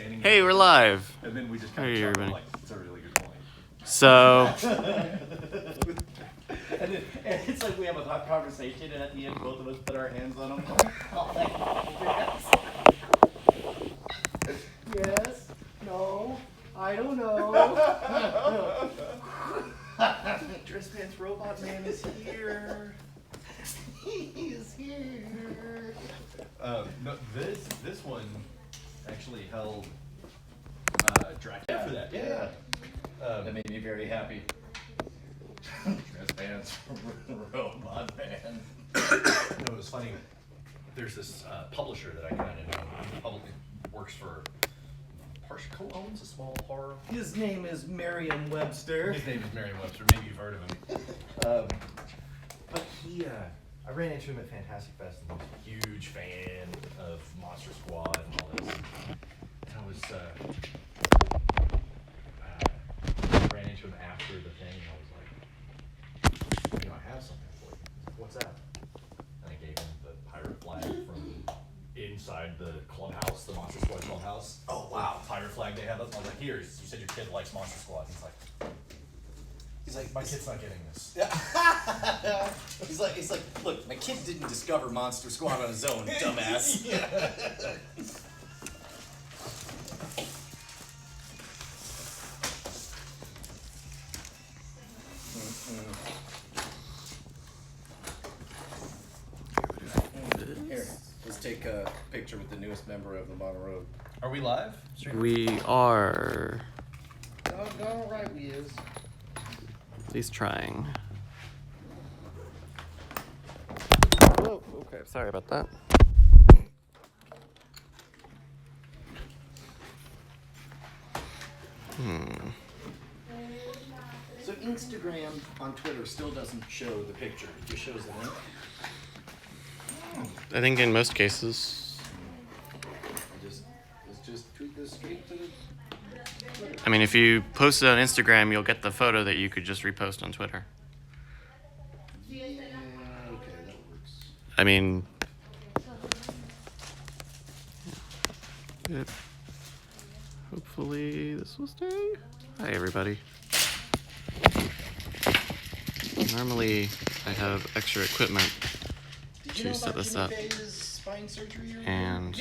standing. Hey, we're live. And then we just kind of chuckled, like, it's a really good point. So. And it's like we have a hot conversation, and at the end, both of us put our hands on them. Yes. No. I don't know. Dress Pants Robot Man is here. He is here. No, this one actually held Dracula for that. Yeah. That made me very happy. Dress Pants Robot Man. No, it was funny. There's this publisher that I kind of know. Public works for. Co-owns a small horror. His name is Merriam-Webster. His name is Merriam-Webster. Maybe you've heard of him. But he, I ran into him at Fantastic Fest, and he was a huge fan of Monster Squad and all this. And I was, I ran into him after the thing, and I was like, you know, I have something for you. He's like, what's that? And I gave him the pirate flag from inside the clubhouse, the Monster Squad clubhouse. Oh wow, pirate flag they have. I was like, here, you said your kid likes Monster Squad. He's like, my kid's not getting this. He's like, look, my kid didn't discover Monster Squad on his own, dumbass. Here, let's take a picture with the newest member of the Mono Road. Are we live? We are. All right, we is. At least trying. Oh, okay. Sorry about that. So Instagram on Twitter still doesn't show the picture. It just shows the link. I think in most cases. Let's just tweet this straight to the Twitter. I mean, if you post it on Instagram, you'll get the photo that you could just repost on Twitter. Yeah, okay, that works. I mean. Good. Hopefully this will stay. Hi, everybody. Normally, I have extra equipment to set this up, and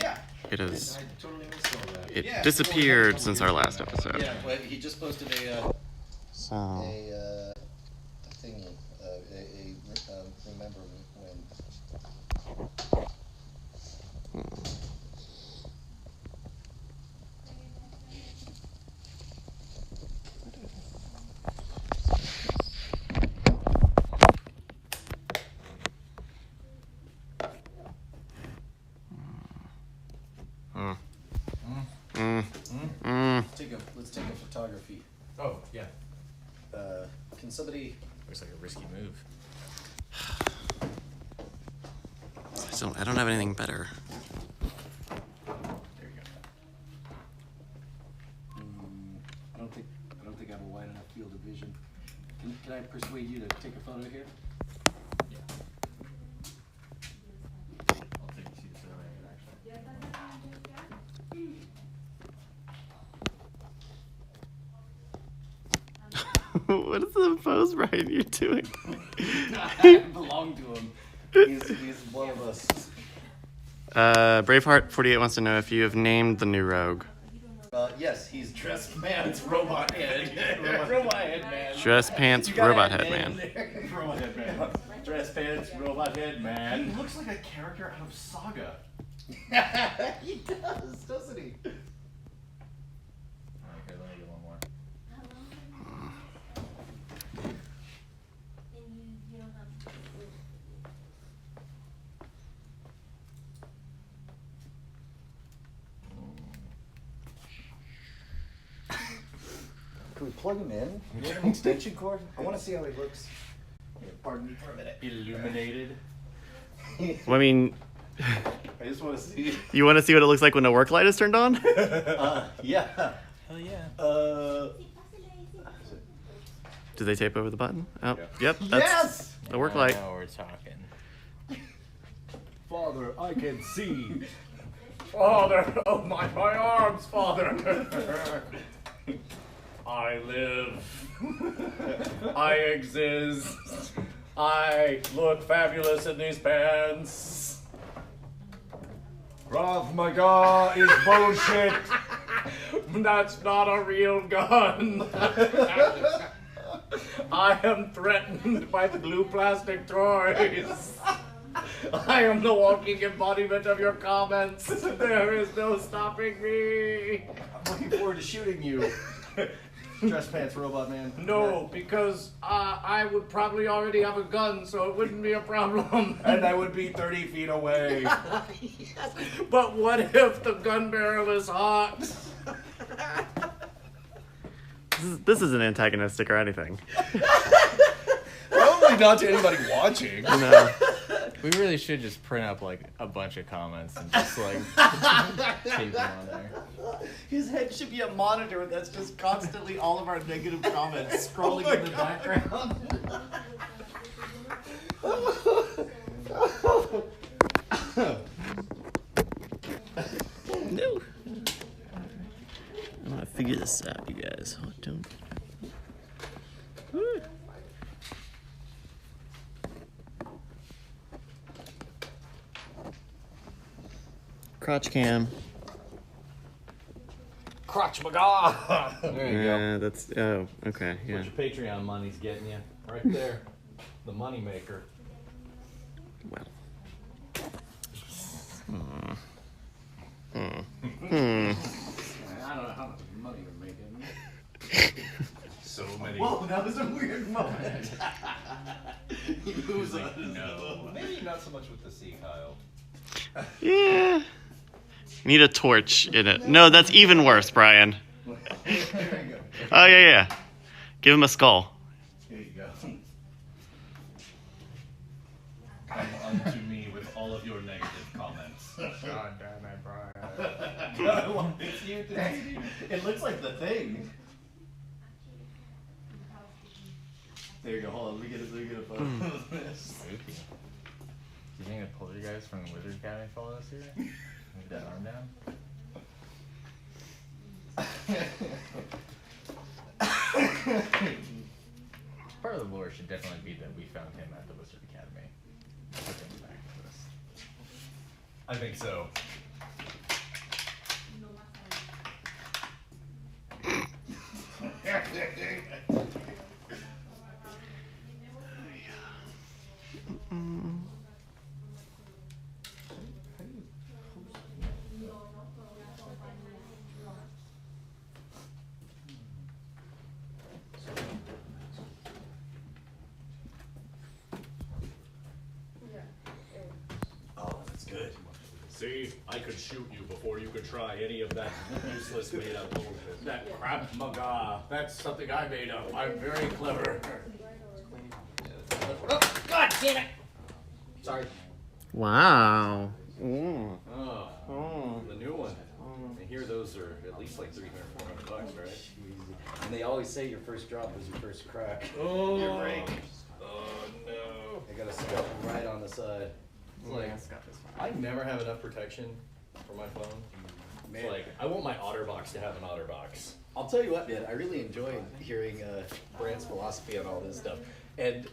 it has disappeared since our last episode. Yeah, but he just posted a So thingy, remember when. Let's take a photography. Oh, yeah. Can somebody? Looks like a risky move. I don't have anything better. There you go. I don't think I have a wide enough field of vision. Can I persuade you to take a photo here? Yeah. I'll take you to see the survey, actually. What is the pose, Brian, you're doing? I belong to him. He's one of us. Braveheart48 wants to know if you have named the new rogue. Yes, he's Dress Man's Robot Head. Robot Head Man. Dress Pants Robot Head Man. Robot Head Man. Dress Pants Robot Head He Man. looks like a character out of Saga. He does, doesn't he? Okay, let me get one more. Can we plug him in? Do you have an extension cord? I want to see how he looks. Here, pardon me for a minute. Illuminated. Well, I mean, I just want to see. you want to see what it looks like when the work light is turned on? Yeah. Hell yeah. Do they tape over the button? Oh, Yeah. yep. That's Yes! the work light. Now we're talking. Father, I can see. Father, oh my arms, Father. I live. I exist. I look fabulous in these pants. Krav Maga is bullshit. That's not a real gun. I am threatened by the blue plastic toys. I am the walking embodiment of your comments. There is no stopping me. I'm looking forward to shooting you. Dress pants robot man. No, because I would probably already have a gun, so it wouldn't be a problem. And I would be 30 feet away. Yes. But what if the gun barrel is hot? This isn't antagonistic or anything. Probably not to anybody watching. No. We really should just print up like a bunch of comments and just like tape them on there. His head should be a monitor that's just constantly all of our negative comments scrolling in the background. No. I'm gonna figure this out, you guys. Oh, don't. Woo. Crotch cam. Crotch Maga. There you go. Yeah, that's. Oh, okay, yeah. What your Patreon money's getting you. Right there. The money maker. Well. I don't know how much money we're making. So many. Whoa, that was a weird moment. He moves on. No. Maybe not so much with the sea, Kyle. Yeah. Need a torch in it. No, that's even worse, Brian. There you go. Oh, yeah. Give him a skull. Here you go. Come unto me with all of your negative comments. God damn it, Brian. It looks like the Thing. There you go. Hold on. Let me get a photo of this. Spooky. Do you think the poltergeist from the Wizard Academy followed us here? Move that arm down. Part of the lore should definitely be that we found him at the Wizard Academy. Put things back to this. I think so. Oh, that's good. See, I could shoot you before you could try any of that useless made up bullshit. That crap Maga. That's something I made up. I'm very clever. Oh, God damn it! Sorry. Wow. Oh, the new one. I hear those are at least like $300, $400, right? And they always say your first drop is your first crack. Oh, Your break. Oh no. They got a scuff right on the side. It's like, I never have enough protection for my phone. man. It's like, I want my OtterBox to have an OtterBox. I'll tell you what, man. I really enjoyed hearing Brand's philosophy on all this stuff, and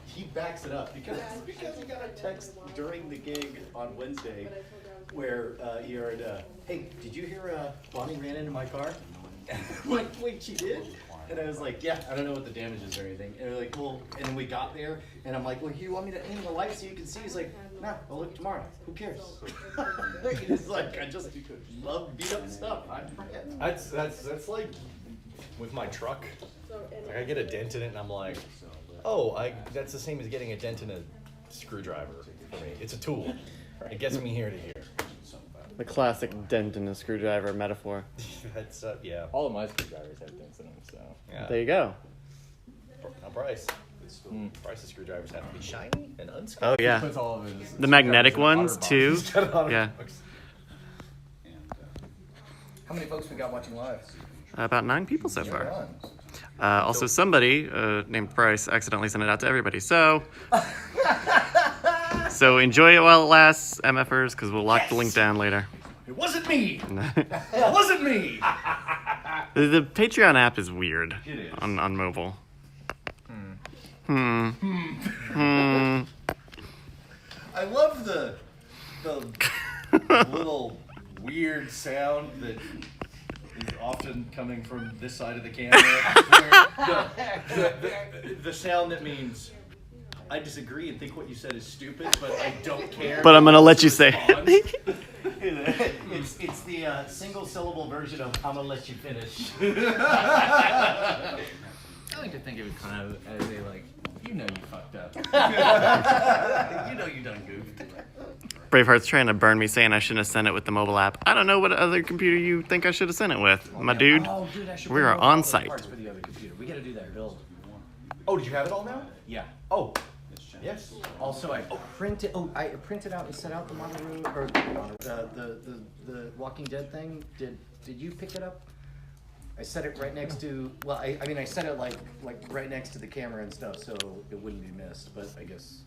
he backs it up because we got a text during the gig on Wednesday where he heard, "Hey, did you hear Bonnie ran into my car?" I'm like, wait, she did? And I was like, yeah, I don't know what the damage is or anything. And they're like, well, and then we got there, and I'm like, well, you want me to aim the light so you can see? He's like, nah, I'll look tomorrow. Who cares? He's like, I just love beat up stuff. I'm Brand. That's like with my truck. Like I get a dent in it and I'm like, oh, that's the same as getting a dent in a screwdriver for me. It's a tool. It gets me here to here. The classic dent in a screwdriver metaphor. That's yeah. All of my screwdrivers have dents in them, so. Yeah. There you go. Now Bryce. Bryce's screwdrivers have to be shiny and unscuffed. Oh, yeah. Puts all of his The magnetic ones, too. Yeah. How many folks we got watching live? About 9 people so far. On. Also, somebody named Bryce accidentally sent it out to everybody. So So enjoy it while it lasts, MFers, because we'll lock the link down later. It wasn't me. It wasn't me. The Patreon app is weird. It is. On mobile. I love the little weird sound that is often coming from this side of the camera. The sound that means I disagree and think what you said is stupid, but I don't care. But I'm gonna let you say. It's the single syllable version of I'm gonna let you finish. I like to think of it kind of as a like, you know, you fucked up. You know you done goofed. Braveheart's trying to burn me saying I shouldn't have sent it with the mobile app. I don't know what other computer you think I should have sent it with, my dude. Oh, dude, I should We bring are over all on the site. parts for the other computer. We gotta do that build. Oh, did you have it all now? Yeah. Oh, yes. Also, I printed out and set out the Monterey or the Walking Dead thing. Did you pick it up? I set it right next to. Well, I mean, I set it like right next to the camera and stuff, so it wouldn't be missed. But I guess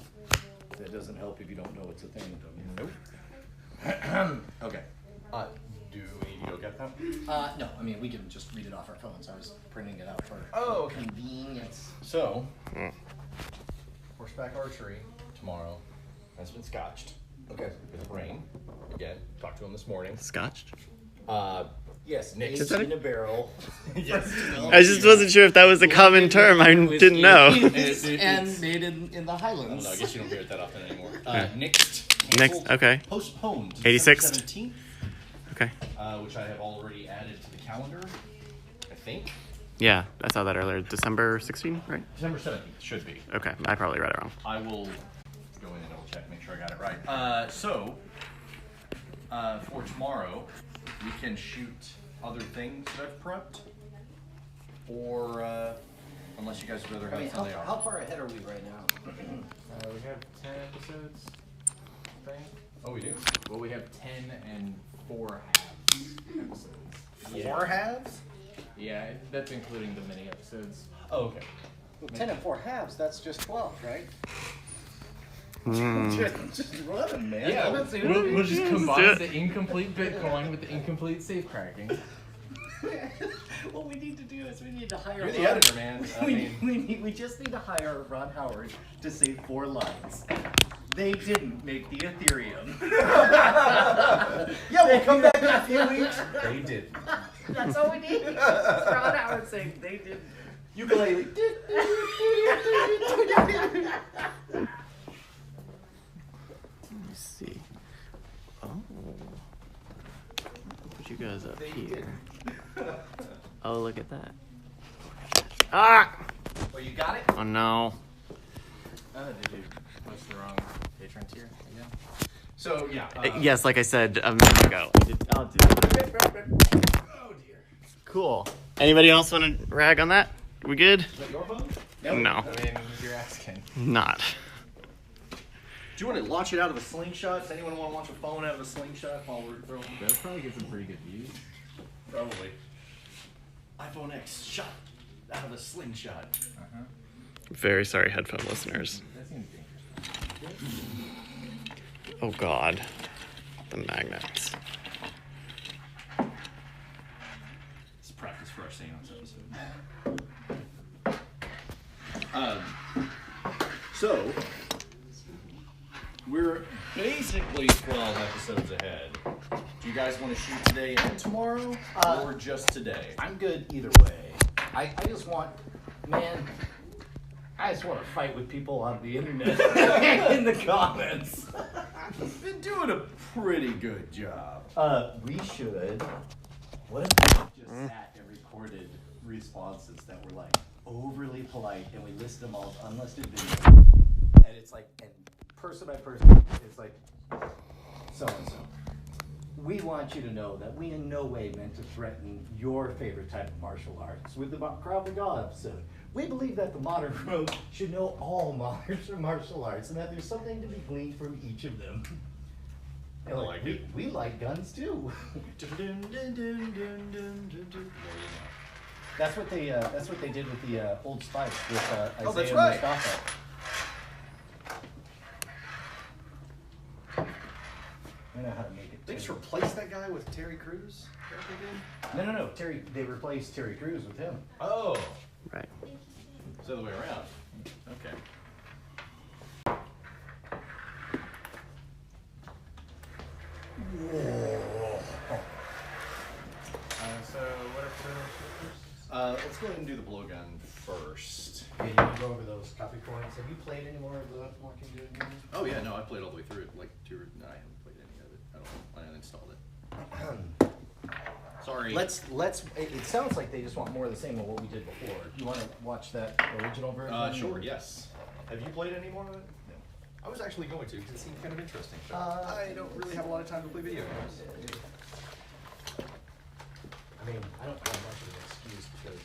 that doesn't help if you don't know it's a thing. Nope. Okay. Do we need to go get that? No, I mean we can just read it off our phones. I was printing it out for okay. convenience. So, horseback archery tomorrow has been scotched. Okay. With rain. Again, talked to him this morning. Scotched? Yes, Nick. aged in a barrel. Yes. I just wasn't sure if that was a common term. I didn't know. And made in the I Highlands. don't know, I guess you don't hear it that often anymore. Yeah. Next. Next, okay. Postponed. to 86th. December 17th, Okay. which I have already added to the calendar, I think. Yeah, I saw that earlier. December 16, right? December 17th, should be. Okay, I probably read it wrong. I will go in and double check, make sure I got it right. For tomorrow, we can shoot other things that I've prepped, or unless you guys would rather I mean, have something how far ahead are we right now? We have 10 episodes, I think. Oh, we do. Well, we have 10 and 4 halves episodes. 4 halves? Yeah, that's including the mini episodes. Oh, okay. Well, 10 and 4 halves, that's just 12, right? Mm. Just run them, man. Yeah, Let's see we'll just do combine it. the incomplete Bitcoin with the incomplete safe cracking. What we need to do is we need to hire You're the editor, man. I mean, we just need to hire Ron Howard to say 4 lines. They didn't make the Ethereum. yeah, we'll come back in a few weeks. They did. That's all we need. Ron Howard saying they didn't. Ukulele. Let me see. Oh. Put you guys up here. Oh, look at that. Ah! Well, you got it? Oh no. Did you push the wrong patron tier again? So, yeah. Yes, like I said a minute ago. I'll do it. Oh, dear. Cool. Anybody else want to rag on that? We good? Is that your phone? No, I mean, you're asking. not. Do you want to launch it out of a slingshot? Does anyone want to launch a phone out of a slingshot while we're throwing? That would probably get some pretty good views. Probably. iPhone X shot out of a slingshot. Uh-huh. Very sorry, headphone listeners. That seems dangerous. Oh God, the magnets. It's practice for our seance episode. So, we're basically 12 episodes ahead. Do you guys want to shoot today and tomorrow, or just today? I'm good either way. I just want, man, I just want to fight with people on the internet in the comments. We've been doing a pretty good job. We should. What if we just sat and recorded responses that were like overly polite and we list them all as unlisted videos? And it's like, and person by person, it's like, so and so. We want you to know that we in no way meant to threaten your favorite type of martial arts with the Krav Maga episode. We believe that the modern rogue should know all modern martial arts and that there's something to be gleaned from each of them. And I like it. We like guns too. That's what they did with the Old Spice with Isaiah that's right. Mustafa. know how to make it. They just replaced that guy with Terry Crews? Is that what they did? No. They replaced Terry Crews with him. Oh, Right. it's the other way around. Okay. So what are first? Let's go ahead and do the blowgun first. Yeah, you can go over those copy points. Have you played any more of the Walking Dead games? Oh yeah, no, I played all the way through it. Like no, I haven't played any of it. I uninstalled it. Sorry. Let's. It sounds like they just want more of the same of what we did before. You want to watch that original version? Sure. Yes. Have you played any more of it? No. I was actually going to because it seemed kind of interesting. But I don't really have a lot of time to play video games. I mean, I don't have much of an excuse because.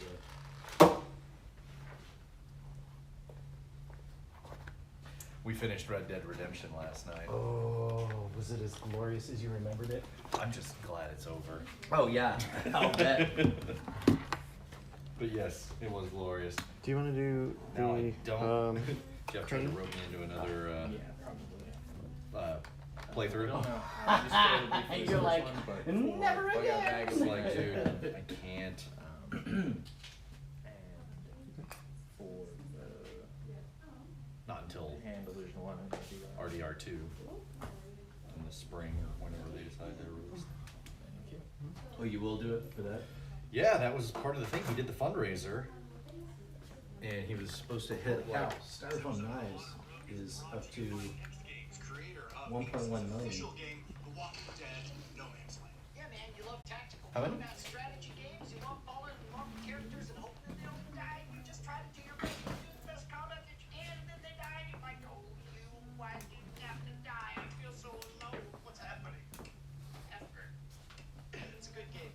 We finished Red Dead Redemption last night. Oh, was it as glorious as you remembered it? I'm just glad it's over. Oh yeah, I'll bet. But yes, it was glorious. Do you want to do the No, I don't. Jeff tried to crane? rope me into another playthrough. I don't know. I just thought it'd be for You're this like, one, but never I got again. bags It's of like, like, dude, I can't. and for Not until the hand illusion one, I'm gonna do that. RDR2 in the spring or whenever they decide to release. Thank you. Oh, you will do it for that? Yeah, that was part of the thing. He did the fundraiser, and he was supposed to hit Yeah, like Styrofoam Knives is up to 1.1 million. how many? Strategy games, you want fallen and love characters and hope that they don't die. You just try to do your best to do the best combat that you can, and then they die, and you're like, oh, why did you have to die? I feel so alone. What's happening? Effort. It's a good game.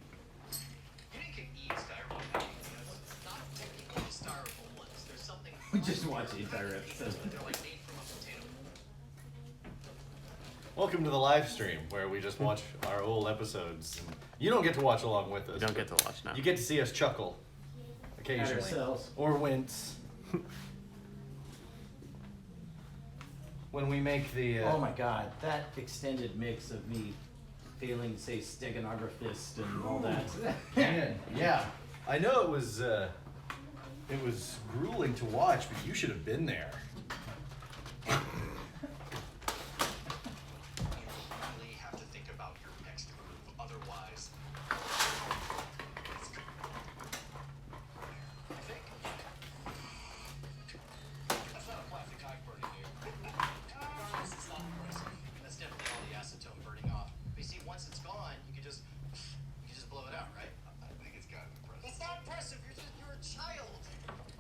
You can eat styrofoam games, it's not technically the styrofoam ones. There's something. We just watched the entire episode. They're like made from a potato. Welcome to the live stream where we just watch our old episodes. And you don't get to watch along with us. You don't get to watch now. You get to see us chuckle occasionally, ourselves. or wince when we make the. Oh my god, that extended mix of me failing to say stegonographist and all that. Man, yeah, I know it was grueling to watch, but you should have been there. You really have to think about your next move, otherwise. I think. That's not a plastic eye burning, dude. Regardless, it's not impressive. That's definitely all the acetone burning off. But you see, once it's gone, you can just blow it out, right? I think it's kind of impressive. It's not impressive. You're a child.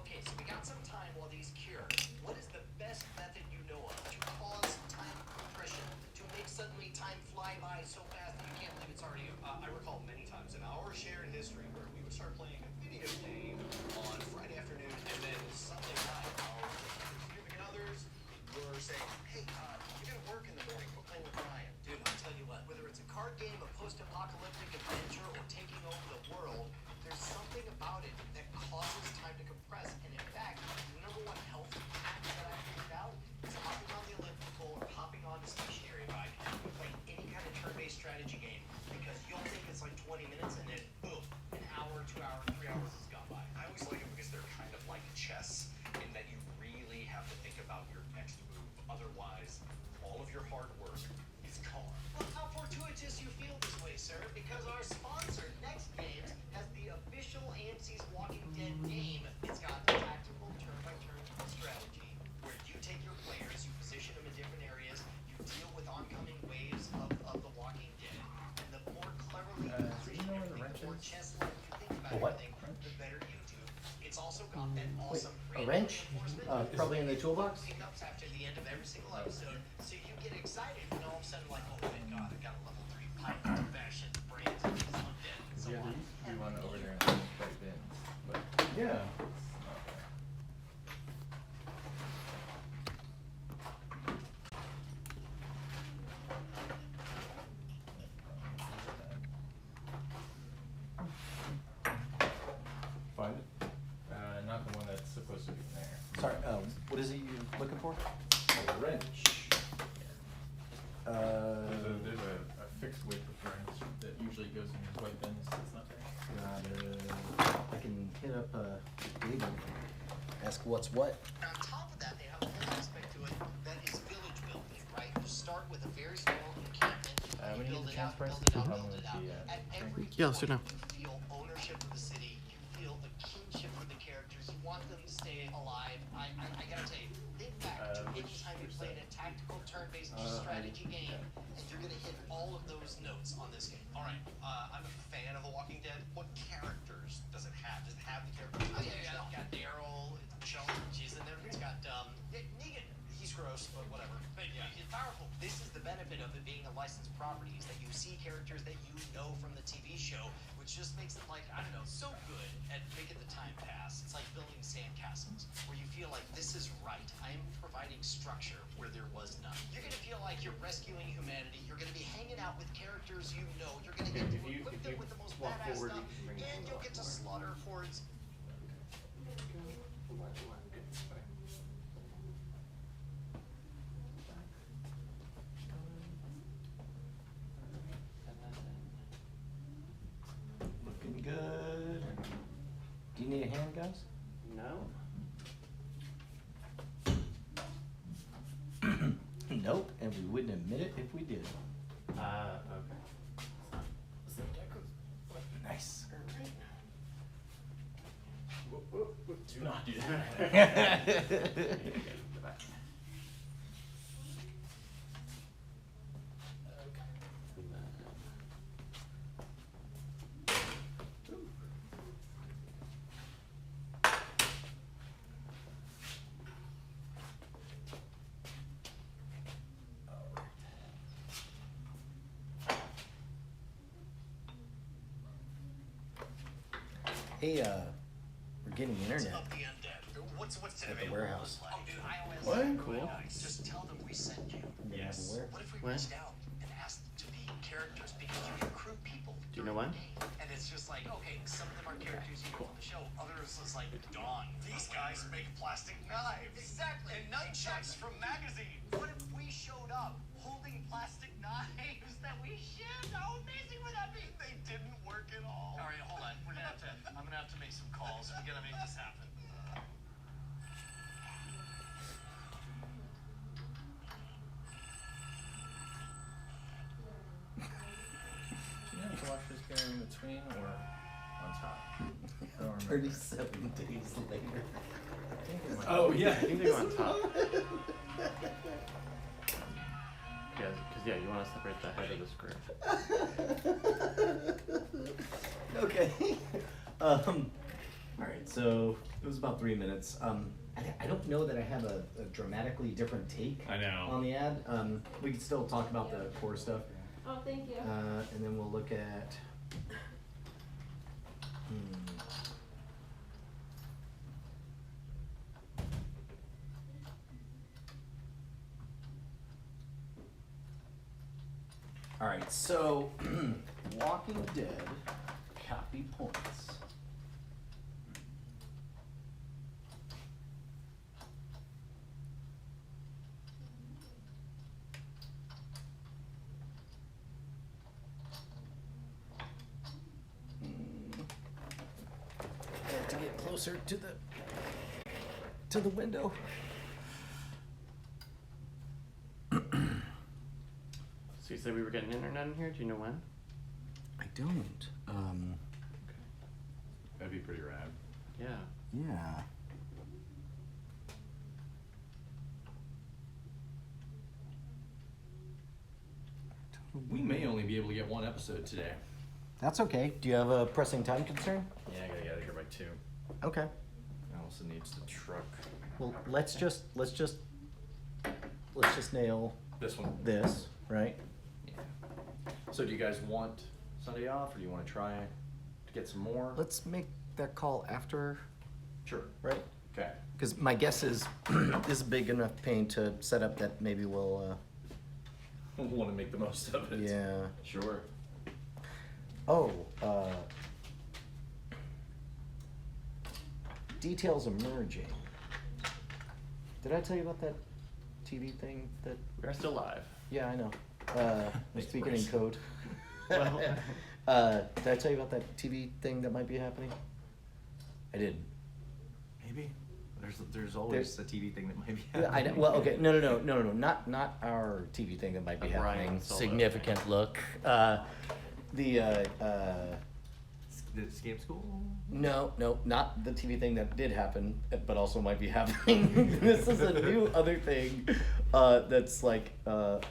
Okay, so we got some time while these cure. What is the best method you know of to cause time compression, to make suddenly time fly by so fast that you can't believe it's already? I recall many times in our shared history where we would start playing a video game on Friday afternoon, and then Sunday night, our significant others were saying, "Hey, you gotta work in the morning. We're playing with Ryan, dude. I'll tell you what. Whether it's a card game, a post-apocalyptic adventure, or taking over the world, there's something about it that causes time to compress. And in fact, the number one health hack that I figured out is hopping on the elliptical or hopping on the stationary bike and play any kind of turn-based strategy game, because you'll think it's like 20 minutes and then boom, an hour, 2 hours, 3 hours has gone by. I always like it because they're kind of like chess in that you really have to think about your next move. Otherwise, all of your hard work is gone. Well, how fortuitous you feel this way, sir, because our sponsor, Next Games, has the official AMC's Walking Dead game. It's got the tactical turn-by-turn strategy, where you take your players, you position them in different areas, you deal with oncoming waves of the Walking Dead, and the more cleverly you position you know where the everything, the more wrench is? chess-like you think about A what? everything, the better you do. It's also got that awesome a wrench? Probably in the toolbox? pickups after the end of every single episode, so you get excited and all of a sudden like, oh thank God, I got a level 3 pipe, fashion, brains, and he's undead, and so Yeah, on. we went over there and check bins, but Yeah. find it. Not the one that's supposed to be in there. Sorry, what is it you're looking for? A wrench. Uh, There's a Ask what's what. On top of that, they have a whole aspect to it that is village building, right? You start with a very small encampment, When you you build get it the out, chance build price, it out, tell me build it what out. the, At every Yeah, let's do it point, now. you feel ownership of the city. You feel a kinship with the characters. You want them to stay alive. I gotta tell you, think back to any time you played a tactical turn-based strategy game, and you're gonna hit all of those notes on this game. All right, I'm a fan of The Walking Dead. What characters does it have? Does it have the characters? Oh yeah, it's got Daryl, Michonne, she's in there. It's got Negan. He's gross, but whatever. But yeah, it's powerful. This is the benefit of it being a licensed property, is that you see characters that you know from the TV show, which just makes it like, I don't know, so good at making the time pass. It's like building sandcastles, where you feel like this is right. I am providing structure where there was none. You're gonna feel like you're rescuing humanity. You're gonna be hanging out with characters you know. You're gonna get to equip them with the most badass stuff, and you'll get to slaughter hordes. Looking good. Do you need a hand, guys? No. Nope, and we wouldn't admit it if we did. Okay. Nice. Do not do Hey, we're getting internet. Up the undead. What's today? At the warehouse. Oh, dude, iOS. What? Cool. Just tell them we sent you. Yes. Where? What if we What? reached out and asked to be characters, because you recruit people? Do you know during what? the game. And it's just like, okay, some of them are characters you know from the show. Others is like Dawn. These guys make plastic knives. Exactly. And nunchucks from magazines. What if we showed up holding plastic knives that we shared? How amazing would that be? They didn't work at all. All right, hold on. I'm gonna have to make some calls. We gotta make this happen. Do you have to watch this game in between or on top? I don't remember. 37 days later. I think it might Oh, yeah. I think they go on top. Yeah, because you want to separate the head of the screw. Okay. All right, so it was about 3 minutes. I don't know that I have a dramatically different take I know. on the ad. We can still talk about the core stuff. Oh, thank you. And then we'll look at. All right, so Walking Dead copy points. I have to get closer to the window. So you said we were getting internet in here? Do you know when? I don't. That'd be pretty rad. Yeah. Yeah. We may only be able to get one episode today. That's okay. Do you have a pressing time concern? Yeah, I gotta get out of here by 2. Okay. I also needs the truck. Well, let's just nail This one. this, right? Yeah. So do you guys want Sunday off, or do you want to try to get some more? Let's make that call after, Sure. right? Okay. Because my guess is this is big enough pain to set up that maybe we'll. Want to make the most of it. Yeah. Sure. Oh. Details emerging. Did I tell you about that TV thing that? We are still live. Yeah, I know. I'm speaking in Bryce. code. Well. Did I tell you about that TV thing that might be happening? I didn't. Maybe. There's always a TV thing that might be Yeah, happening. I know. Well, okay, no, not our TV thing that might be A Brian happening. Solo Significant thing. look. The scam school? No, not the TV thing that did happen, but also might be happening. This is a new other thing that's like a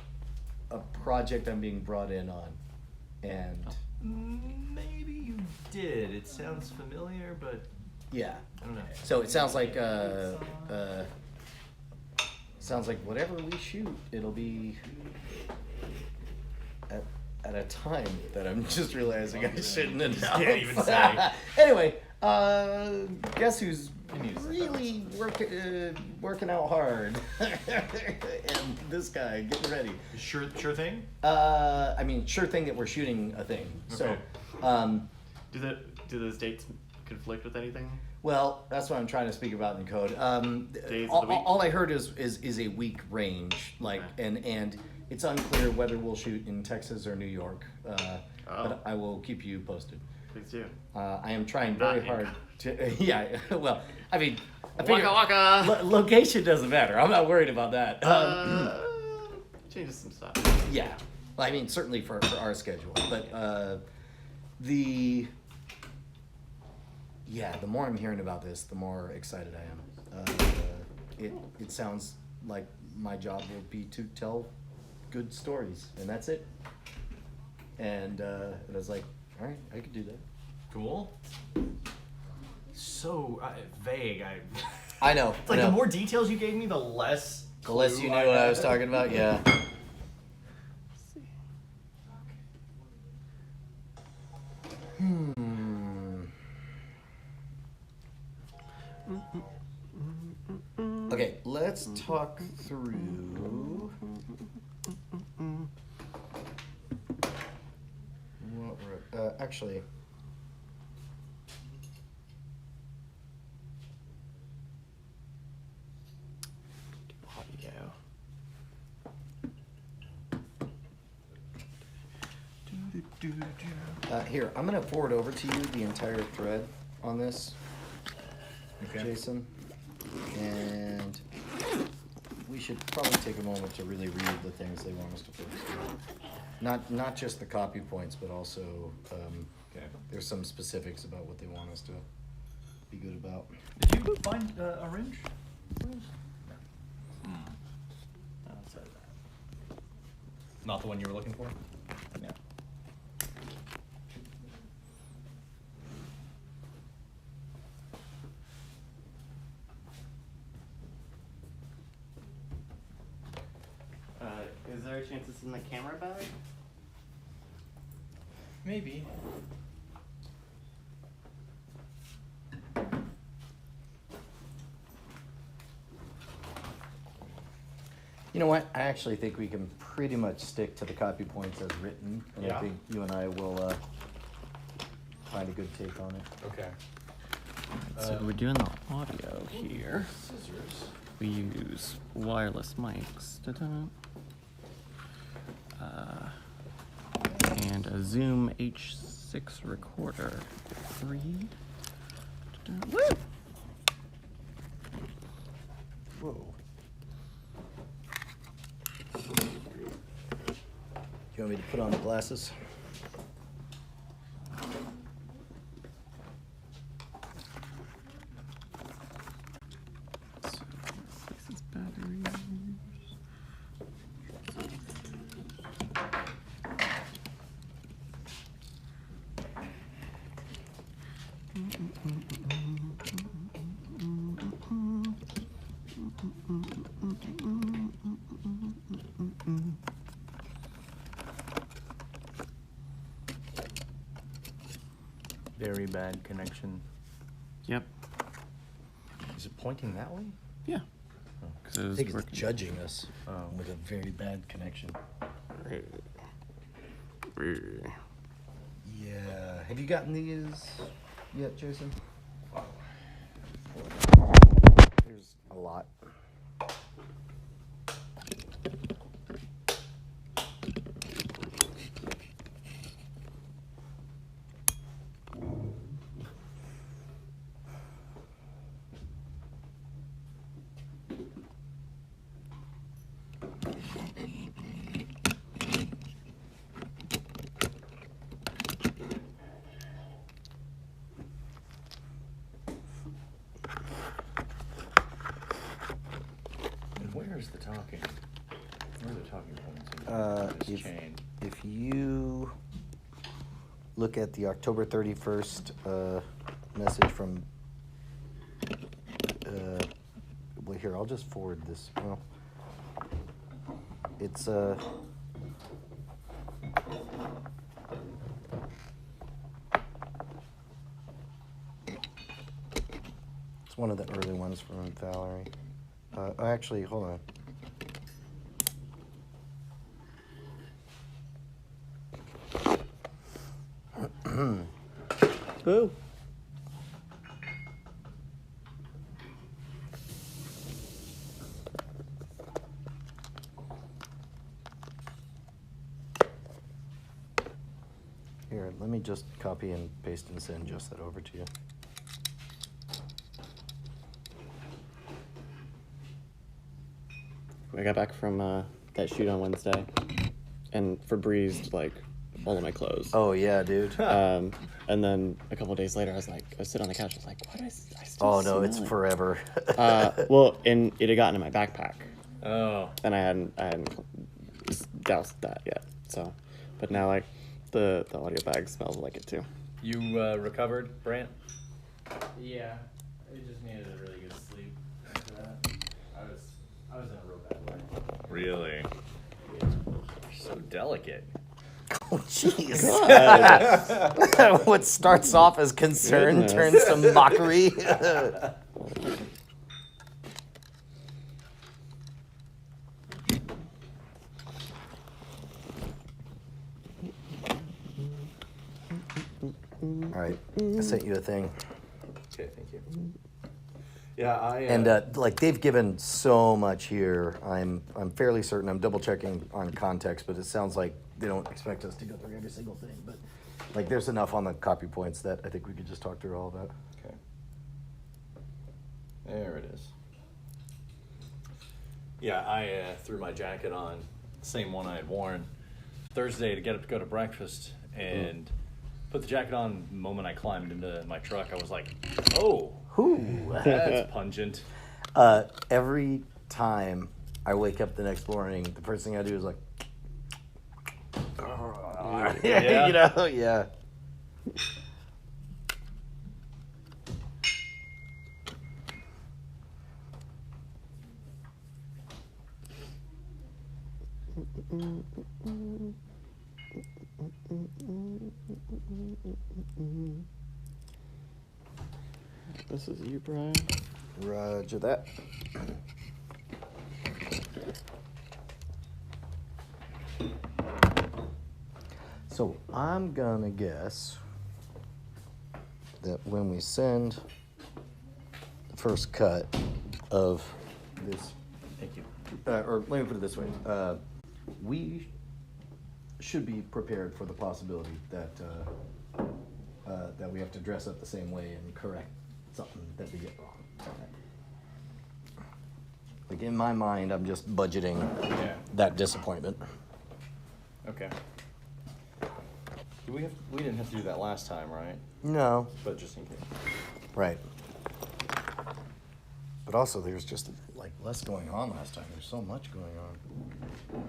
project I'm being brought in on, and Maybe you did. It sounds familiar, but yeah. I don't know. So it sounds like whatever we shoot, it'll be at a time that I'm just realizing I shouldn't announce. Can't even say. Anyway, guess who's really working out hard? And this guy getting ready. Sure thing? I mean, sure thing that we're shooting a thing. So, Do those dates conflict with anything? well, that's what I'm trying to speak about in the code. Days of the week? All I heard is a week range, like, Okay. and it's unclear whether we'll shoot in Texas or New York. But I will keep you posted. Please do. I am trying Not very in hard to. Yeah, well, I mean, I figure Waka waka. location doesn't matter. I'm not worried about that. Changes some stuff. Yeah, I mean, certainly for our schedule, but the more I'm hearing about this, the more excited I am. It sounds like my job will be to tell good stories, and that's it. And I was like, all right, I could do that. Cool. So vague. I know. It's like the more details you gave me, the less. The less you clue knew what I had. was talking about, yeah. Okay, let's talk through what we're actually. Audio. Here, I'm gonna forward over to you the entire thread on this, Jason, and we should probably take a moment to really read the things they want us to focus on. Not just the copy points, but also there's some specifics about what they want us to be good about. Did you find a wrench? Not the one you were looking for? No. Is there a chance it's in the camera bag? Maybe. You know what? I actually think we can pretty much stick to the copy points as written, and Yeah. I think you and I will find a good take on it. Okay. So we're doing the audio here. Scissors. We use wireless mics. Ta-da. And a Zoom H6 recorder. 3. Ta-da. Woo! Whoa. You want me to put on the glasses? So, replaces batteries. Very bad connection. Yep. Is it pointing that way? Yeah. Because it I was think it's working. judging us Oh. with a very bad connection. Yeah. Have you gotten these yet, Jason? There's a lot. talking. Where are the talking points? This chain. If you look at the October 31st message from, well, here, I'll just forward this. Well, it's it's one of the early ones from Valerie. Actually, hold on. Boo. Here, let me just copy and paste and send just that over to you. I got back from that shoot on Wednesday, and Febrezed like all of my clothes. Oh yeah, dude. And then a couple of days later, I was sitting on the couch. I was like, "What is? I still Oh no, smell it's it." forever. Well, and it had gotten in my backpack, Oh. and I hadn't doused that yet. So, but now like the audio bag smells like it too. You recovered, Brant? Yeah, I just needed a really good sleep after that. I was in a real bad way. Really? So delicate. Oh jeez. What starts off as concern Goodness. turns to mockery. All right, I sent you a thing. Okay, thank you. Yeah, And like they've given so much here. I'm fairly certain. I'm double checking on context, but it sounds like they don't expect us to go through every single thing. But like there's enough on the copy points that I think we could just talk through all of that. Okay. There it is. Yeah, I threw my jacket on, same one I had worn Thursday to get up to go to breakfast, and put the jacket on the moment I climbed into my truck. I was like, oh, Whoo! that's pungent. Every time I wake up the next morning, the first thing I do is like, Yeah. you know, yeah. This is you, Brian. Roger that. So I'm gonna guess that when we send the first cut of this, Thank you. or let me put it this way, we should be prepared for the possibility that that we have to dress up the same way and correct something that we get wrong. Like in my mind, I'm just budgeting Yeah. that disappointment. Okay. We didn't have to do that last time, right? No, But just in case. right. But also, there's just like less going on last time. There's so much going on.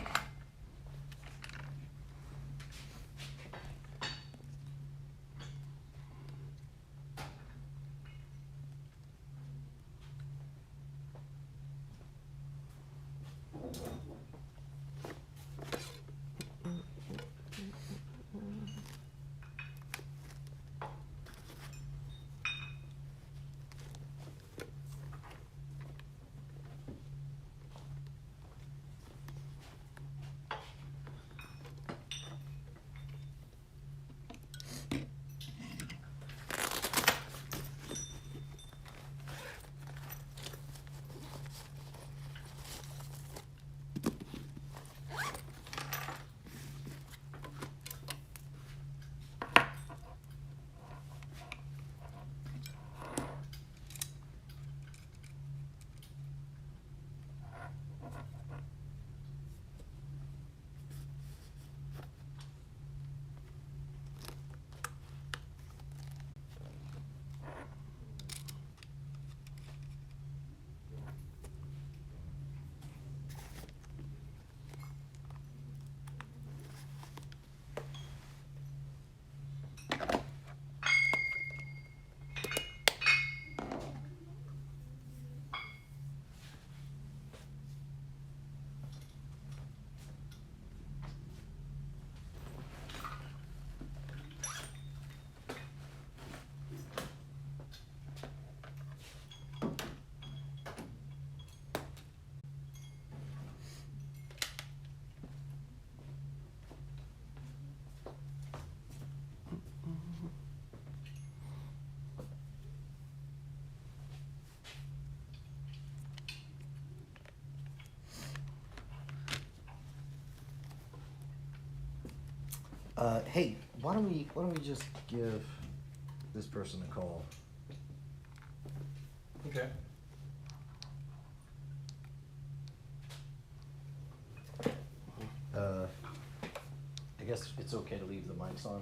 Hey, why don't we just give this person a call? Okay. I guess it's okay to leave the mics on.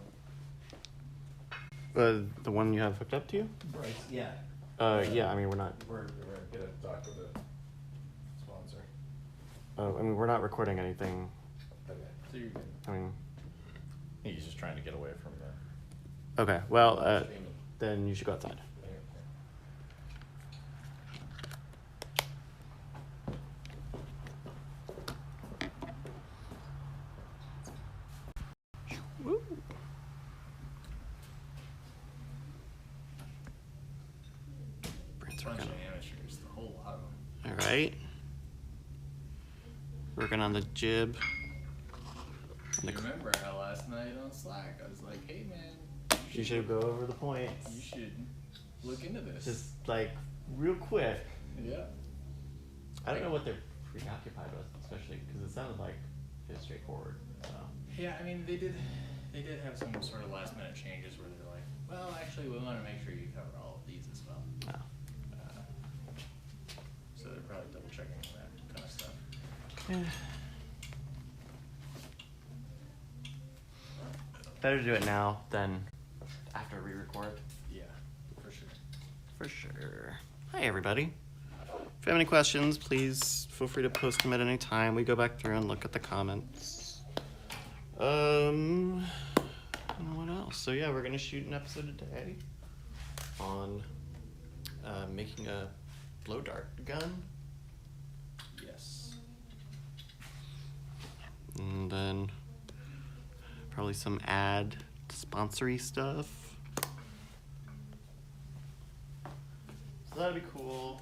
The one you have hooked up to you? Bryce, yeah. Yeah. I mean, we're not. We're gonna talk with the sponsor. I mean, we're not recording anything. Okay. So you're good. I mean, He's just trying to get away from the. okay. Well, Streaming. then you should go outside. Woo. Brand's Bunch working. of amateurs, the whole lot of them. All right. Working on the jib. You remember how last night on Slack I was like, hey man, You should go over the points. you should look into this. Just like real quick. Yeah. I don't know what they're preoccupied with, especially because it sounded like it's straightforward. So. Yeah, I mean they did have some sort of last minute changes where they're like, well actually we want to make sure you cover all of these as well. Oh. So they're probably double checking that kind of stuff. Better to do it now than after re-record. Yeah, for sure. For sure. Hi, everybody. If you have any questions, please feel free to post them at any time. We go back through and look at the comments. I don't know what else. So yeah, we're gonna shoot an episode today on making a blow dart gun, Yes. and then probably some ad sponsory stuff. So that'd be cool.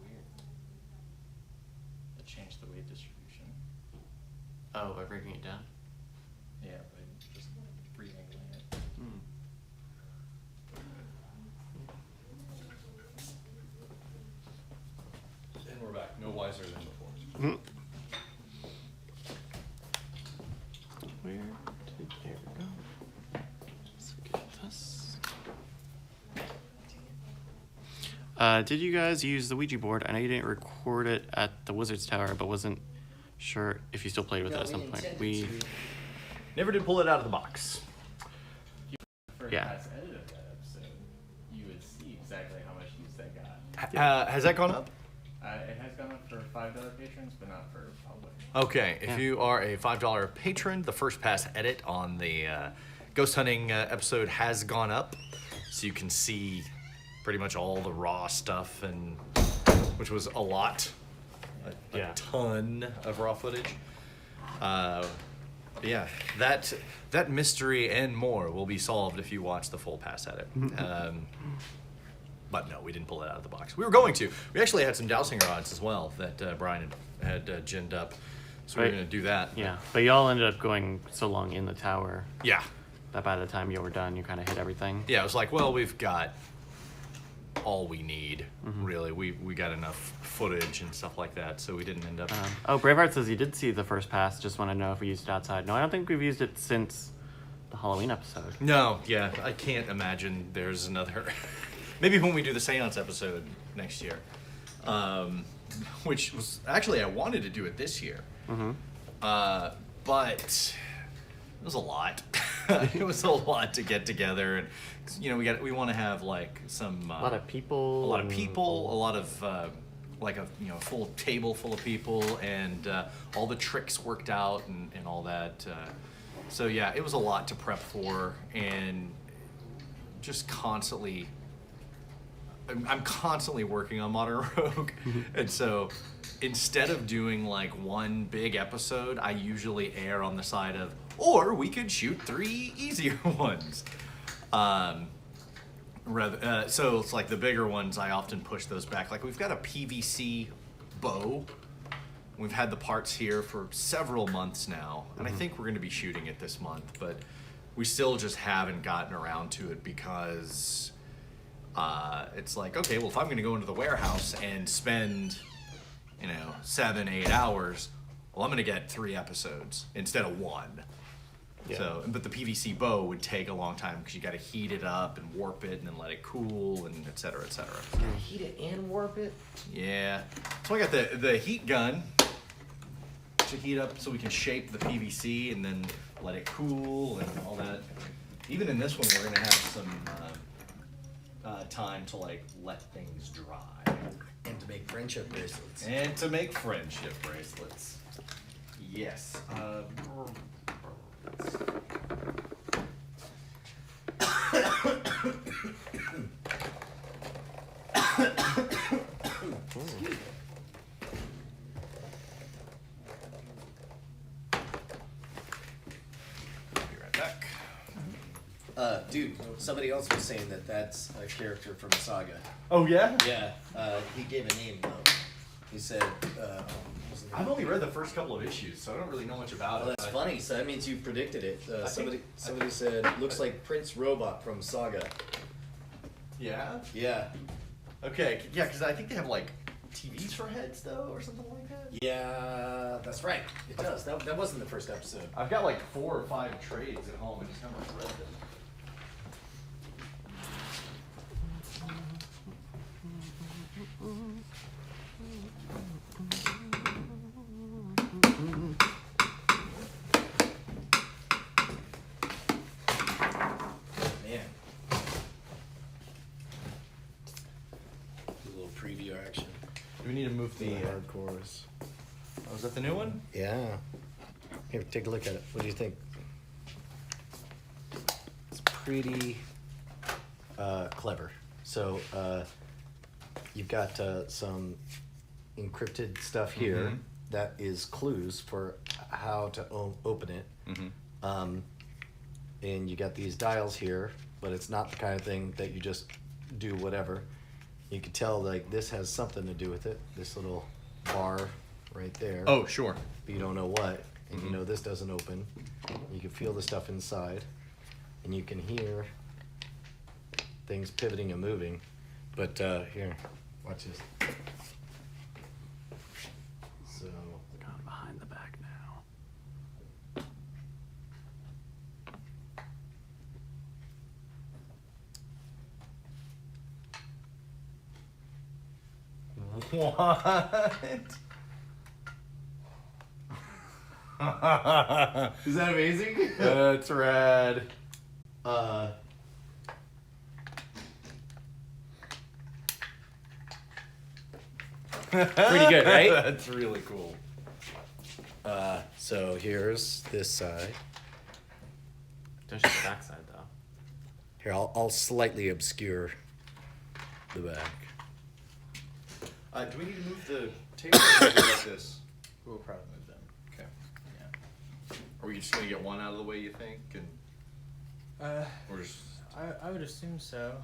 Weird. It changed the weight distribution. Oh, by breaking it down? Yeah, but just re-angling it. Hmm. And we're back. No wiser than before. Mhm. Where did there we go? Let's get this. Did you guys use the Ouija board? I know you didn't record it at the Wizard's Tower, but wasn't sure if you still played with it at some point. We Never did pull it out of the box. For Yeah. past edit of that episode, you would see exactly how much use that got. Has that gone up? It has gone up for $5 patrons, but not for public. Okay, if Yeah. you are a $5 patron, the first pass edit on the ghost hunting episode has gone up, so you can see pretty much all the raw stuff, and which was a lot, a Yeah. ton of raw footage. Yeah, that mystery and more will be solved if you watch the full pass edit. But no, we didn't pull it out of the box. We were going to. We actually had some dowsing rods as well that Brian had ginned up, so we were Right. going to do that. yeah, but y'all ended up going so long in the tower Yeah. that by the time you were done, you kind of hit everything. Yeah, it was like, well, we've got all we need, really. We got enough footage and stuff like that, so we didn't end up... Oh, Braveheart says you did see the first pass. Just want to know if we used it outside. No, I don't think we've used it since the Halloween episode. No, yeah, I can't imagine there's another... Maybe when we do the Seance episode next year. Which was... Actually, I wanted to do it this year. But it was a lot. It was a lot to get together, and we want to have like some A lot of people. a lot of and- people, a lot of like a full table full of people, and all the tricks worked out and all that. So yeah, it was a lot to prep for, and just constantly. I'm constantly working on Modern Rogue, and so instead of doing like one big episode, I usually err on the side of, or we could shoot 3 easier ones. rather, so it's like the bigger ones, I often push those back. Like we've got a PVC bow. We've had the parts here for several months now, and I think we're going to be shooting it this month, but we still just haven't gotten around to it because it's like, okay, well, if I'm going to go into the warehouse and spend, 7-8 hours, well, I'm going to get 3 episodes instead of 1. Yeah. So, but the PVC bow would take a long time because you got to heat it up and warp it and then let it cool and et cetera, et cetera. Heat it and warp it? Yeah. So I got the heat gun to heat up so we can shape the PVC and then let it cool and all that. Even in this one, we're gonna have some time to like let things dry. And to make friendship bracelets. And to make friendship bracelets. Yes. Be right back. Dude, somebody else was saying that that's a character from Saga. Oh yeah? Yeah, he gave a name though. He said, I've only read the first couple of issues, so I don't really know much about well, it. that's funny. So that means you predicted it. think- Somebody said, looks like Prince Robot from Saga. Yeah? Yeah. Okay, yeah, because I think they have like TVs for heads though, or something like that. Yeah, that's right. It does. That wasn't the first episode. I've got like 4 or 5 trades at home. I just never read them. Man. A little preview action. Do we need to move the? hardcores. Oh, is that the new one? Yeah. Here, take a look at it. What do you think? It's pretty clever. So you've got some encrypted stuff here Mhm. that is clues for how to open it. Mm-hmm. And you got these dials here, but it's not the kind of thing that you just do whatever. You can tell like this has something to do with it. This little bar right there. Oh, sure. But you don't know what, and you Mhm. know this doesn't open. You can feel the stuff inside, and you can hear things pivoting and moving. But here, watch this. So Gone behind the back now. What? is that amazing? That's rad. Pretty good, right? That's really cool. So here's this side. Don't show the back side though. Here, I'll slightly obscure the back. Do we need to move the table or do like this? We'll probably move them. Okay. Yeah. Are we just gonna get one out of the way, you think, and or just? I would assume so.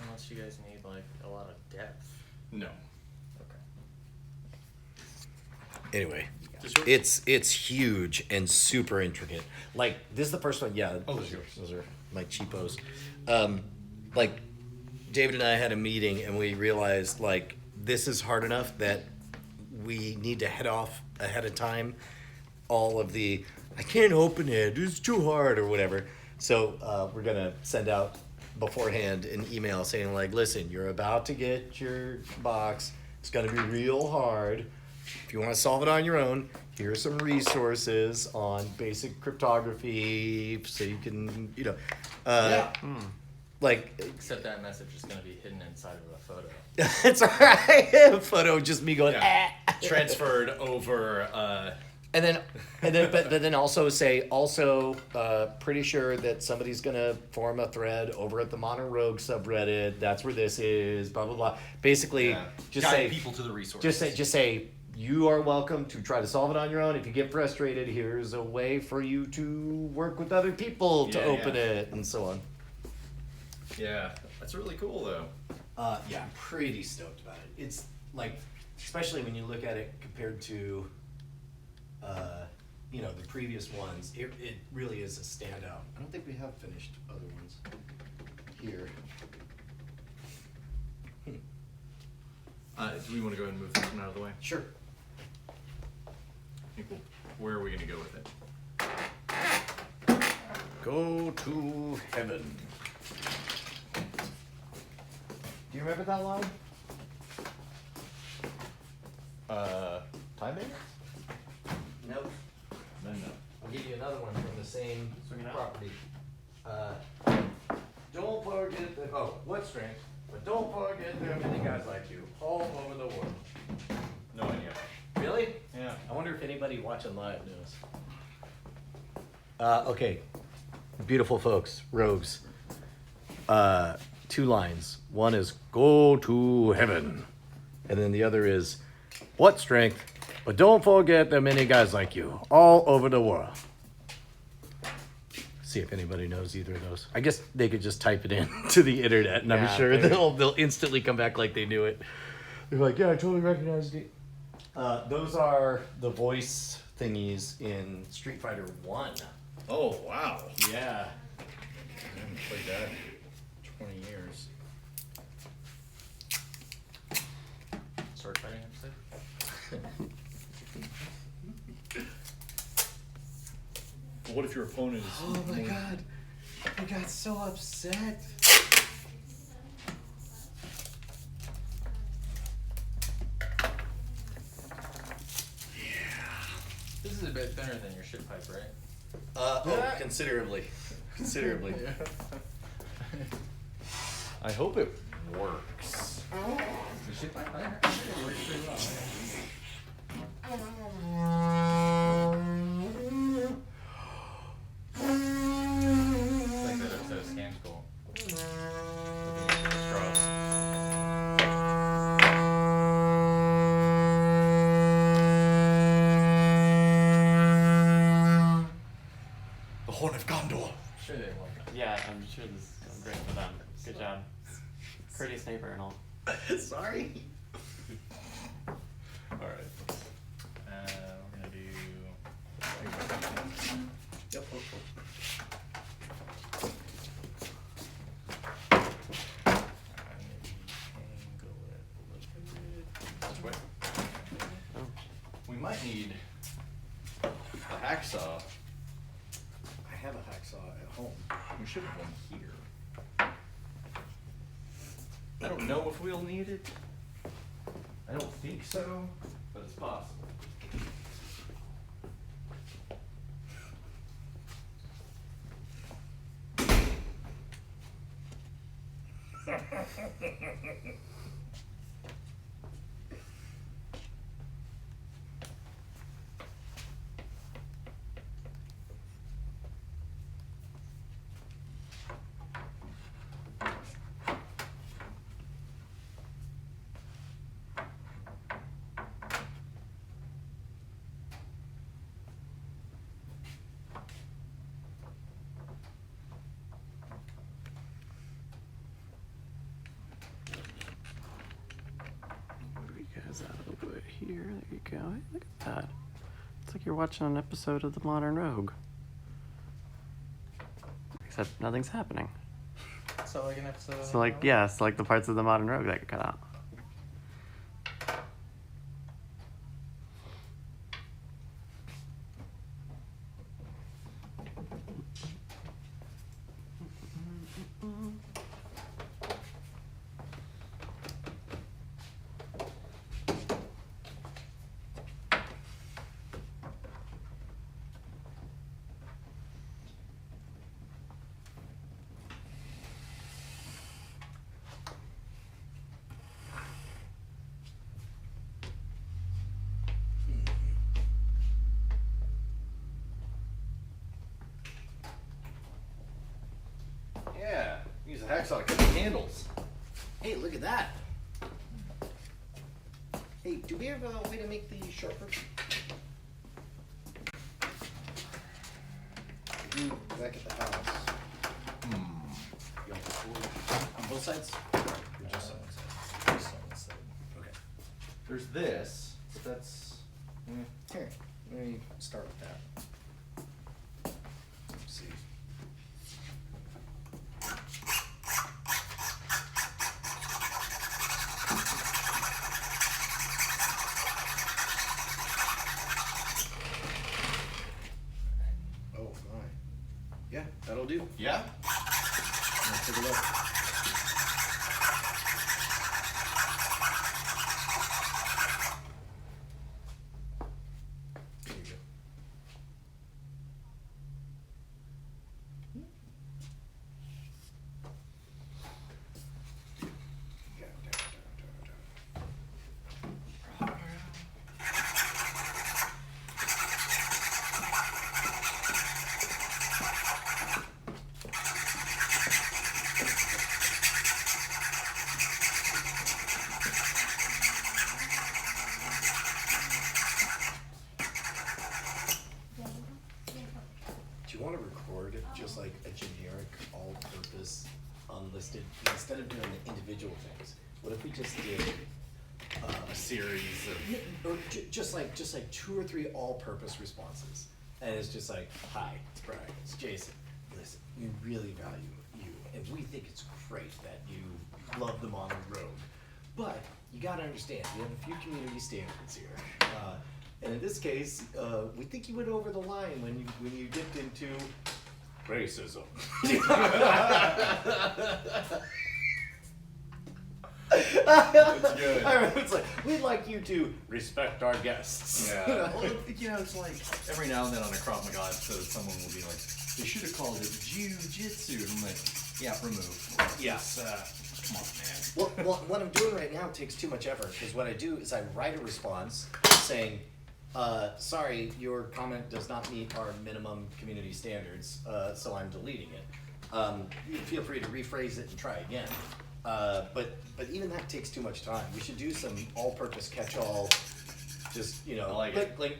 Unless you guys need like a lot of depth. No. Okay. Anyway, Just yours? it's huge and super intricate. Like this is the first one. Yeah. Oh, those are yours. Those are my cheapos. Like David and I had a meeting and we realized like this is hard enough that we need to head off ahead of time. All of the I can't open it. It's too hard or whatever. So we're gonna send out beforehand an email saying like, listen, you're about to get your box. It's gonna be real hard. If you want to solve it on your own, here are some resources on basic cryptography, so you can, like, Except that message is going to be hidden inside of a photo. it's all right. A photo of just me going, Yeah. Transferred over. and then also say, pretty sure that somebody's gonna form a thread over at the Modern Rogue subreddit. That's where this is. Blah blah blah. Basically, Yeah. just Guide say people to the resources. Just say you are welcome to try to solve it on your own. If you get frustrated, here's a way for you to work with other people to Yeah, open yeah. it, and so on. Yeah, that's really cool though. Yeah, I'm pretty stoked about it. It's like, especially when you look at it compared to, you know, the previous ones, it really is a standout. I don't think we have finished other ones here. Do we want to go ahead and move this one out of the way? Sure. I think where are we going to go with it? Go to heaven. Do you remember that line? Time Bandits? Nope. Then no. I'll give you another one from the same Swing it out. property. Don't forget that, oh, what strength? But don't forget there are many guys like you all over the world. No idea. Really? Yeah. I wonder if anybody watching live knows. Okay. Beautiful folks, rogues. 2 lines. One is go to heaven. And then the other is what strength? But don't forget there are many guys like you all over the world. See if anybody knows either of those. I guess they could just type it in to the internet, and I'm Yeah, sure maybe. they'll instantly come back like they knew it. They're like, yeah, I totally recognized it. Those are the voice thingies in Street Fighter 1. Oh, wow. Yeah. I haven't played that in 20 years. Sword fighting episode? What if your opponent is... Oh my god. I got so upset. This is a bit thinner than your shit pipe, right? Oh, considerably. Considerably. I hope it works. The shit pipe, I think it works pretty well. It's like that episode of Scam School. Looking at the straws. The Horn of Gondor. Sure they will. Yeah, I'm sure this is going great for them. Good job. Pretty sniper and all. Sorry. Alright. We're gonna do. Yep. Which way? Oh. We might need a hacksaw. I have a hacksaw at home. We should have one here. I don't know if we'll need it. I don't think so, but it's possible. Move you guys out over here. There you go. Hey, look at that. It's like you're watching an episode of The Modern Rogue. Except nothing's happening. So like an episode. So like, yeah, it's like the parts of The Modern Rogue that get cut out. Yeah, use a hacksaw to cut the handles. Hey, look at that. Hey, do we have a way to make these sharper? Back at the house. You want the tool? Both sides? Or just on one side? Just on one side. Okay. There's this, but that's. Here, let me start with that. Let's see. Oh my. Yeah, that'll do. Yeah? Let's take a look. There you go. Do you want to record just like a generic all-purpose unlisted, instead of doing the individual things? What if we just did A series of. or just like 2 or 3 all-purpose responses, and it's just like, hi, it's Brian, it's Jason. Listen, we really value you, and we think it's great that you love the Mono Rogue, but you gotta understand, we have a few community standards here. And in this case, we think you went over the line when you dipped into racism. That's good. I remember it's like, we'd like you to respect our guests. Yeah. Well, it's like every now and then on a Krav Maga episode, someone will be like, they should have called it Jiu-Jitsu. And I'm like, yeah, remove. Yes. Come on, man. Well, what I'm doing right now takes too much effort, because what I do is I write a response saying, sorry, your comment does not meet our minimum community standards, so I'm deleting it. Feel free to rephrase it and try again. But even that takes too much time. We should do some all-purpose catch-all, just, you know, I like it. like,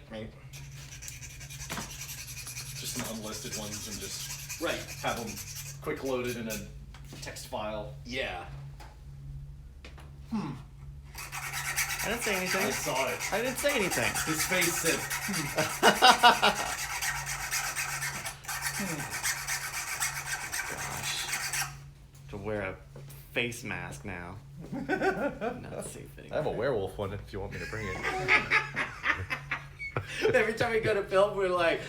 Just some unlisted ones and just right, have them quick loaded in a text file. yeah. I didn't say anything. I saw it. I didn't say anything. His face said, Gosh. To wear a face mask now. Not safe anymore. I have a werewolf one if you want me to bring it. Every time we go to film, we're like,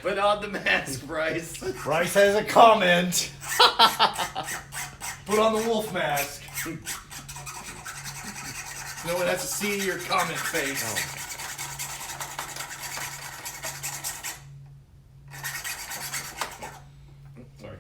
put on the mask, Bryce. Bryce has a comment. Put on the wolf mask. No one has to see your comment face. Oh. Sorry.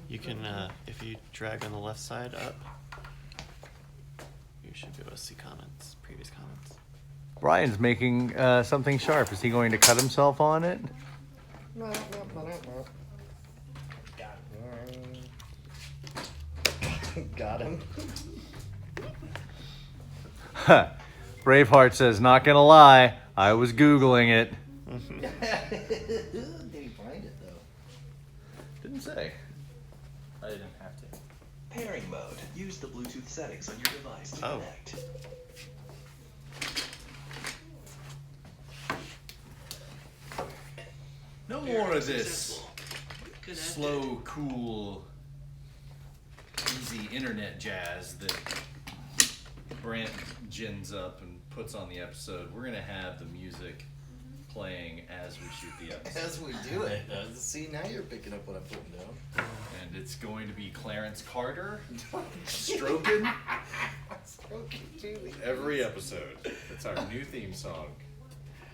You can, if you drag on the left side up, you should be able to see comments, previous comments. Brian's making something sharp. Is he going to cut himself on it? Got him. Braveheart says, not gonna lie, I was Googling it. Did he find it though? Didn't say. I didn't have to. Pairing mode. Use the Bluetooth settings on your device to Oh. connect. No more of this Successful. Connected. slow, cool, easy internet jazz that Brant gins up and puts on the episode. We're gonna have the music playing as we shoot the episode. As we do it. See, now you're picking up what I'm putting down. And it's going to be Clarence Carter stroking every episode. That's our new theme song.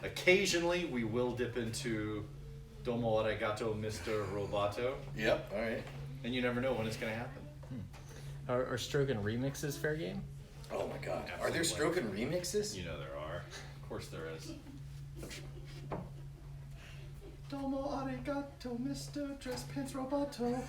Occasionally we will dip into Domo Arigato, Mr. Roboto, Yep, alright. and you never know when it's going to happen. Are Strogan remixes fair game? Oh my god. Are there Absolutely. Strokin remixes? You know there are. Of course there is. Domo arigato, Mr. Dress Pants Roboto.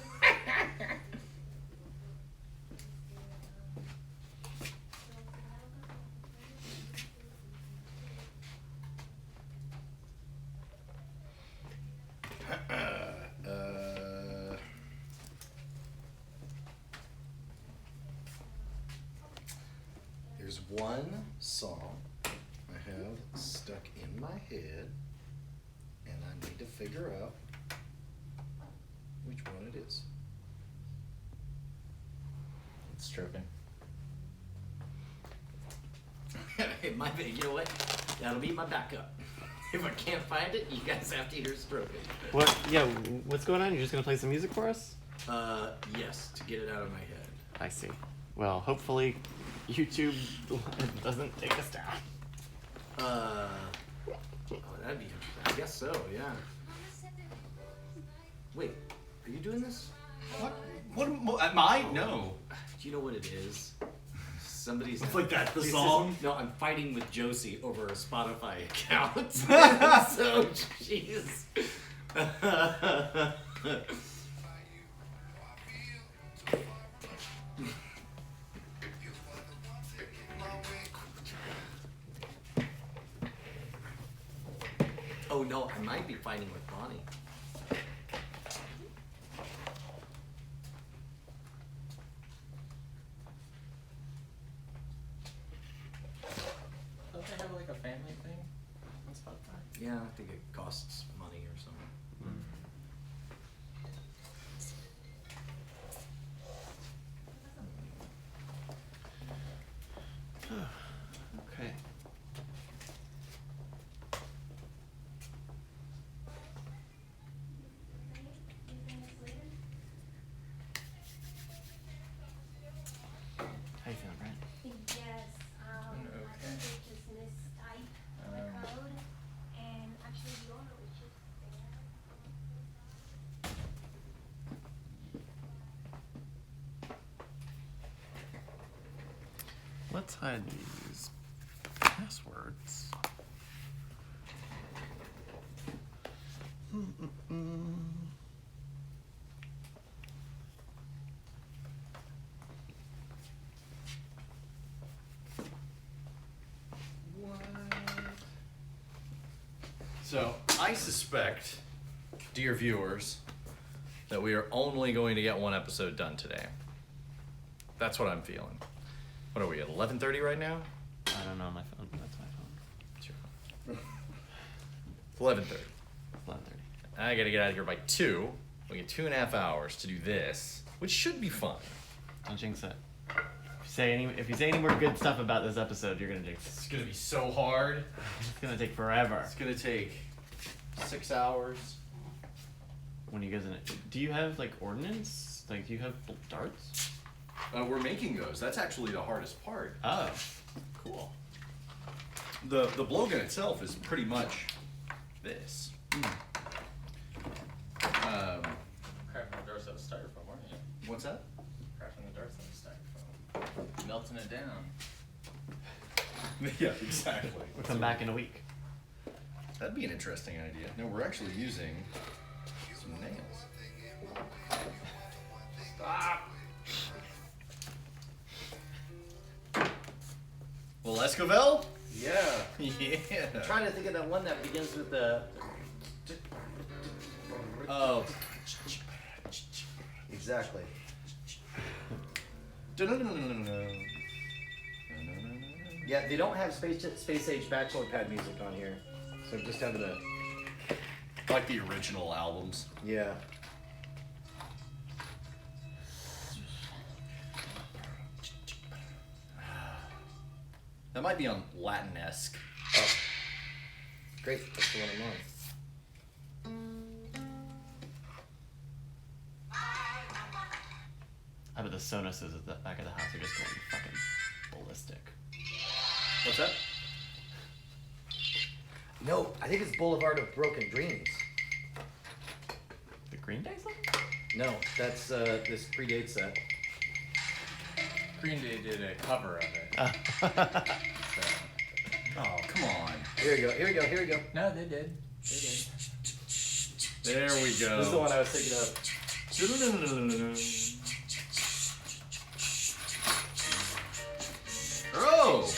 There's one song I have stuck in my head, and I need to figure out which one it is. It's tripping. It might be, you know what? That'll be my backup. If I can't find it, you guys have to hear stroking. What? Yeah. What's going on? You're just gonna play some music for us? Yes, to get it out of my head. I see. Well, hopefully, YouTube doesn't take us down. Oh, that'd be, I guess so, yeah. Wait, are you doing this? What am I? No. Do you know what it is? Somebody's Like that's the song? No, I'm fighting with Josie over a Spotify account. So, jeez. Oh no, I might be fighting with Bonnie. Don't they have like a family thing on Spotify? Yeah, I think it costs money or something. Okay. How you feeling, Brent? Yes, I think they just mistyped the code, and actually the owner was just there. Let's hide these passwords. So I suspect, dear viewers, that we are only going to get one episode done today. That's what I'm feeling. What are we at 11:30 right now? I don't know my phone. That's my phone. It's your phone. It's 11:30. 11:30. I gotta get out of here by 2. We get 2.5 hours to do this, which should be fun. Don't jinx it. If you say any more good stuff about this episode, you're gonna jinx it. It's gonna be so hard. It's gonna take forever. It's gonna take 6 hours. When you guys do you have like ordnance? Like, do you have darts? We're making those. That's actually the hardest part. Oh, Cool. The blowgun itself is pretty much this. Crafting the darts out of styrofoam, weren't you? What's that? Crafting the darts out of styrofoam. Melting it down. Yeah, exactly. we'll come back in a week. That'd be an interesting idea. No, we're actually using some nails. Stop! Well, Escovel? Yeah. Yeah. I'm trying to think of that one that begins with the. Oh. Exactly. Yeah, they don't have space age bachelor pad music on here, so I'm just having to. Like the original albums. Yeah. That might be on Latin-esque. Oh. Great, that's the one I'm on. I bet the Sonuses at the back of the house are just going fucking ballistic. What's that? No, I think it's Boulevard of Broken Dreams. The Green Day song? No, that's this predates that. Green Day did a cover of it. Oh, come on. Here we go. Here we go. Here we go. No, they did. They did. There we go. This is the one I was thinking of. Oh!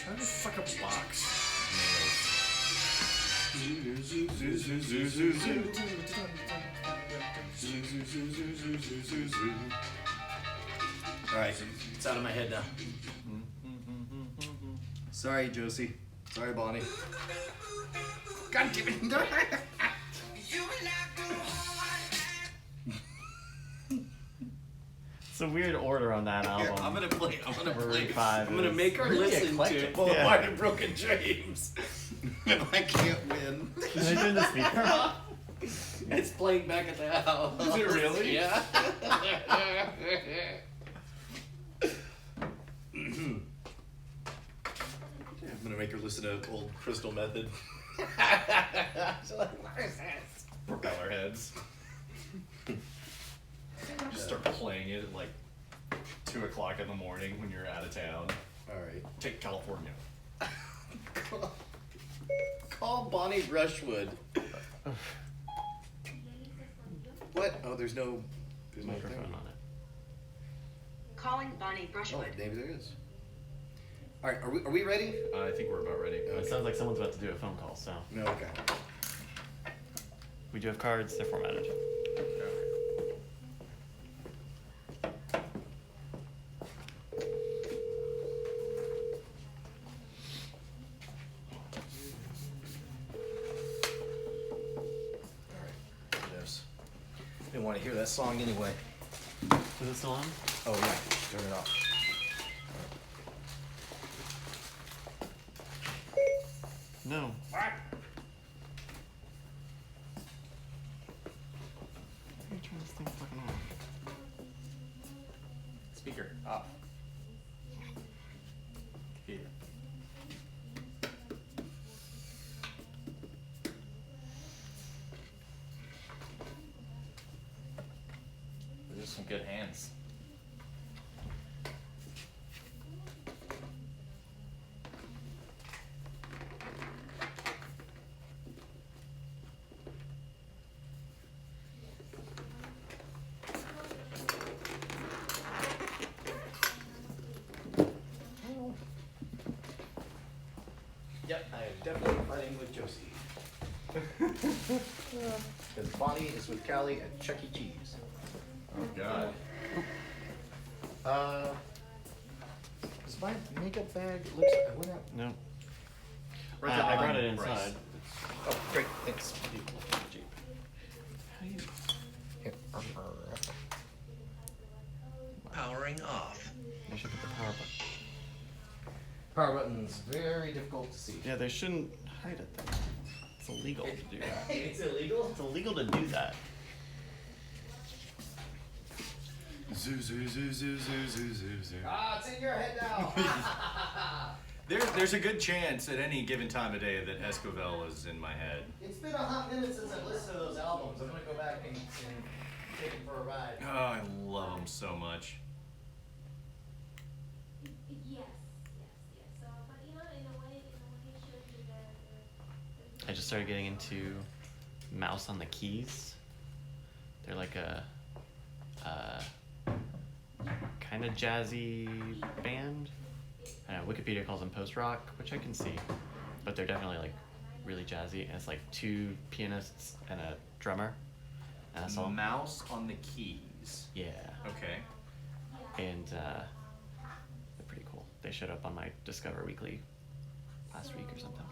How do you fuck up a box? Alright, it's out of my head now. Sorry, Josie. Sorry, Bonnie. God damn it. It's a weird order on that album. Here, I'm gonna play. Maroon 5 I'm gonna is make her really listen eclectic. to Boulevard Yeah. of Broken Dreams. If I can't win. Did I turn the speaker off? It's playing back at the house. Is it really? Yeah. I'm gonna make her listen to old Crystal Method. She's like, what is this? Propeller heads. Just start playing it at like 2 o'clock in the morning when you're out of town. Alright. Take California. Call Bonnie Brushwood. What? Oh, there's no Microphone thing. on it. Calling Bonnie Oh, Brushwood. maybe there is. Alright, are we ready? I think we're about ready. It sounds like someone's about to do a phone call, so. No, okay. We do have cards, they're formatted. Yes. Didn't want to hear that song anyway. Is it still on? Oh yeah, turn it off. No. Why are you turning this thing fucking off? Speaker off. Here. Those are some good hands. Yep, I am definitely fighting with Josie. Because Bonnie is with Callie at Chuck E. Cheese. Oh god. Is my makeup bag looks? I went out. No. Right I there brought behind it Bryce. inside. Oh, great, thanks. Powering off. They should put the power button. Power button's very difficult to see. Yeah, they shouldn't hide it though. It's illegal to do that. It's illegal? It's illegal to do that. Zoo, zoo, zoo, zoo, zoo, zoo, zoo, zoo. Ah, it's in your head now. There's a good chance at any given time of day that Escovel is in my head. It's been a hot minute since I listened to those albums. I'm gonna go back and take them for a ride. Oh, I love them so much. Yes. So, but you know, in a way, it shows you that. I just started getting into Mouse on the Keys. They're like a kind of jazzy band. I don't know, Wikipedia calls them post-rock, which I can see. But they're definitely like really jazzy. And it's like 2 pianists and a drummer. And that's all. Mouse on the Keys. Yeah. Okay. And they're pretty cool. They showed up on my Discover Weekly last week or something.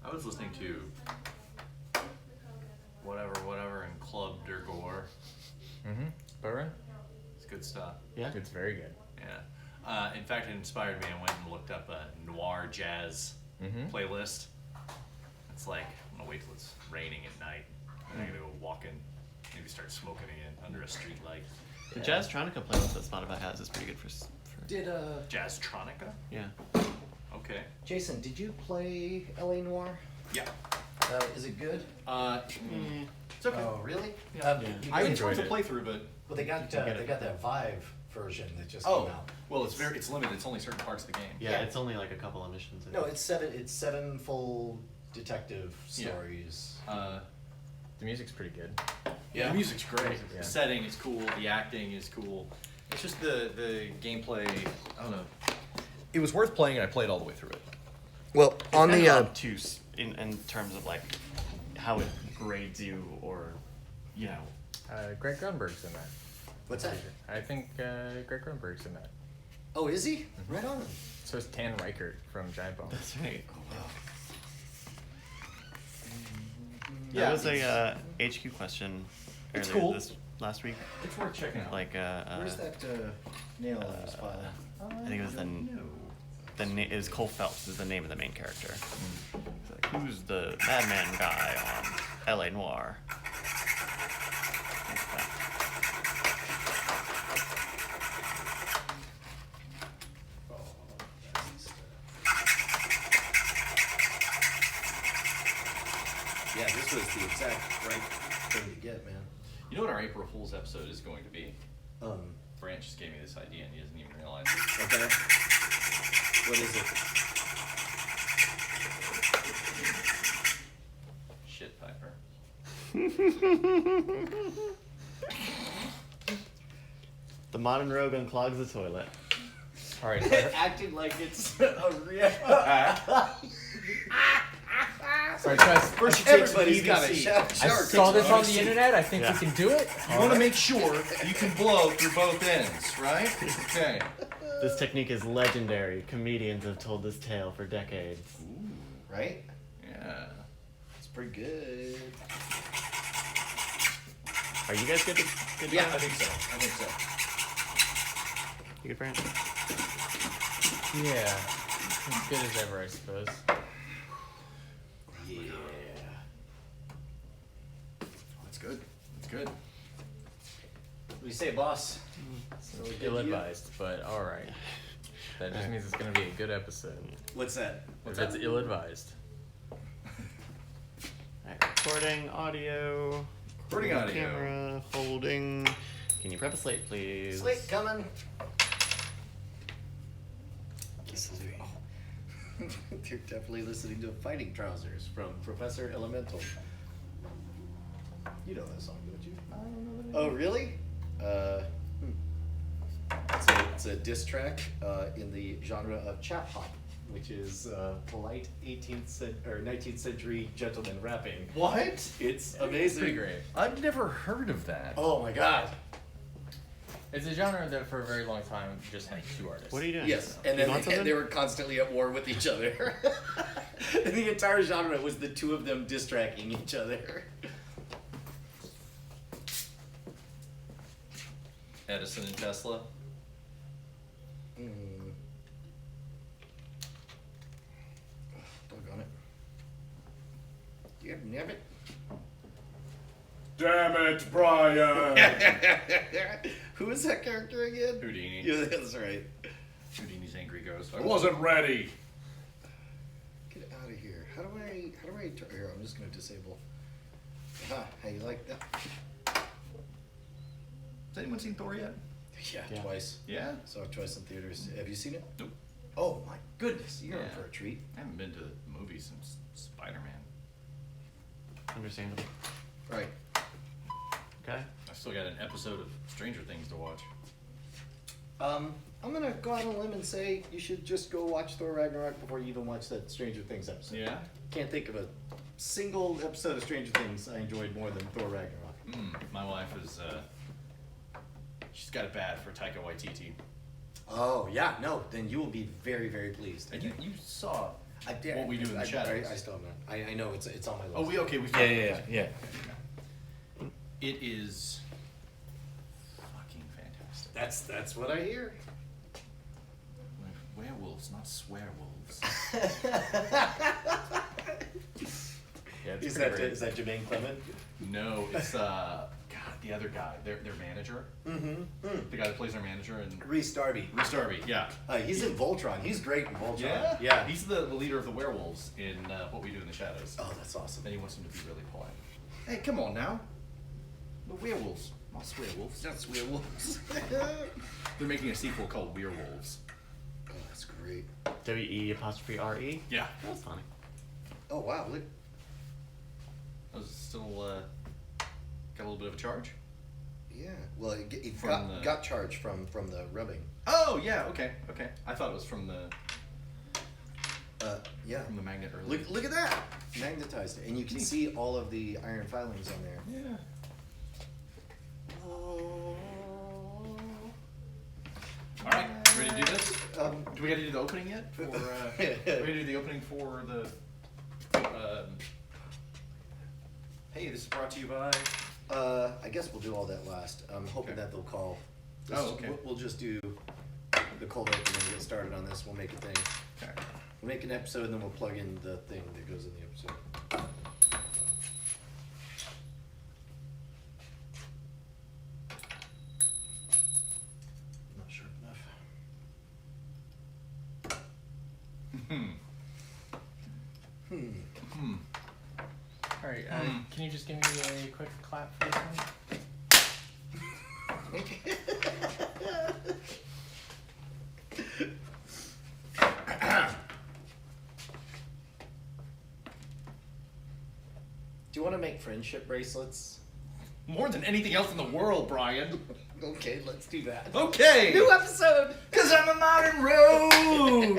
I was listening to whatever and Club Dergor. Mm-hmm. Burn? It's good stuff. Yeah? It's very good. Yeah. In fact, it inspired me. I went and looked up a noir jazz playlist. It's like, I'm gonna wait till it's raining at night. And I'm gonna go walking, maybe start smoking again under a street light. The Jazztronica playlist that Spotify has is pretty good for Did Jazztronica? yeah. Okay. Jason, did you play LA Noir? Yeah. Is it good? It's okay. Oh, really? Yeah. I It's fun enjoyed to it. play through, but Well, they got that Vive version that just oh, came out. well, it's limited. It's only certain parts of the game. Yeah, Yeah. it's only like a couple of missions. No, it's seven full detective Yeah. stories. The music's pretty good. Yeah, the music's great. Yeah. The setting is cool. The acting is cool. It's just the gameplay. I don't know. It was worth playing, and I played all the way through it. Well, on kind the of obtuse in terms of like how it grades you, or you know. Greg Grunberg's in that. what's that? I think Greg Grunberg's in that. Oh, is he? Right on. So is Tan Reichert from Giant Bomb. That's right. Oh wow. That was a HQ question It's earlier cool. this last week. It's worth checking out. Like Where's that nail in his file? I think it was it was Cole Phelps is the name of the main character. It's like, who's the bad man guy on LA Noire? Yeah, this was the exact right thing to get, man. You know what our April Fool's episode is going to be? Um, Branch just gave me this idea, and he doesn't even realize it. okay. What is it? Shit, Piper. The modern Rogan clogs the toilet. All right. Acting like it's a real. Sorry, guys. First you take Everybody's got a shark. I saw this on the internet. I think Yeah. we can do it. You want to make sure you can blow through both ends, right? Okay. This technique is legendary. Comedians have told this tale for decades. Right? Yeah. It's pretty good. Are you guys good? Good Yeah, job? I think so. I think so. You good, Brant? Yeah. As good as ever, I suppose. Yeah. That's good. That's good. What do you say, boss? So we Ill advised, but all right. That just means it's gonna be a good episode. What's that? If it's ill advised. Alright, recording audio. Recording audio. Camera holding. Can you prep a slate, please? Slate coming. They're definitely listening to Fighting Trousers from Professor Elemental. You know that song, don't you? I don't know that. Oh, really? It's a diss track in the genre of chap hop, which is polite 19th century gentleman rapping. What? It's amazing. Pretty great. I've never heard of that. Oh my god. It's a genre that for a very long time just had two artists. What are you doing? Yes, and You then want they something? were constantly at war with each other. And the entire genre was the two of them diss tracking each other. Edison and Tesla. Doggone it. You have it. Damn it, Brian! Who is that character again? Houdini. Yeah, that's right. Houdini's angry ghost. I wasn't ready. Get out of here. How do I here, I'm just gonna disable. How you like that? Has anyone seen Thor yet? Yeah, Yeah. twice. Yeah? Saw it twice in theaters. Have you seen it? Nope. Oh my goodness, you're in Yeah. for a treat. I haven't been to the movies since Spider-Man. Understandable. Right. Okay. I've still got an episode of Stranger Things to watch. I'm gonna go out on a limb and say you should just go watch Thor Ragnarok before you even watch that Stranger Things episode. Yeah? Can't think of a single episode of Stranger Things I enjoyed more than Thor Ragnarok. My wife is, she's got it bad for Taika Waititi. Oh yeah, no, then you will be very, very pleased. And you saw I did. What We Do in the Shadows. I still have not. I know it's on my list. Oh, we Yeah. It is fucking fantastic. That's what I hear. Like werewolves, not swearwolves. Yeah, it's Is pretty that great. is that Jermaine Clement? No, it's God, the other guy, their manager. The guy that plays their manager in Rhys Darby. Rhys Darby, yeah. He's in Voltron. He's great in Voltron. Yeah? He's. He's the leader of the werewolves in What We Do in the Shadows. Oh, that's awesome. And he wants him to be really polite. Hey, come on now. The werewolves. Not werewolves. Not werewolves. They're making a sequel called Werewolves. Oh, that's great. WE''RE? Yeah. That's funny. Oh wow, look. I was still got a little bit of a charge. Yeah. Well, it From the- got charged from the rubbing. Oh yeah, okay. I thought it was from the Yeah. magnet earlier. Look at that. Magnetized it, and you can see all of the iron filings on there. Yeah. All right, ready to do this? Do we got to do the opening yet? For, we got to do the opening for the. Hey, this is brought to you by. I guess we'll do all that last. I'm hoping that they'll call. Okay. We'll just do the cold open and get started on this. We'll make a thing. Okay. We'll make an episode and then we'll plug in the thing that goes in the episode. Not sharp enough. Alright, can you just give me a quick clap for this one? Do you want to make friendship bracelets? More than anything else in the world, Brian. Okay, let's do that. Okay. New episode! Cause I'm a modern rogue. Oh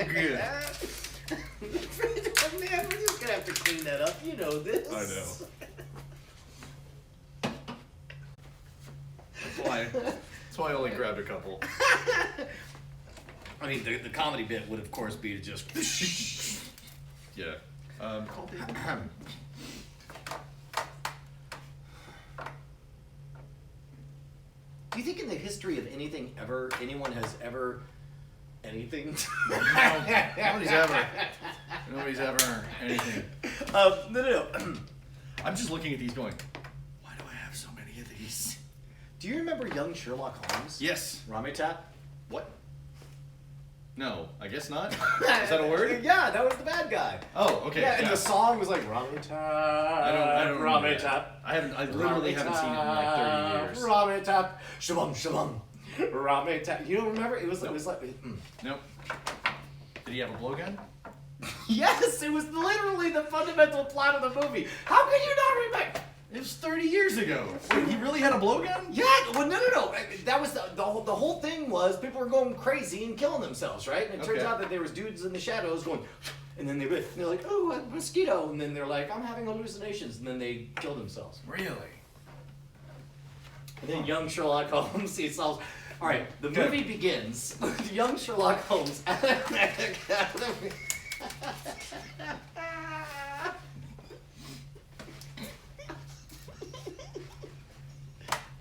man, we're just gonna have to clean that up. You know this. I know. That's why I only grabbed a couple. I mean, the comedy bit would, of course, be to just. Yeah. Do you think in the history of anything ever, anyone has ever anything? Nobody's ever anything. No. I'm just looking at these going, why do I have so many of these? Do you remember young Sherlock Holmes? Yes. Rametap? What? No, I guess not. Is that a word? Yeah, that was the bad guy. Oh, okay. Yeah, and the song was like Rametap. I don't remember Rametap. that. I literally haven't seen it in like 30 years. Rametap. Shabum shabum. Rametap. You don't remember? It was like. Nope. Did he have a blowgun? Yes, it was literally the fundamental plot of the movie. How can you not remember? It was 30 years ago. Wait, he really had a blowgun? Yeah, well, no. That was the whole thing was people were going crazy and killing themselves, right? And it turns out that there was dudes in the shadows going, and then they're like, oh, a mosquito, and then they're like, I'm having hallucinations, and then they kill themselves. Really? And then young Sherlock Holmes, he solves. All right, the movie begins with young Sherlock Holmes.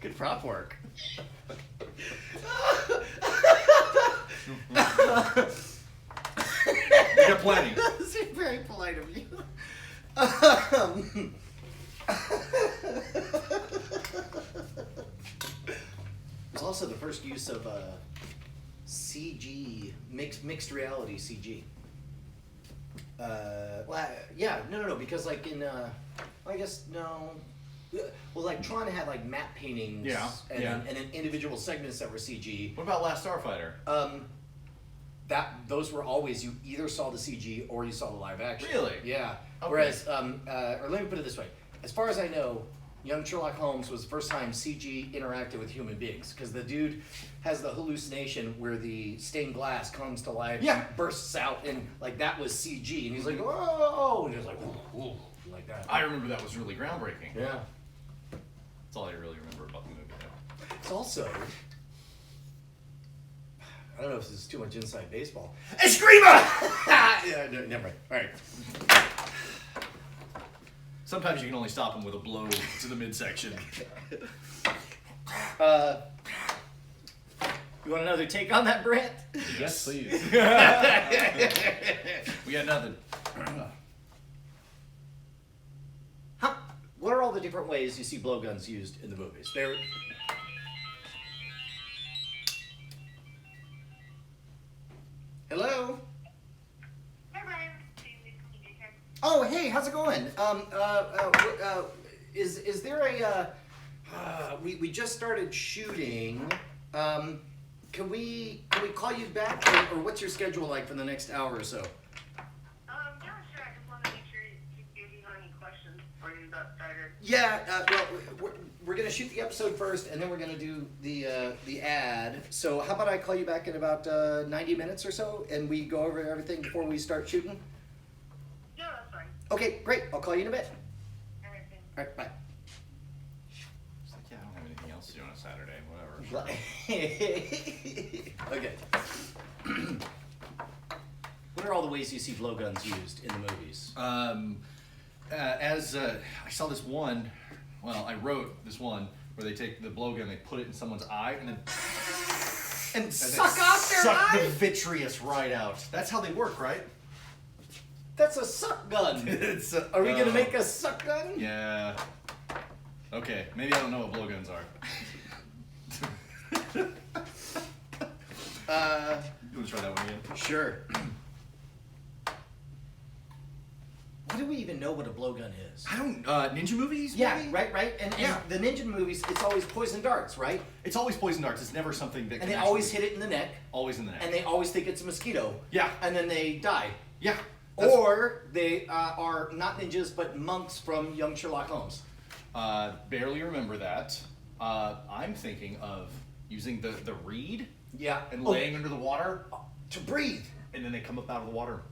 Good prop work. You got plenty. That's very polite of you. It was also the first use of CG, mixed reality CG. No, because like in, I guess, no. Well, like Tron had like map paintings, and then individual segments that were CG. What about Last Starfighter? Those were always, you either saw the CG or you saw the live action. Really? Yeah. Okay. Whereas, or let me put it this way: as far as I know, young Sherlock Holmes was the first time CG interacted with human beings, because the dude has the hallucination where the stained glass comes to life, bursts out, and like that was CG, and he's like, oh, and he's like, ooh, like that. I remember that was really groundbreaking. Yeah. That's all I really remember about the movie. Though. It's also, I don't know if this is too much inside baseball. Escrima! Yeah, no, never mind. All right. Sometimes you can only stop him with a blow to the midsection. You want another take on that, Brent? Yes, please. We got nothing. What are all the different ways you see blowguns used in the movies? Hello? Oh, hey, how's it going? is there a we just started shooting. Can we call you back, or what's your schedule like for the next hour or so? Yeah, sure. I just want to make sure if you have any questions before you got started. Yeah, well, we're gonna shoot the episode first, and then we're gonna do the ad. So how about I call you back in about 90 minutes or so, and we go over everything before we start shooting? Yeah, that's fine. Okay, great. I'll call you in a bit. All right, thanks. All right, bye. It's like, yeah, I don't have anything else to do on a Saturday, whatever. Okay. What are all the ways you see blowguns used in the movies? I saw this one, well, I wrote this one where they take the blowgun, they put it in someone's eye, and then And suck off their suck the eye? vitreous right out. That's how they work, right? That's a suck gun. It's Are we gonna make a suck gun? Yeah. Okay, maybe I don't know what blowguns are. You want to try that one again? Sure. What do we even know what a blowgun is? I don't. Ninja movies? Yeah, maybe? right. And Yeah. the ninja movies, it's always poison darts, right? It's always poison darts. It's never something that. And can they actually- always hit it in the neck, Always in the neck. and they always think it's a mosquito. Yeah. And then they die. Yeah. That's- Or they are not ninjas, but monks from young Sherlock Holmes. Barely remember that. I'm thinking of using the reed Yeah. and laying under the water, to breathe. and then they come up out of the water.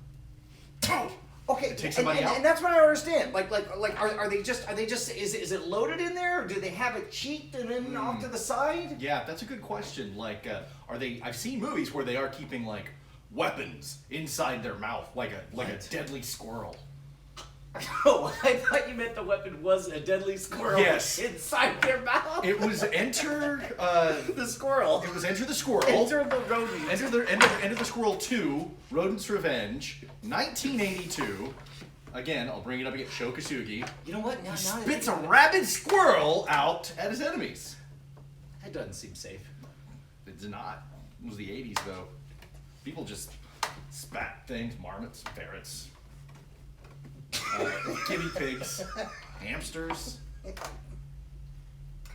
Okay, To take somebody out? and that's what I don't understand. Like, are they just? Is it loaded in there, or do they have it cheeked and then off to the side? Yeah, that's a good question. Like, are they? I've seen movies where they are keeping like weapons inside their mouth, like a deadly squirrel. Oh, I thought you meant the weapon was a deadly squirrel Yes. inside their mouth. It was enter the squirrel. It was Enter the Squirrel. Enter the rodent. Enter the Squirrel 2, Rodent's Revenge, 1982. Again, I'll bring it up again. Sho Kosugi You know what? Now spits a rabid squirrel out at his enemies. That doesn't seem safe. It's not. It was the 80s though. People just spat things, marmots, ferrets, guinea pigs, hamsters.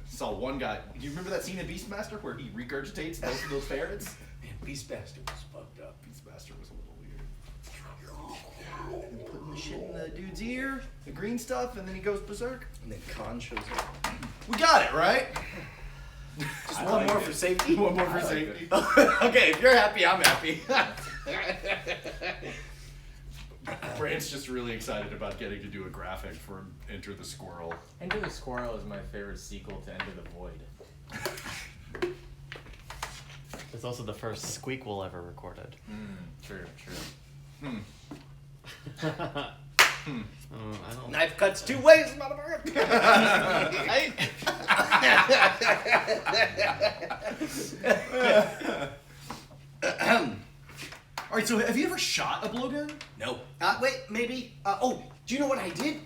Saw one guy. Do you remember that scene in Beastmaster where he regurgitates both of those ferrets? Man, Beastmaster was fucked up. Beastmaster was a little weird. And putting the shit in the dude's ear, the green stuff, and then he goes berserk. And then Khan shows up. We got it, right? Just one more for safety. One more for safety. Okay, if you're happy, I'm happy. Brant's just really excited about getting to do a graphic for Enter the Squirrel. Enter the Squirrel is my favorite sequel to Enter the Void. It's also the first squeak we'll ever recorded. True. I don't. Knife cuts two ways, motherfucker. All right, so have you ever shot a blowgun? No. Wait, maybe. Oh, do you know what I did?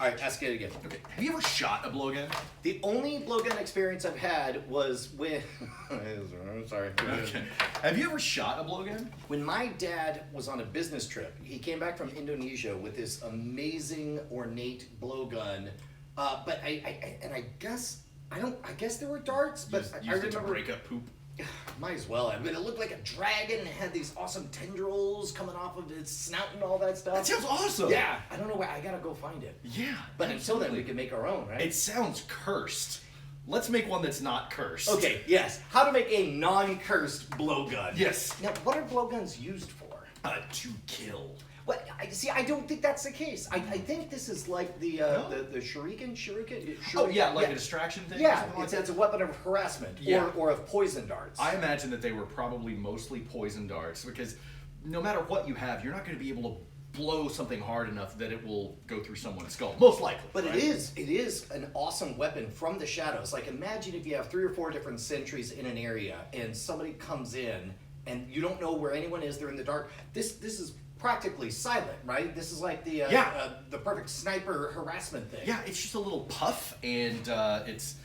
All right, ask it again. Okay, have you ever shot a blowgun? The only blowgun experience I've had was with. I'm sorry. Okay. Have you ever shot a blowgun? When my dad was on a business trip, he came back from Indonesia with this amazing ornate blowgun. But I guess there were darts, but Used I it to remember. break up poop. Might as well. I mean, it looked like a dragon and it had these awesome tendrils coming off of its snout and all that stuff. That sounds awesome. Yeah, I don't know where. I gotta go find it. Yeah. But until then, absolutely. we can make our own, right? It sounds cursed. Let's make one that's not cursed. Okay, yes. How to make a non-cursed blowgun. Yes. Now, what are blowguns used for? To kill. Well, I don't think that's the case. I think this is like the shuriken. Oh yeah, like a distraction thing. or Yeah, something like it's a weapon of harassment Yeah. or of poison darts. I imagine that they were probably mostly poison darts because no matter what you have, you're not going to be able to blow something hard enough that it will go through someone's skull. Most likely. But right? it is an awesome weapon from the shadows. Like imagine if you have 3 or 4 different sentries in an area and somebody comes in and you don't know where anyone is. They're in the dark. This is practically silent, right? This is like the perfect sniper harassment thing. Yeah, it's just a little puff, and it's.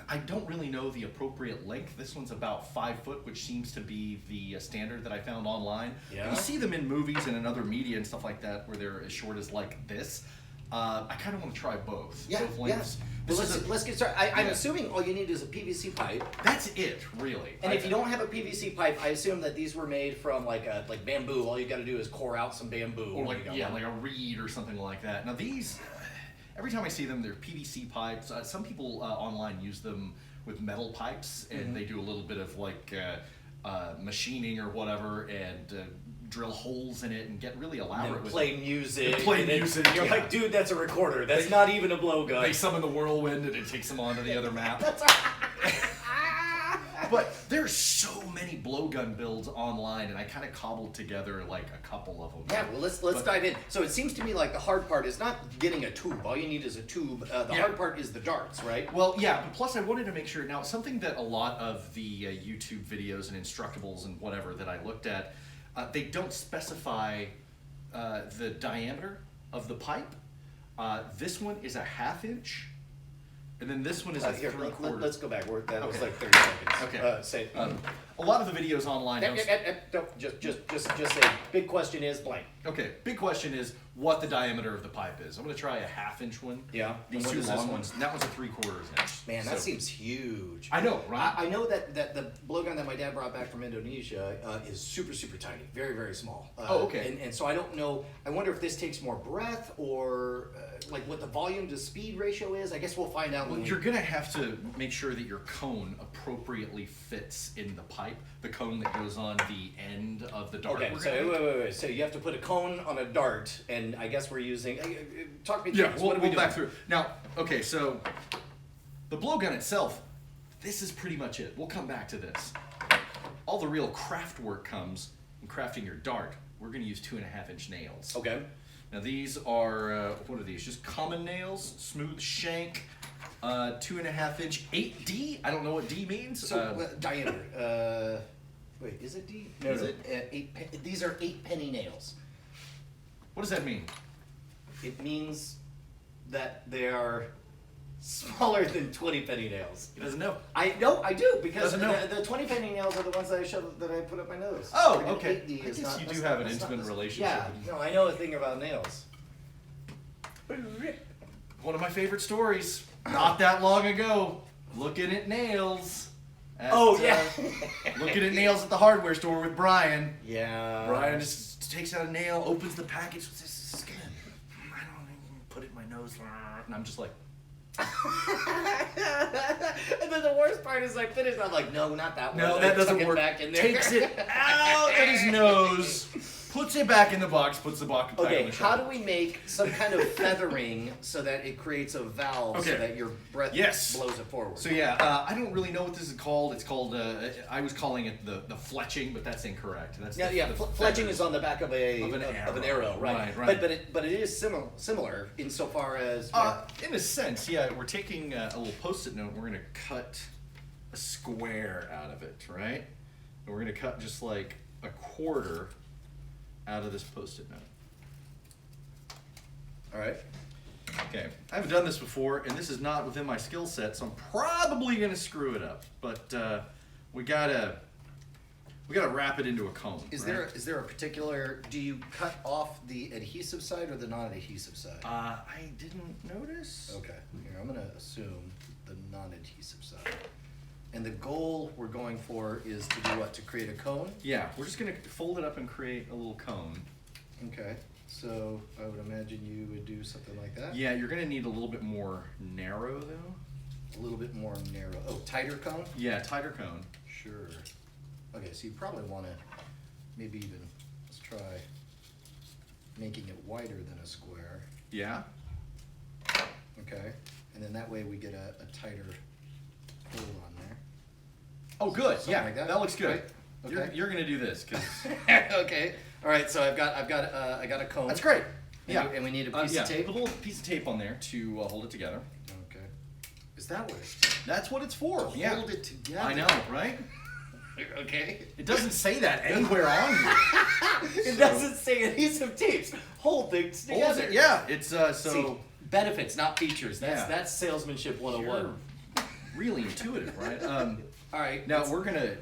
I don't really know the appropriate length. This one's about 5 foot, which seems to be the standard that I found online. Yeah. You see them in movies and in other media and stuff like that, where they're as short as like this. I kind of want to try both. Yeah, both yeah. lengths. Well, This is let's get started. I'm yeah. assuming all you need is a PVC pipe. That's it, really. And if you don't have a PVC pipe, I assume that these were made from like bamboo. All you got to do is core out some bamboo. or and like you got yeah, one. like a reed or something like that. Now these, every time I see them, they're PVC pipes. Some people online use them with metal pipes, and they do a little bit of like machining or whatever, and drill holes in it and get really elaborate And with play it. music. And play and then music, You're yeah. like, dude, that's a recorder. That's not even a blowgun. They summon the whirlwind and it takes them onto the other map. But there's so many blowgun builds online, and I kind of cobbled together like a couple of them. Yeah, well, let's dive in. So it seems to me like the hard part is not getting a tube. All you need is a tube. The Yeah. hard part is the darts, right? Well, yeah, but plus I wanted to make sure, now something that a lot of the YouTube videos and Instructables and whatever that I looked at, they don't specify the diameter of the pipe. This one is a 1/2 inch, and then this one is a Here, 3/4. let's go back. That was Okay. like 30 seconds. Okay. Say. A lot of the videos online don't... Don't, just say. Big question is blank. Okay, big question is what the diameter of the pipe is. I'm going to try a 1/2 inch one. Yeah. These And what two is this long one? ones. And that one's a 3/4 inch. Man, that So- seems huge. I know, right? I know that the blowgun that my dad brought back from Indonesia is super, super tiny, very, very small. Oh, okay. And so I don't know. I wonder if this takes more breath or like what the volume to speed ratio is. I guess we'll find out. Well, you're going to have to make sure that your cone appropriately fits in the pipe, the cone that goes on the end of the dart. Okay, we're so gonna make. wait. So you have to put a cone on a dart, and I guess we're using. Talk me through Yeah, this. we'll, What are we we'll doing? back through. Now, okay, so the blowgun itself, this is pretty much it. We'll come back to this. All the real craft work comes in crafting your dart. We're going to use 2.5 inch nails. Okay. Now these are, what are these? Just common nails, smooth shank, 2.5 inch, 8D. I don't know what D means. So diameter. Wait, is it D? No, Is no. it? These are 8-penny nails. What does that mean? It means that they are smaller than 20-penny nails. He doesn't know. I know, I do, because Doesn't know. the 20-penny nails are the ones that I put up my nose. Oh, Like an okay. 8D I is guess not- you that's do not- have an that's not- intimate relationship Yeah, with- no, I know a thing about nails. One of my favorite stories. Not that long ago. Looking at nails. At, looking at nails at the hardware store with Brian. Yeah. Brian just takes out a nail, opens the package, says, "This is gonna, I don't even put it in my nose," and I'm just like, And then the worst part is I finished. I'm like, no, not that one. no, I that tuck doesn't it work. Back in there. Takes it out of his nose, puts it back in the box, puts the box back on Okay, the how shelf. do we make some kind of feathering so that it creates a valve so Okay. that your breath Yes. blows it forward? So yeah, I don't really know what this is called. It's called, I was calling it the fletching, but that's incorrect. That's the Fletching feathers. is on the back of an arrow, right? Right. But it is similar insofar as In a sense, yeah. We're taking a little post-it note. We're gonna cut a square out of it, right? And we're gonna cut just like a quarter out of this post-it note. all right. Okay, I haven't done this before, and this is not within my skill set, so I'm probably gonna screw it up. But we gotta wrap it into a cone. Is right? there a particular? Do you cut off the adhesive side or the non-adhesive side? I didn't notice. Okay, here I'm gonna assume the non-adhesive side. And the goal we're going for is to do what? To create a cone? Yeah, we're just gonna fold it up and create a little cone. Okay, so I would imagine you would do something like that? Yeah, you're gonna need a little bit more narrow though. A little bit more narrow. Oh, tighter cone? Yeah, tighter cone. Sure. Okay, so you probably want to maybe even, let's try making it wider than a square. Yeah. Okay, and then that way we get a tighter fold on there. Oh, good. Something Yeah, like that? that looks good. Right? Okay. You're gonna do this because Okay. All right. So I got a cone. that's great. And Yeah. and we need a piece yeah, of tape. Put a little piece of tape on there to hold it together. Okay. Is that what? That's what it's for. Yeah. Hold it together. I know, right? Okay. It doesn't say that anywhere on here. It doesn't say adhesive tapes. Hold things Holds together. it. Yeah, it's so. See, benefits, not features. That's Yeah. that's salesmanship 101. You're really intuitive, right? All right. Now we're going to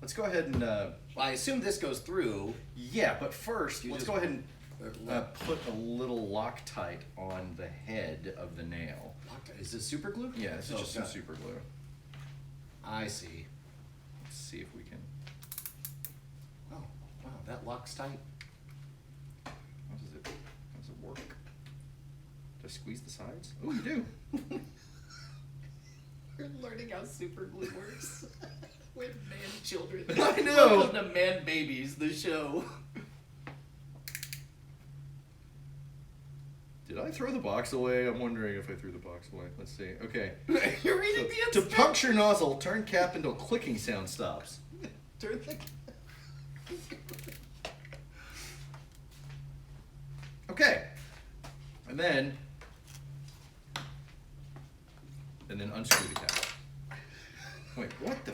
let's go ahead and, Well, I assume this goes through. yeah, but first, You let's just- go ahead and put a little Loctite on the head of the nail. Is this super glue? Yeah, this is Oh, just some God. super glue. I see. Let's see if we can. Oh, wow, that locks tight. How does it work? Do I squeeze the sides? Oh, you do. We're learning how super glue works. With man children. I know. Welcome to Man Babies, the show. Did I throw the box away? I'm wondering if I threw the box away. Let's see. Okay. You're reading the To instructions. puncture nozzle, turn cap until clicking sound stops. Turn the. Okay. And then unscrew the cap. Wait, what the?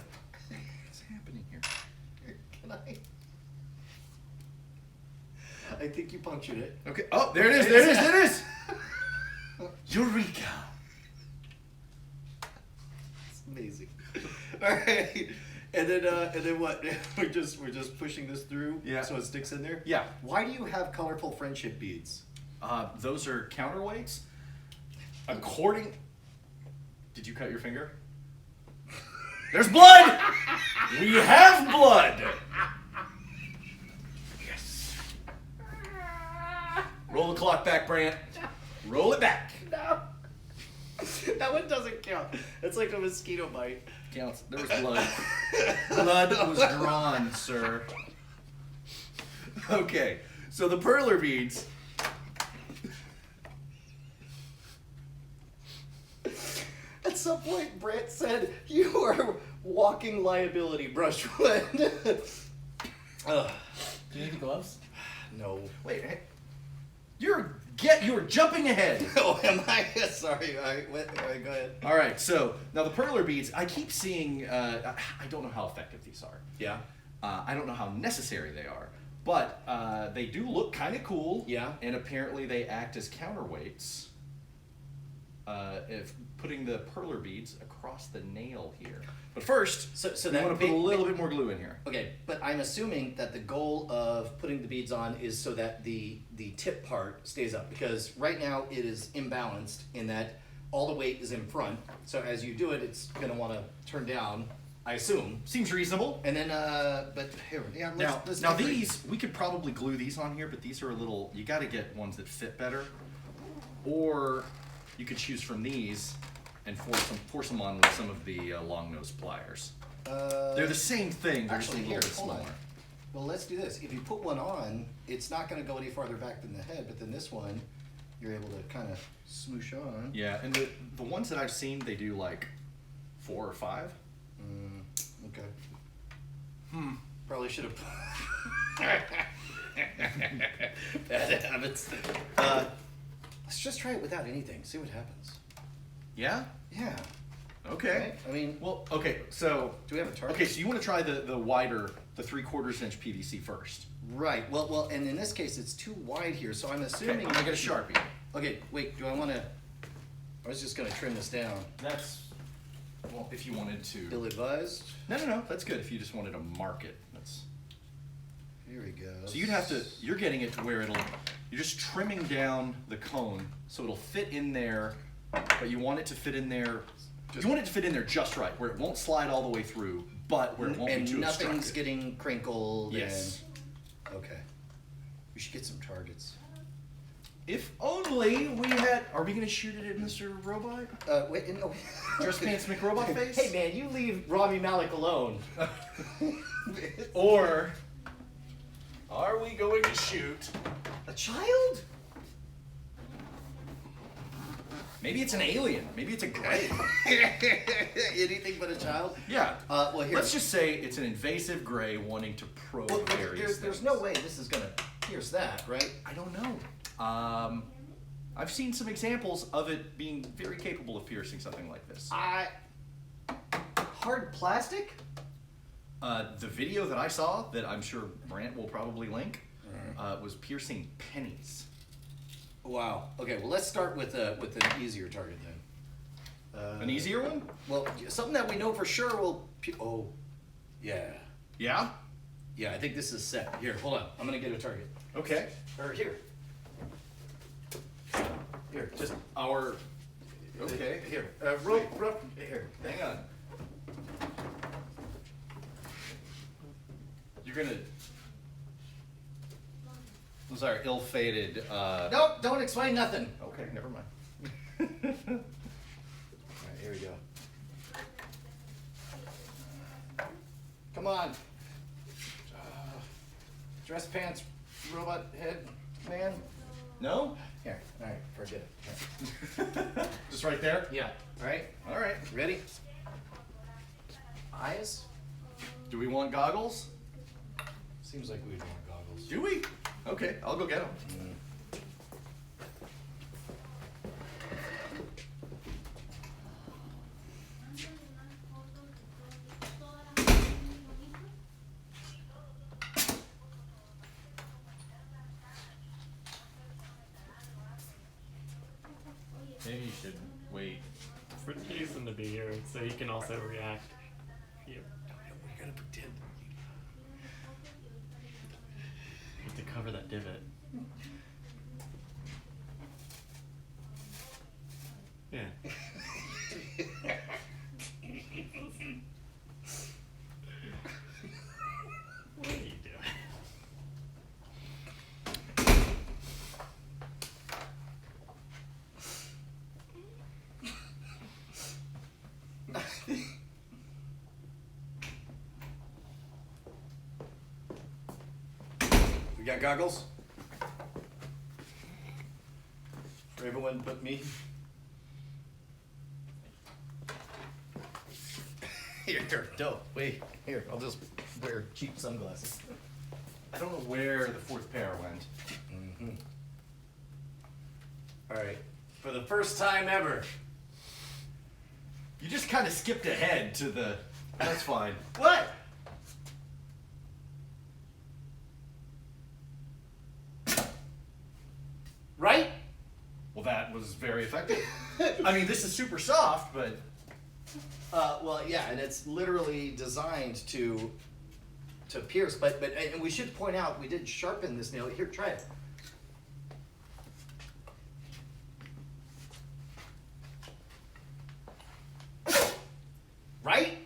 What's happening here? Can I think you punctured it. Okay. Oh, there it is. There it is. There it is. Eureka! It's amazing. All right. And then what? We're just pushing this through. Yeah. So it sticks in there. Yeah. Why do you have colorful friendship beads? Those are counterweights. According. Did you cut your finger? There's blood! We have blood! Yes. Roll the clock back, Brant. Roll it back. No. That one doesn't count. It's like a mosquito bite. Counts. There was blood. Blood was drawn, sir. Okay, so the perler beads. At some point, Brant said, "You are walking liability, Brushwood." Ugh. Do you need the gloves? No. Wait, hey, you're jumping ahead. Oh, am I? Sorry. All right, go ahead. All right, so now the perler beads, I keep seeing, I don't know how effective these are. Yeah. I don't know how necessary they are, but they do look kind of cool. Yeah. And apparently they act as counterweights. If putting the perler beads across the nail here. But first, So we that want to put a little bit more glue in here. Okay, but I'm assuming that the goal of putting the beads on is so that the tip part stays up, because right now it is imbalanced in that all the weight is in front. So as you do it, it's gonna want to turn down, I assume. Seems reasonable. And then, but here, yeah. Let's Now go for it. these, we could probably glue these on here, but these are a little, you got to get ones that fit better. Or you could choose from these and force them on with some of the long nose pliers. They're the same thing, they're just a Actually, little here, bit hold on. smaller. Well, let's do this. If you put one on, it's not going to go any farther back than the head, but then this one, you're able to kind of smoosh on. Yeah, and the ones that I've seen, they do like 4 or 5. Okay. Probably should have. Bad habits. Let's just try it without anything. See what happens. Yeah? Yeah. Okay. Right? I mean, Well, okay, so. do we have a target? Okay, so you want to try the wider, the 3/4 inch PVC first. Right. Well, and in this case, it's too wide here, so I'm Okay, assuming. I'm gonna get a Sharpie. Okay, wait. Do I want to? I was just gonna trim this down. That's, well, if you wanted to. Ill advised. No, that's good. If you just wanted to mark it, that's. Here we go. So you'd have to, you're getting it to where you're just trimming down the cone so it'll fit in there, but you want it to fit in there, you want it to fit in there just right, where it won't slide all the way through, but where it won't and be too nothing's obstructed. getting crinkled. Yes. And, okay. We should get some targets. If only we had, are we gonna shoot it at Mr. Robot? Wait. No. Dress Pants McRobot face? Hey man, you leave Rami Malek alone. Or are we going to shoot A child? maybe it's an alien, maybe it's a gray. Anything but a child? Yeah. Well, here. Let's just say it's an invasive gray wanting to probe Well, various there's things. no way this is gonna pierce that, right? I don't know. I've seen some examples of it being very capable of piercing something like this. Hard plastic? The video that I saw, that I'm sure Brant will probably link, was piercing pennies. Wow. Okay. Well, let's start with an easier target then. An easier one? Well, something that we know for sure will. Oh, yeah. Yeah? Yeah, I think this is set. Here, hold on. I'm gonna get a target. Okay. Or here. Here, just Our. Okay. here. Here, hang on. You're gonna. Those are ill-fated. Nope, don't explain nothing. Okay, never mind. All right, here we go. Come on. Dress pants, robot head, man. No? Here, all right, forget it. Here. Just right there? Yeah, all right, All right. ready? Eyes? Do we want goggles? Seems like we'd want goggles. Do we? Okay, I'll go get them. Maybe you should wait. For Jason to be here, so he can also react. Yeah. We're gonna pretend. To cover that divot. Yeah. What are you doing? We got goggles? For everyone but me? Here, dope. Wait, here, I'll just wear cheap sunglasses. I don't know where the fourth pair went. Mm-hmm. All right, for the first time ever. You just kind of skipped ahead to the. That's fine. What? Right? Well, that was very effective. I mean, this is super soft, but. Well, yeah, and it's literally designed to pierce. But and we should point out we did sharpen this nail. Here, try it. Right?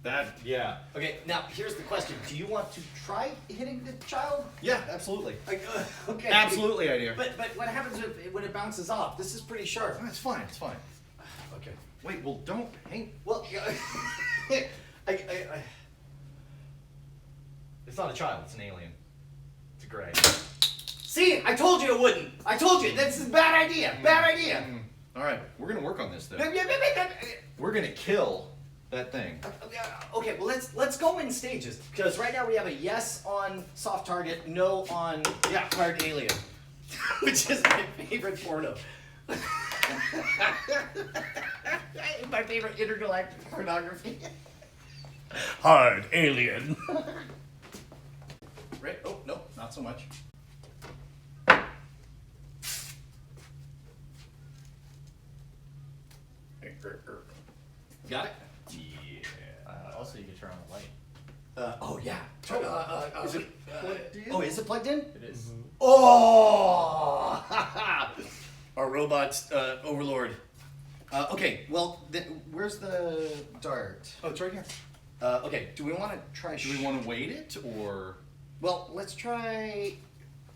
That, yeah. Okay. Now here's the question: do you want to try hitting the child? Yeah, absolutely. Okay. Absolutely, I do. But what happens when it bounces off? This is pretty sharp. It's fine, it's fine. Okay. Wait, well, don't hang. Well, It's not a child, it's an alien. It's a gray. See, I told you it wouldn't. I told you this is a bad idea. Bad idea. All right, we're gonna work on this though. We're gonna kill that thing. Okay, well let's go in stages because right now we have a yes on soft target, no on hard alien, which is my favorite porno. My favorite intergalactic pornography. Hard alien. Right? Oh no, not so much. Got it? Also, you can turn on the light. Oh yeah. Is it plugged in? Oh, is it plugged in? It is. Oh! Our robot overlord. Okay, well, where's the dart? Oh, it's right here. Okay, do we want to try? Do we want to weight it or? Well, let's try.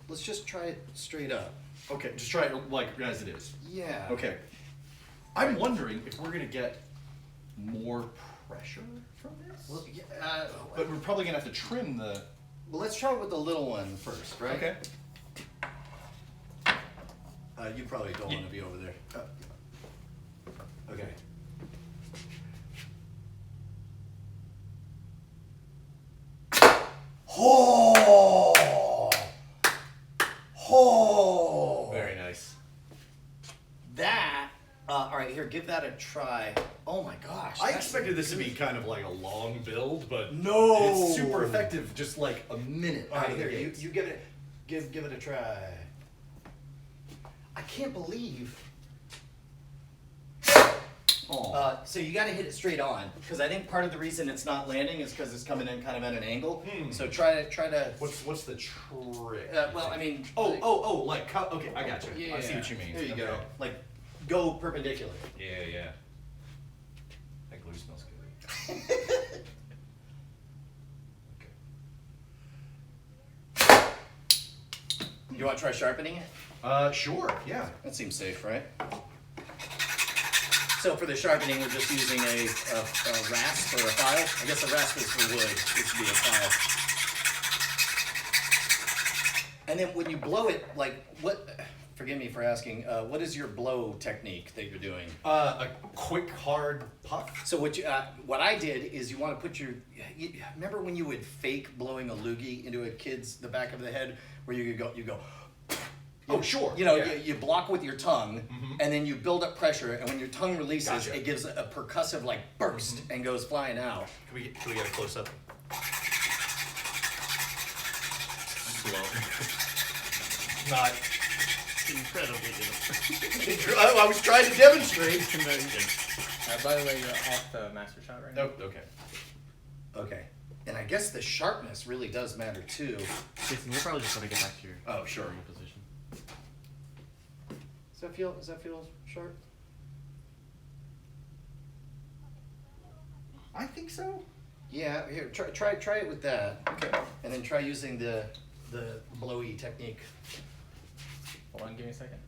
Let's just try it straight up. Okay, just try it like as it is. Yeah. Okay. I'm wondering if we're gonna get more pressure from this. Well, yeah, But we're probably gonna have to trim the. well, let's try with the little one first, right? Okay. You probably don't want to be over there. Okay. Oh! Oh! Very nice. That. All right, here, give that a try. Oh my gosh. I that's expected this to be good. kind of like a long build, but No! it's super effective. Just like a minute. All out right, of the here, gate. you give it, give it a try. I can't believe. Aw. So you got to hit it straight on, because I think part of the reason it's not landing is because it's coming in kind of at an angle. So try to. What's the trick? Well, I mean. Like okay, I got you. I see Yeah. what you mean. There you Okay. go. Like, go perpendicular. Yeah. That glue smells good. You want to try sharpening it? Sure. Yeah. That seems safe, right? So for the sharpening, we're just using a rasp or a file. I guess a rasp is for wood. It should be a file. And then when you blow it, like what? Forgive me for asking. What is your blow technique that you're doing? A quick, hard puff. So what I did is you want to put remember when you would fake blowing a loogie into a kid's the back of the head, where you go. Oh, sure. You know, Yeah. you block with your tongue, and then you build up pressure, and when your tongue releases, Gotcha. it gives a percussive like burst and goes flying out. Can we get a close up? Slow. Not. Incredibly I was trying to demonstrate. By the way, you're off the master shot right now. Oh, okay. Okay. And I guess the sharpness really does matter too. Jason, you're probably just gonna get back to your Oh, sure. normal position. Does that feel sharp? I think so. Yeah. Here, try it with that. Okay. And then try using the blowy technique. Hold on, give me a second.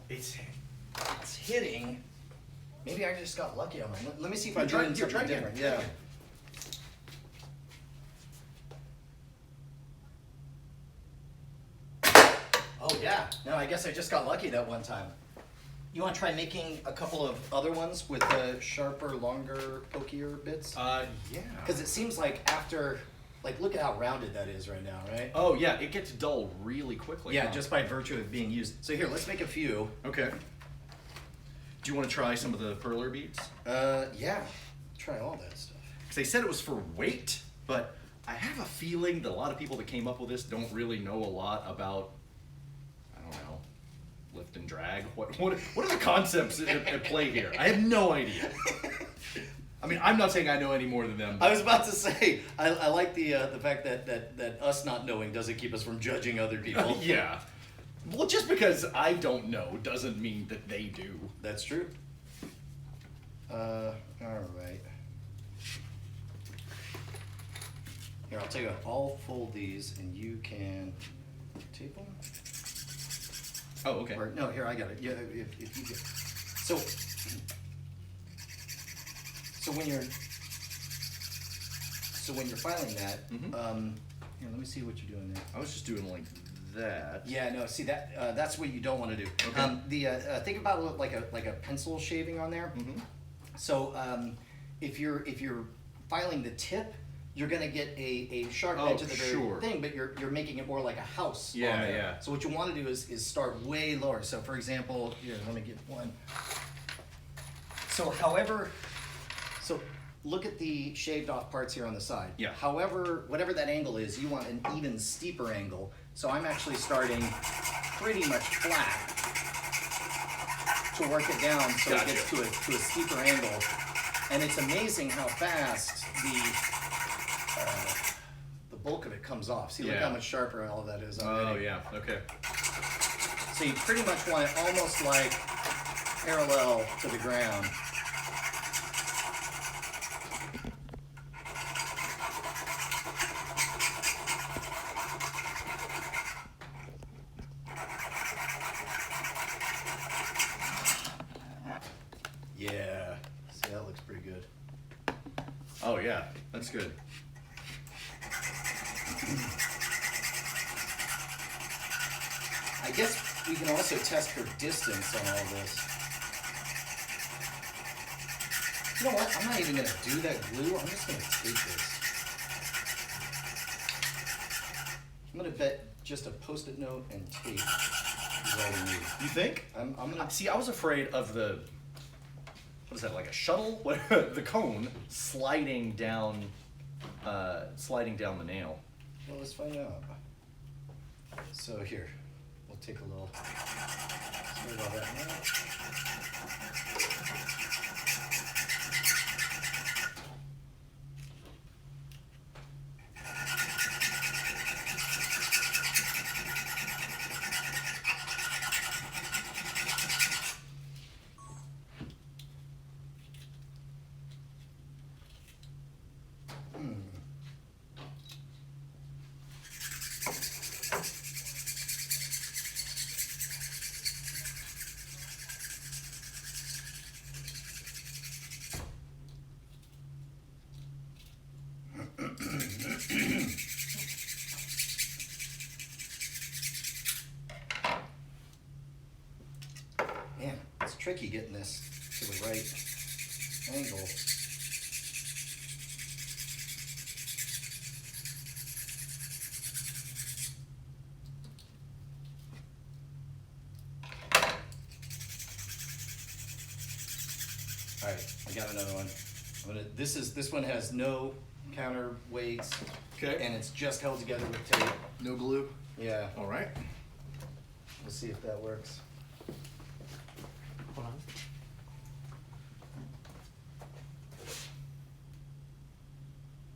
It's hitting. Maybe I just got lucky on mine. Let me see if Yeah, I'm try- doing yeah, something try again. different. Yeah. Oh yeah. No, I guess I just got lucky that one time. You want to try making a couple of other ones with the sharper, longer, pokier bits? Yeah. Because it seems like after, like, look at how rounded that is right now, right? Oh yeah, it gets dull really quickly. Yeah, huh? just by virtue of being used. So here, let's make a few. Okay. Do you want to try some of the perler beads? Yeah. Try all that stuff. Because they said it was for weight, but I have a feeling that a lot of people that came up with this don't really know a lot about, I don't know, lift and drag. What are the concepts at play here? I have no idea. I mean, I'm not saying I know any more than them. I was about to say, I like the fact that us not knowing doesn't keep us from judging other people. Yeah. Well, just because I don't know doesn't mean that they do. That's true. All right. Here, I'll tell you what, I'll fold these and you can tape them. Oh, okay. Or, no, here, I got it. Yeah, if you get. So when you're filing that, here, let me see what you're doing there. I was just doing like that. Yeah, no. See that that's what you don't want to do. Okay. Think about it like a pencil shaving on there. Mm-hmm. So if you're filing the tip, you're gonna get a sharp Oh, edge of the very sure. thing, but you're making it more like a house. Yeah, on there. yeah. So what you want to do is start way lower. So for example, here, let me get one. So so look at the shaved off parts here on the side. Yeah. However, whatever that angle is, you want an even steeper angle. So I'm actually starting pretty much flat to work it down so Gotcha. it gets to a steeper angle. And it's amazing how fast the bulk of it comes off. See, look Yeah. how much sharper all of that is already. Oh yeah. Okay. So you pretty much want it almost like parallel to the ground. Yeah. See, that looks pretty good. Oh yeah. That's good. I guess we can also test for distance on all this. You know what? I'm not even going to do that glue. I'm just going to tape this. I'm going to bet just a Post-it note and tape is all we need. You think? I'm going to... See, I was afraid of the what is that, like a shuttle? What, the cone sliding down the nail. Well, let's find out. So here, we'll take a little. Sorry about that now. Man, it's tricky getting this to the right angle. All right, I got another one. This one has no counterweights. Okay. And it's just held together with tape. No glue? Yeah. All right. We'll see if that works. Hold on.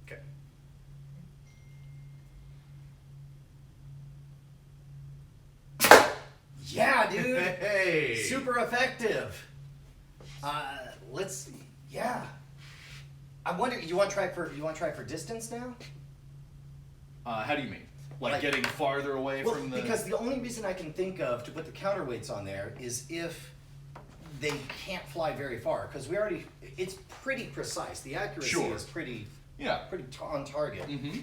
Okay. Yeah, dude. Hey. Super effective. Let's. Yeah. I wonder. You want to try for distance now? How do you mean? Like, Like- getting farther away Well, from the... because the only reason I can think of to put the counterweights on there is if they can't fly very far. Because it's pretty precise. The accuracy Sure. is pretty Yeah. on target. Mm-hmm.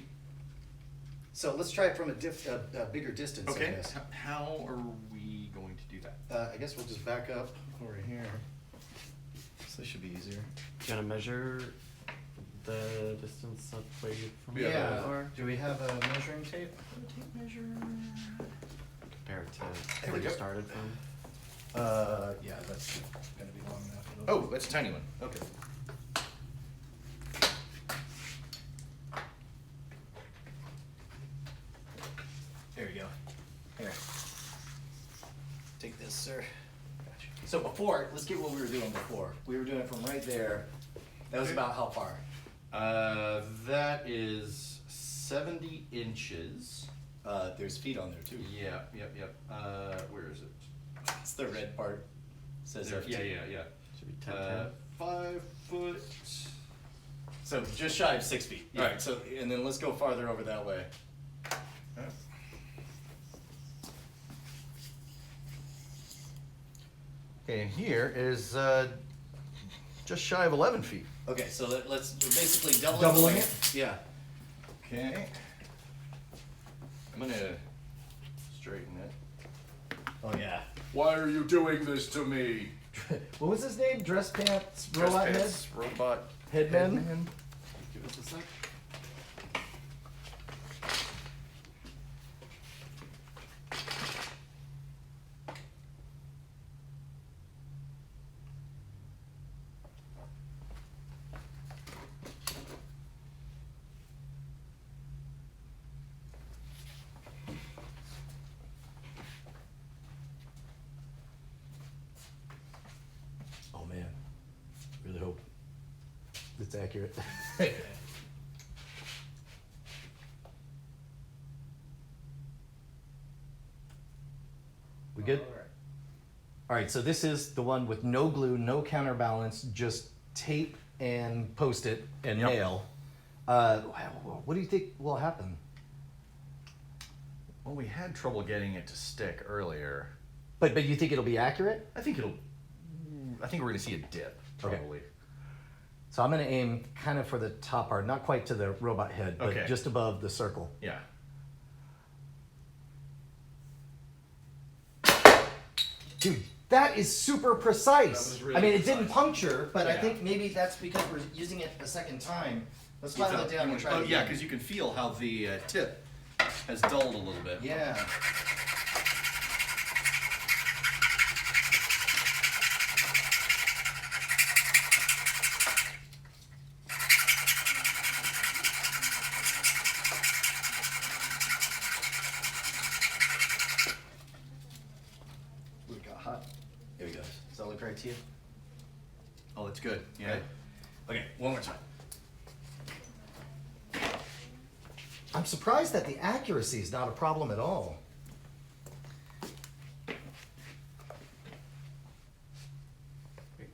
So let's try it from a bigger distance. I Okay. guess. How are we going to do that? I guess we'll just back up over here. So this should be easier. Do you want to measure the distance away from Yeah. the door? Do we have a measuring tape? Tape measure. Compare it to There where we you go. started from. Yeah, that's gonna be long enough. Oh, that's a tiny one. Okay. There we go. Here. Take this, sir. Gotcha. So before, let's get what we were doing before. We were doing it from right there. That was Okay. about how far? That is 70 inches. There's feet on there too. Yeah, yep. Where is it? It's the red part. Says There, F2. yeah. Should be 10, 5 foot. So just shy of 6 feet. Yeah. Right. So and then let's go farther over that way. Okay, and here is just shy of 11 feet. Okay, so let's basically double Doubling it. it? Yeah. Okay. I'm gonna straighten it. Oh yeah. Why are you doing this to me? What was his name? Dress Pants Dress Robot pants, robot Headman? Give us a sec. Oh man. Really hope it's accurate. We good? All right, so this is the one with no glue, no counterbalance, just tape and Post-it and Yep. nail. What do you think will happen? Well, we had trouble getting it to stick earlier. But you think it'll be accurate? I think we're gonna see a dip, Okay. probably. So I'm gonna aim kind of for the top part, not quite to the robot head, but Okay. just above the circle. Yeah. Dude, that is super precise. That was really I mean, it didn't precise. puncture, but I Yeah. think maybe that's because we're using it a second time. Let's file it down and try Oh it yeah, again. because you can feel how the tip has dulled a little bit. Yeah. look right to you? Oh, that's good. Yeah. Right? Okay, one more time. I'm surprised that the accuracy is not a problem at all. Wait,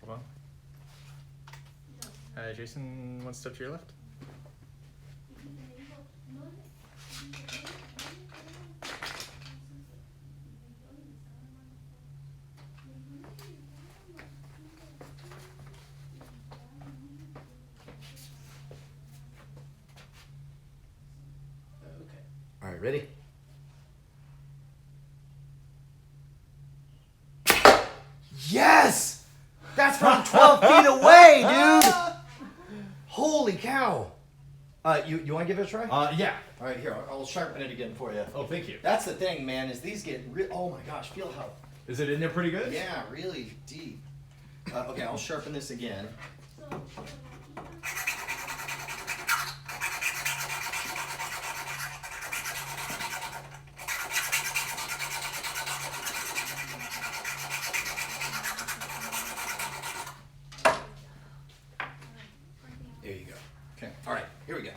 hold on. Jason, one step to your left. Okay. All right, ready? Yes! That's from 12 feet away, dude! Holy cow! You want to give it a try? Yeah. All right, here, I'll sharpen it again for you. Oh, thank you. That's the thing, man, is these get oh my gosh, feel how, Is it in there pretty good? yeah, really deep. Okay, I'll sharpen this again. There you go. Okay. All right, here we go.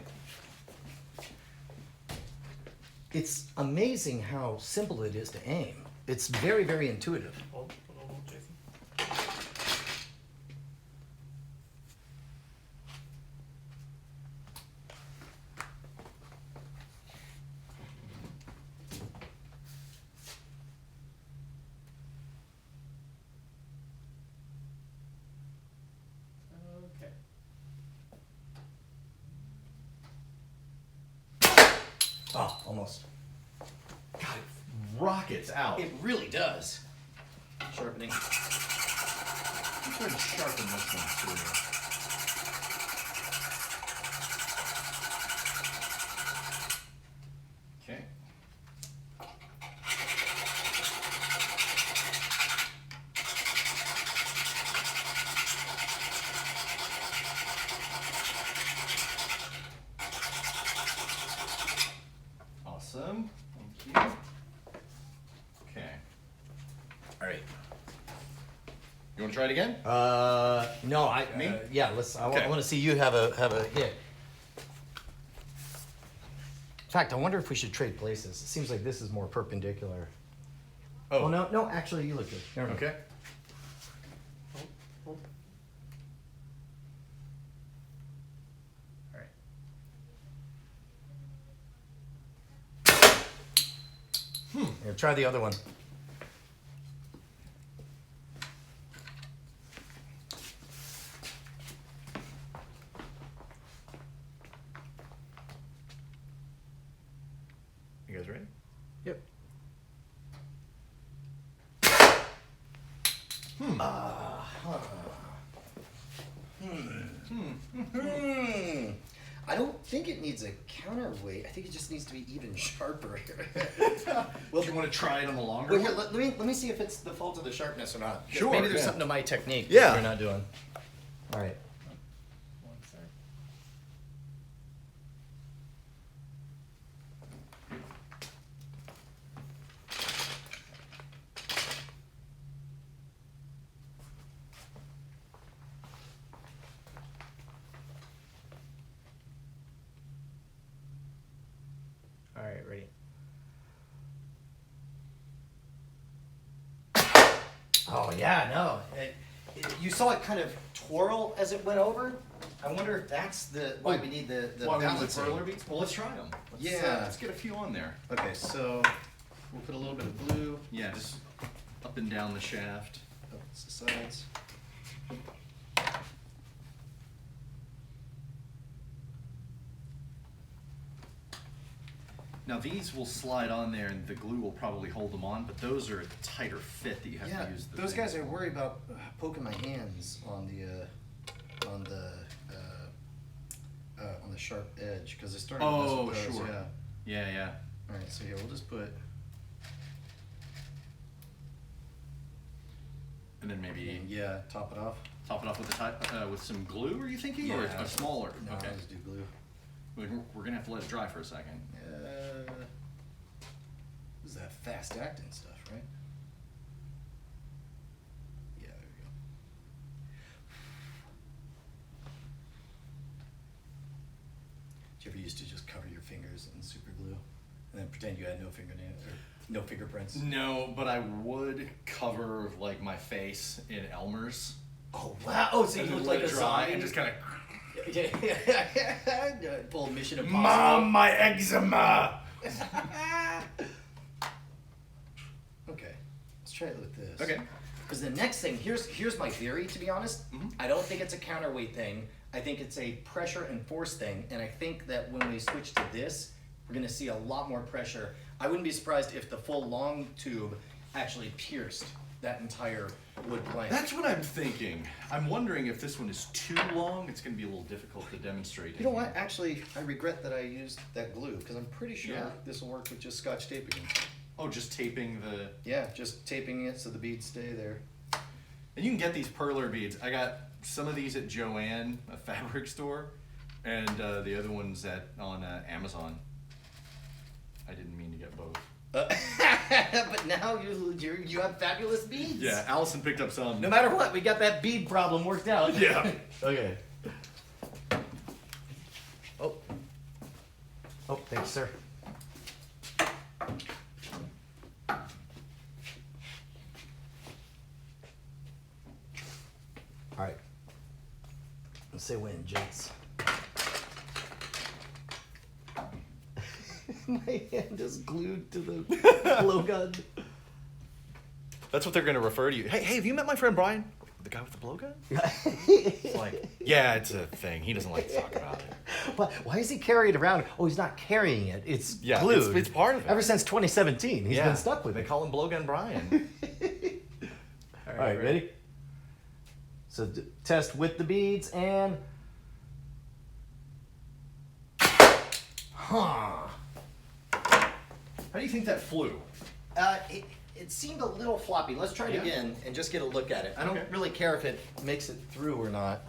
It's amazing how simple it is to aim. It's very, very intuitive. Hold on, Jason. Okay. Oh, almost. God, it rockets out. It really does. Sharpening. I'm trying to sharpen this one too. Okay. Awesome. Thank you. Okay. All right. You want to try it again? No, Me? Yeah, let's. I Okay. want to see you have a hit. In fact, I wonder if we should trade places. It seems like this is more perpendicular. Oh no, actually, you look good. Never mind. Okay. All right. Here, try the other one. You guys ready? Yep. I don't think it needs a counterweight. I think it just needs to be even sharper here. Well, do you want to try it on the longer Well, here, one? let me see if it's the fault of the sharpness or not. Sure, Maybe there's yeah. something to my technique Yeah. that you're not doing. All right. One sec. All right, ready. Oh yeah, no. You saw it kind of twirl as it went over. I wonder if that's why we need the Why we need the balancing. twirler beads? Well, let's try them. Yeah. Let's get a few on there. Okay, so we'll put a little bit of blue Yeah, just up and down the shaft. up the sides. Now these will slide on there and the glue will probably hold them on, but those are a tighter fit that you have Yeah, to use the those thing. guys are worried about poking my hands on the sharp edge because they're starting to Oh, mess with those. sure. Yeah. Yeah. All right, so here we'll just put. And then maybe Yeah, top it off. top it off with some glue, are you thinking? Or Yeah. a smaller? No, Okay. I'll just do glue. We're gonna have to let it dry for a second. This is that fast acting stuff, right? Yeah, there we go. you ever used to just cover your fingers in super glue and then pretend you had no fingernail or no fingerprints? No, but I would cover like my face in Elmer's. Oh wow! Oh, so you And look then like let a it dry zombie and just kind of. Yeah. Full Mission Impossible. Mom, my eczema. Okay, let's try it with this. Okay. Because the next thing, here's my theory, to be honest. Mhm. I don't think it's a counterweight thing. I think it's a pressure and force thing. And I think that when we switch to this, we're gonna see a lot more pressure. I wouldn't be surprised if the full long tube actually pierced that entire wood plank. That's what I'm thinking. I'm wondering if this one is too long. It's going to be a little difficult to demonstrate. You know what? Actually, I regret that I used that glue because I'm pretty sure Yeah. this will work with just Scotch tape again. Oh, just taping the. Yeah, just taping it so the beads stay there. And you can get these perler beads. I got some of these at Joann, a fabric store, and the other ones on Amazon. I didn't mean to get both. But now you have fabulous beads. Yeah, Allison picked up some. No matter what, we got that bead problem worked out. Yeah. Okay. Oh. Oh, thanks, sir. All right. Let's say when, gents. My hand is glued to the blowgun. That's what they're going to refer to you. Hey, have you met my friend Brian? The guy with the blowgun? It's like, yeah, it's a thing. He doesn't like to talk about it. Why is he carrying it around? Oh, he's not carrying it. It's glued. It's part of it. Ever since 2017, he's been stuck with They it. call him Blowgun Brian. All right, ready? So test with the beads and... Huh. How do you think that flew? It seemed a little floppy. Let's try it Yeah? again and just get a look at it. I don't Okay. really care if it makes it through or not,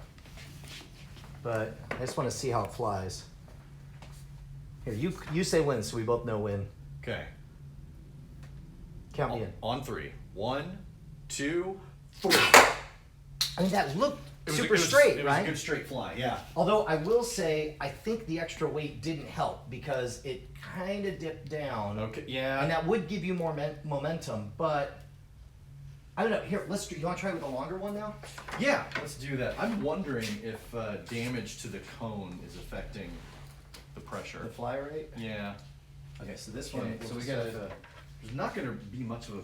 but I just want to see how it flies. Here, you say when, so we both know when. Okay. Count me in. On 3. 1, 2, 3. I mean, that looked super straight, It right? was a good straight fly, yeah. Although I will say, I think the extra weight didn't help because it kind of dipped down. Okay, yeah. And that would give you more momentum, but I don't know. Here, let's do. You want to try with a longer one now? Yeah, let's do that. I'm wondering if damage to the cone is affecting the pressure. The fly rate. Yeah. Okay, so this Okay, one. so we got there's not going to be much of a.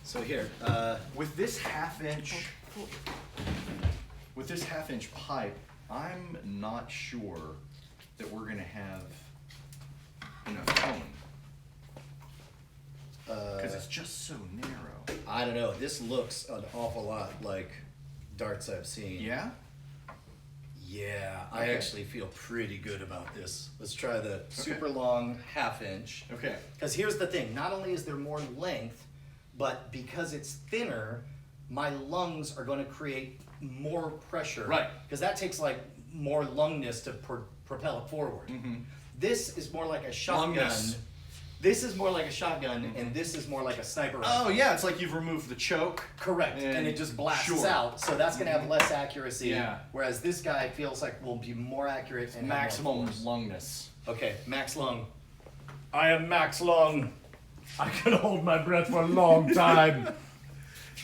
So here, with this half-inch pipe, I'm not sure that we're going to have enough cone because it's just so narrow. I don't know. This looks an awful lot like darts I've seen. Yeah. Yeah, I Okay. actually feel pretty good about this. Let's try the super long half-inch. Okay. Because here's the thing. Not only is there more length, but because it's thinner, my lungs are going to create more pressure. Right. Because that takes like more lungness to propel it forward. Mm-hmm. This is more like a shotgun. Lungness. This is more like a shotgun, and this is more like a sniper rifle. Oh yeah, it's like you've removed the choke. Correct, and it just blasts Sure. out, so that's going to have less accuracy. Yeah. Whereas this guy feels like will be more accurate and have Maximum more force. lungness. Okay, Max Lung. I am Max Lung. I can hold my breath for a long time.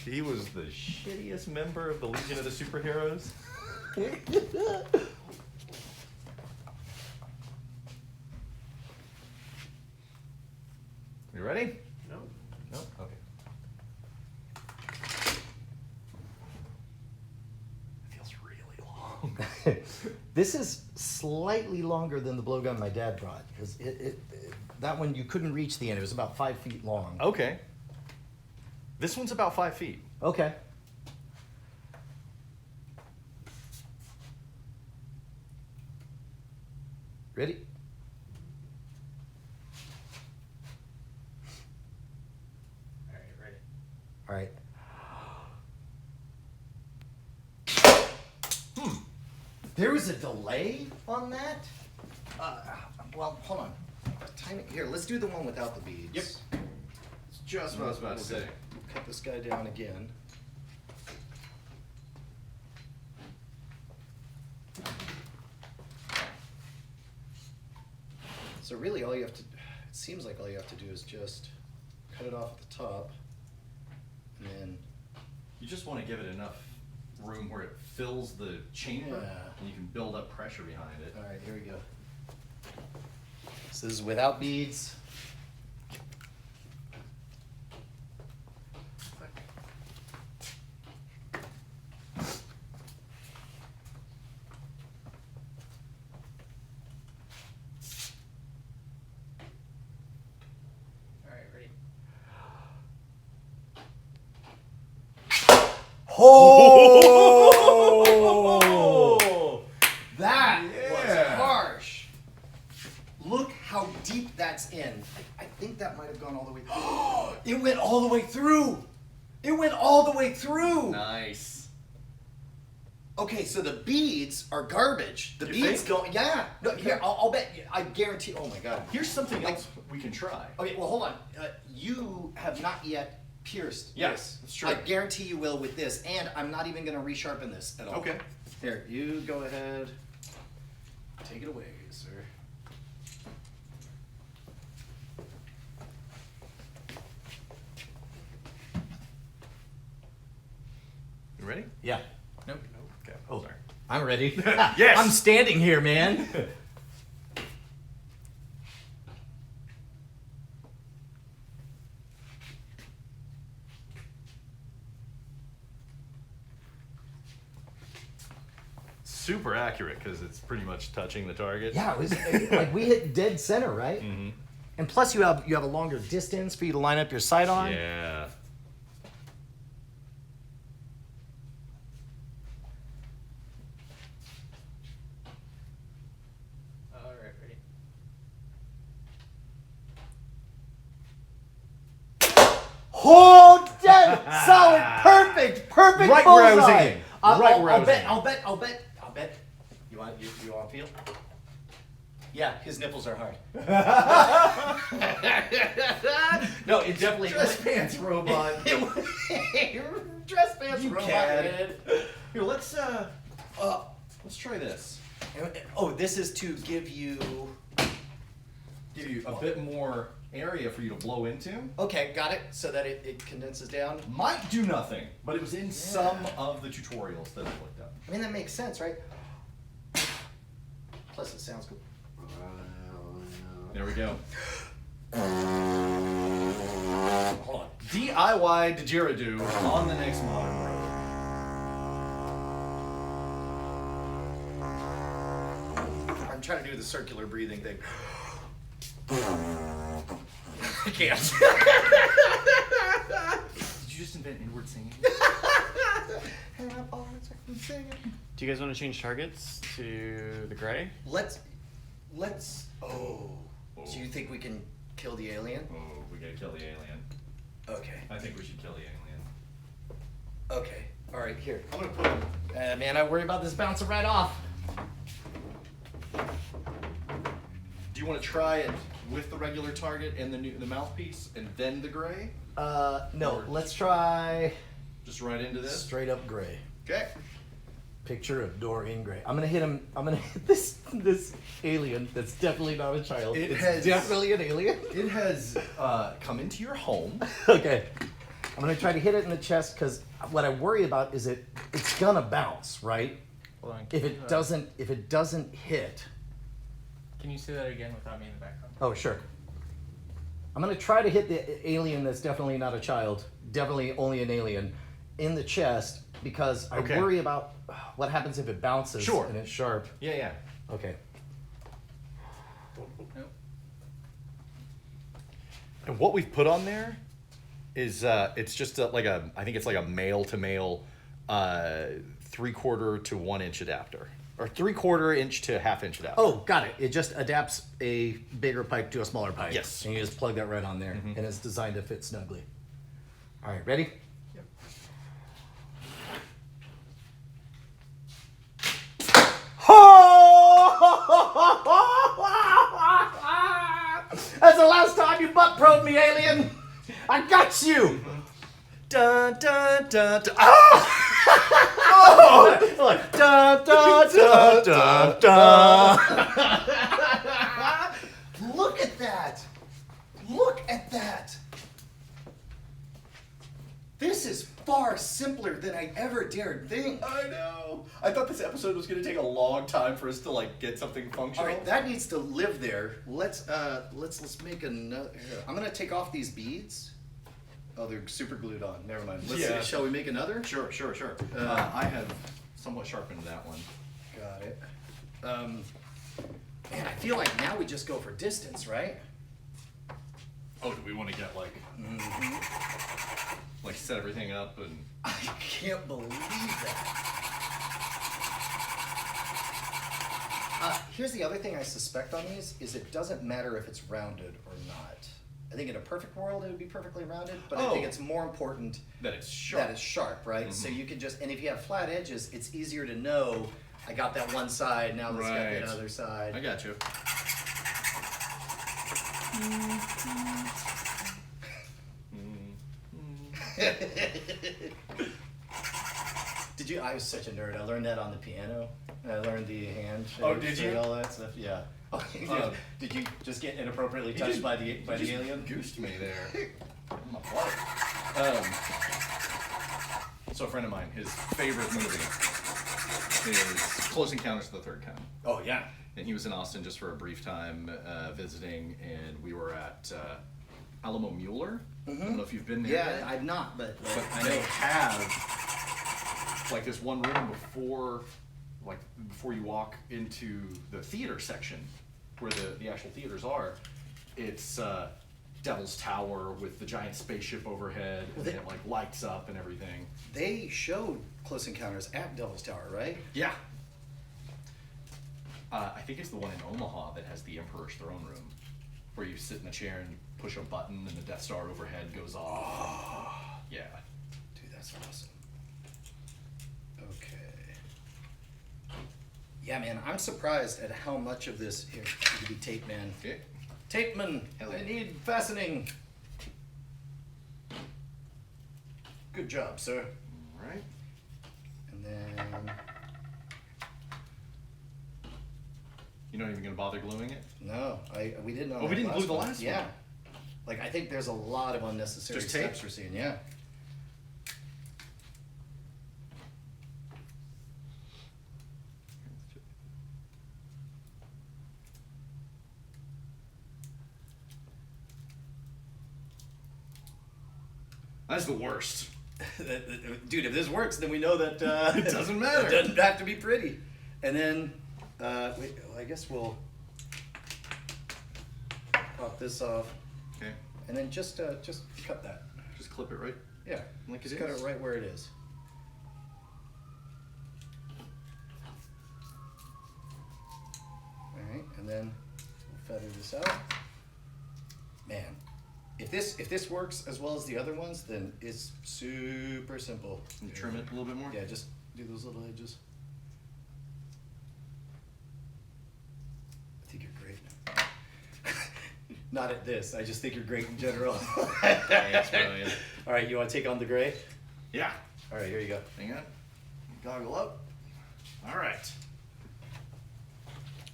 He was the shittiest member of the Legion of the Superheroes. You ready? No. No? Okay. It feels really long. This is slightly longer than the blowgun my dad brought because that one you couldn't reach the end. It was about 5 feet long. Okay. This one's about 5 feet. Okay. Ready? All right, ready. All right. There was a delay on that? Well, hold on. Time it here. Let's do the one without the beads. Yep. It's just what I was about to say. Cut this guy down again. So really all you have to, it seems like all you have to do is just cut it off at the top, and then, You just want to give it enough room where it fills the chamber, Yeah. and you can build up pressure behind it. all right, here we go. This is without beads. All right, ready? Oh! That was harsh. Look how deep that's in. I think that might have gone all the way. It went all the way through. It went all the way through. Nice. Okay, so the beads are garbage. The You beads think? don't. Yeah. No, here, I'll bet. I guarantee. Oh my god. Here's something else we can try. Okay, well, hold on. You have not yet pierced. Yes, this. that's true. I guarantee you will with this, and I'm not even going to resharpen this at all. Okay. Here, you go ahead. Take it away, sir. You ready? Yeah. Nope. Okay. Oh, Sorry. I'm ready. Yes! I'm standing here, man. Super accurate because it's pretty much touching the target. Yeah, it was like we hit dead center, right? Mm-hmm. And plus, you have a longer distance for you to line up your sight on. Yeah. All right, ready? Hold dead, solid, perfect Right where I was bullseye. aiming. Right where I was aiming. I'll bet. You want to feel? Yeah, his nipples are hard. No, it definitely. Dress pants robot. Dress pants You robot. cad. Man. Here, let's try this. Oh, this is to give you. Give you a bit more area for you to blow into. Okay, got it. So that it condenses down. Might do nothing, but it was in some of the tutorials that I looked up. I mean, that makes sense, right? Plus, it sounds good. There we go. Hold on. DIY didgeridoo on the next modern road. I'm trying to do the circular breathing thing. I can't. Did you just invent inward singing? Do you guys want to change targets to the gray? Let's. Oh. Do you think we can kill the alien? Oh, we gotta kill the alien. Okay. I think we should kill the alien. Okay. All right. Here. I'm gonna put him. Man, I worry about this bouncing right off. Do you want to try it with the regular target and the mouthpiece, and then the gray? No. Let's try Just right into this. straight up gray. Okay. Picture of Dorian Gray. I'm gonna hit him. I'm gonna hit this alien. That's definitely not a child. It's definitely an alien. It has come into your home. Okay. I'm gonna try to hit it in the chest because what I worry about is it's gonna bounce, right? Hold on. If it doesn't hit. Can you say that again without me in the background? Oh, sure. I'm gonna try to hit the alien that's definitely not a child, definitely only an alien, in the chest because I Okay. worry about what happens if it bounces Sure. and it's sharp. Yeah, yeah. Okay. Nope. And what we've put on there is it's just I think it's like a male to male 3/4 to 1 inch adapter. Or 3/4 inch to 1/2 inch adapter. Oh, got it. It just adapts a bigger pipe to a smaller pipe. Yes. And you just plug that right on there, and it's designed to fit snugly. All right, ready? Yep. That's the last time you butt probed me, alien. I got you. Dun dun dun dun. Ah! Look. Dun, dun, dun, dun, dun. Look at that. This is far simpler than I ever dared think. I know. I thought this episode was going to take a long time for us to like get something All functional. right, that needs to live there. Let's make another. Here, I'm gonna take off these beads. Oh, they're super glued on. Never mind. Yeah. Shall we make another? Sure. I have somewhat sharpened that one. Got it. Man, I feel like now we just go for distance, right? Oh, do we want to get like set everything up and? I can't believe that. Here's the other thing I suspect on these is it doesn't matter if it's rounded or not. I think in a perfect world it would be perfectly rounded, but I think it's more important that it's sharp. That it's sharp, right? So you can just, and if you have flat edges, it's easier to know. I got that one side. Now let's get the other side. I got you. Did you? I was such a nerd. I learned that on the piano. And I learned the hand. Oh, did you? All that stuff. Yeah. Did you just get inappropriately touched by the alien? Goosed me there. I'm a flight. So a friend of mine, his favorite movie is Close Encounters of the Third Kind. Oh yeah. And he was in Austin just for a brief time visiting, and we were at Alamo Mueller. I don't know if you've been there. Yeah, I've not, but I know. They have like this one room before you walk into the theater section, where the actual theaters are. It's Devil's Tower with the giant spaceship overhead, and it like lights up and everything. They showed Close Encounters at Devil's Tower, right? Yeah. I think it's the one in Omaha that has the Emperor's Throne Room, where you sit in a chair and push a button and the Death Star overhead goes off. Oh. Yeah. Dude, that's awesome. Okay. Yeah, man, I'm surprised at how much of this. Here, you can be tape man. Okay. Tape man, I need fastening. Good job, sir. All right. And then. You're not even gonna bother gluing it? No, we didn't. Oh, we didn't glue the last one. Yeah. Like, I think there's a lot of unnecessary Just tape? steps we're seeing. Yeah. That's the worst. Dude, if this works, then we know that it doesn't matter. It doesn't have to be pretty. And then, wait, I guess we'll pop this off. Okay. And then just cut that. Just clip it right. Yeah, Like just it cut is. it right where it is. All right, and then we'll feather this out. Man, if this works as well as the other ones, then it's super simple. And trim it a little bit more. Yeah, just do those little edges. I think you're great. Not at this. I just think you're great in general. Thanks, brilliant. All right, you want to take on the gray? Yeah. All right, here you go. Hang on. Goggle up. All right.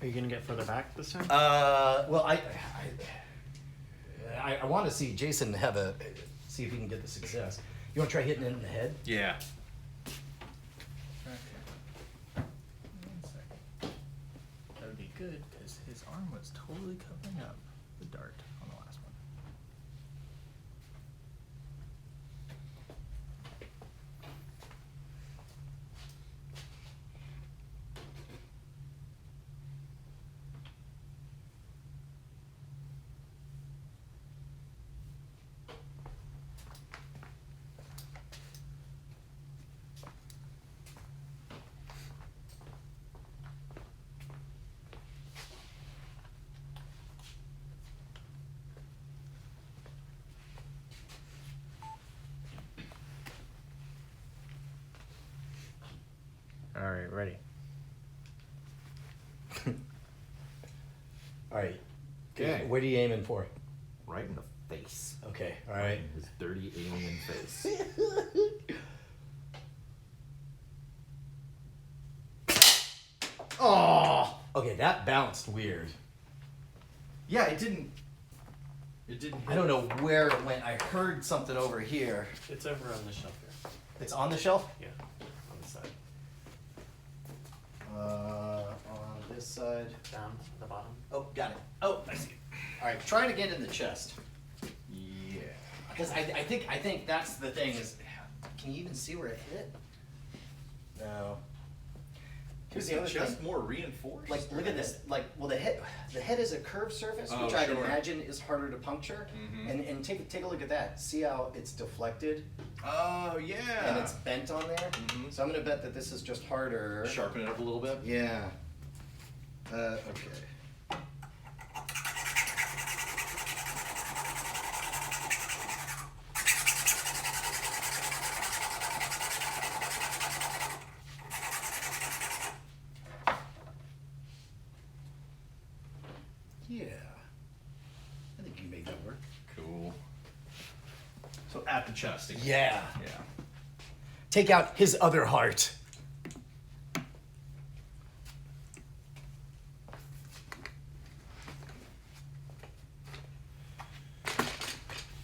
Are you gonna get further back this time? Well, I want to see Jason see if he can get the success. You want to try hitting it in the head? Yeah. Okay. 1 second. That would be good because his arm was totally covering up the dart on the last one. All right, ready. All right. Okay. What are you aiming for? Right in the face. Okay. All right. In his dirty alien face. Oh. Okay, that bounced weird. Yeah, it didn't. It didn't. I don't know where it went. I heard something over here. It's over on the shelf here. It's on the shelf? Yeah, on the side. On this side. Down at the bottom. Oh, got it. Oh, I see it. All right, try it again in the chest. Yeah. Because I think that's the thing is, can you even see where it hit? No. Here's the other Just thing. more reinforced. Like, look at this. Like, well, the head is a curved surface, Oh, which I'd sure. imagine is harder to puncture. Mhm. And take a look at that. See how it's deflected Oh yeah. and it's bent on there. Mhm. So I'm gonna bet that this is just harder. Sharpen it up a little bit. Yeah. Okay. Yeah. I think you made that work. Cool. So at the chest again. Yeah. Yeah. Take out his other heart.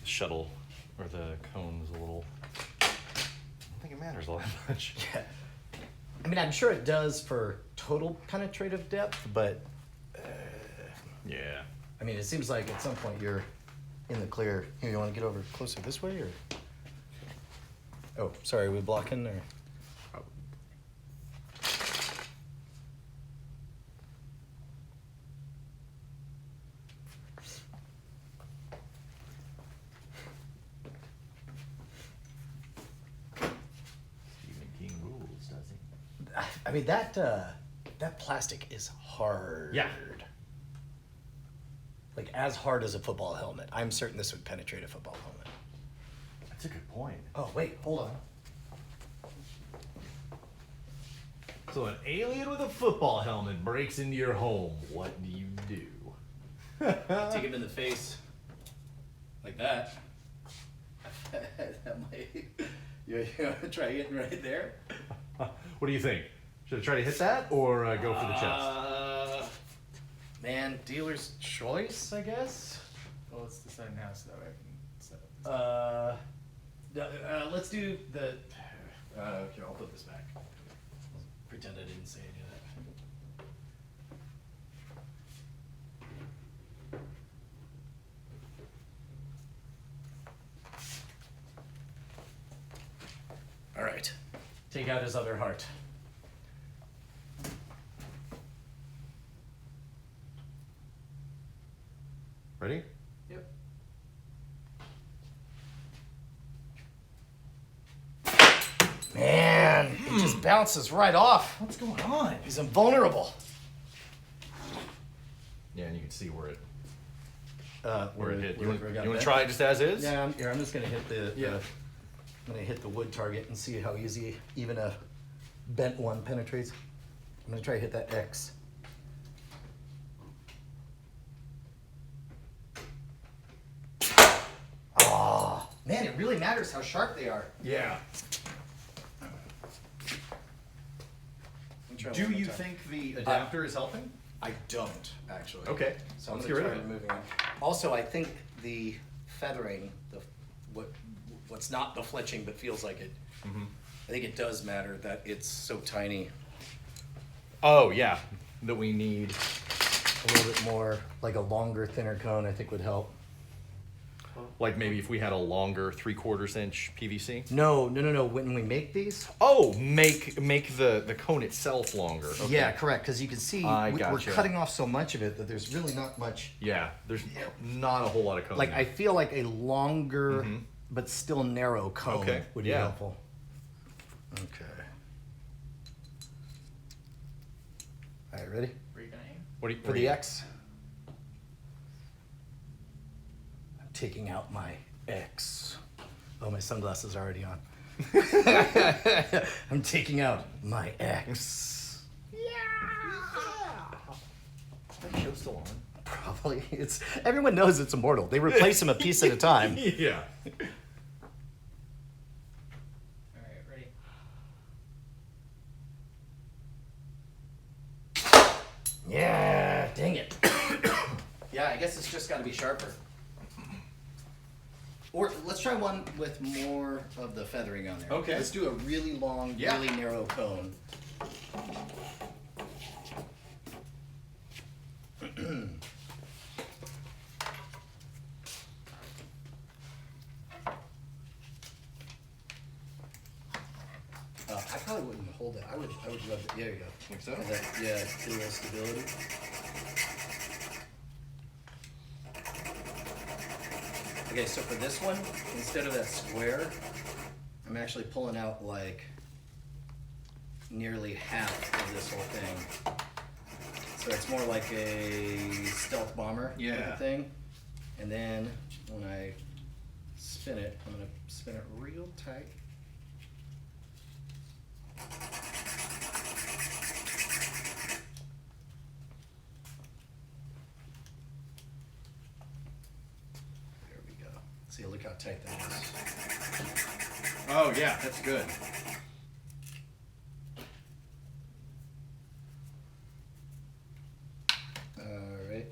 Shuttle or the cone's a little. I don't think it matters all that much. Yeah. I mean, I'm sure it does for total penetrative depth, but Yeah. I mean, it seems like at some point you're in the clear. Here, you want to get over closer this way, or? Oh, sorry, are we blocking or? Stephen King rules, does he? I mean, that plastic is hard. Yeah. Like as hard as a football helmet. I'm certain this would penetrate a football helmet. That's a good point. Oh, wait, hold on. So an alien with a football helmet breaks into your home. What do you do? Take him in the face. Like that. That might. You want to try hitting right there? What do you think? Should I try to hit that or go for the chest? Man, dealer's choice, I guess. Well, let's decide now so that way I can set up this. Let's do the. Here, I'll put this back. Pretend I didn't say any of that. All right. Take out his other heart. Ready? Yep. Man, it just bounces right off. What's going on? He's invulnerable. Yeah, and you can see where it Where hit. You where want it got to bent. try it just as is? Yeah, I'm just gonna hit the. Yeah. I'm gonna hit the wood target and see how easy even a bent one penetrates. I'm gonna try to hit that X. Oh, man, it really matters how sharp they are. Yeah. Do you think the adapter is helping? I don't, actually. Okay. So I'm Let's gonna get try rid of it. removing it. Also, I think the feathering, what's not the fletching but feels like it, I think it does matter that it's so tiny. Oh, yeah. That we need. A little bit more, like a longer, thinner cone, I think would help. Like maybe if we had a longer 3/4 inch PVC. No. When we make these, Oh, make the cone itself longer. Okay. yeah, correct. Because you can see I we're gotcha. cutting off so much of it that there's really not much. Yeah, there's not a whole lot of cone. Like there. I feel like a longer but still narrow cone Okay, would be yeah. helpful. Okay. All right, ready? Where are you gonna aim? What do you, For the X. I'm taking out my X. Oh, my sunglasses are already on. I'm taking out my X. Is that show still on? Probably. Everyone knows it's immortal. They replace him a piece at a time. Yeah. Alright, ready? Yeah, dang it. Yeah, I guess it's just got to be sharper. Or let's try one with more of the feathering on there. Okay. Let's do a really long, Yeah. really narrow cone. I probably wouldn't hold it. I would love it. There you go. Think so? Yeah, do a little stability. Okay, so for this one, instead of that square, I'm actually pulling out like nearly half of this whole thing. So it's more like a stealth bomber type Yeah. of thing. And then when I spin it, I'm gonna spin it real tight. There we go. See, look how tight that is. Oh yeah, that's good. Alright.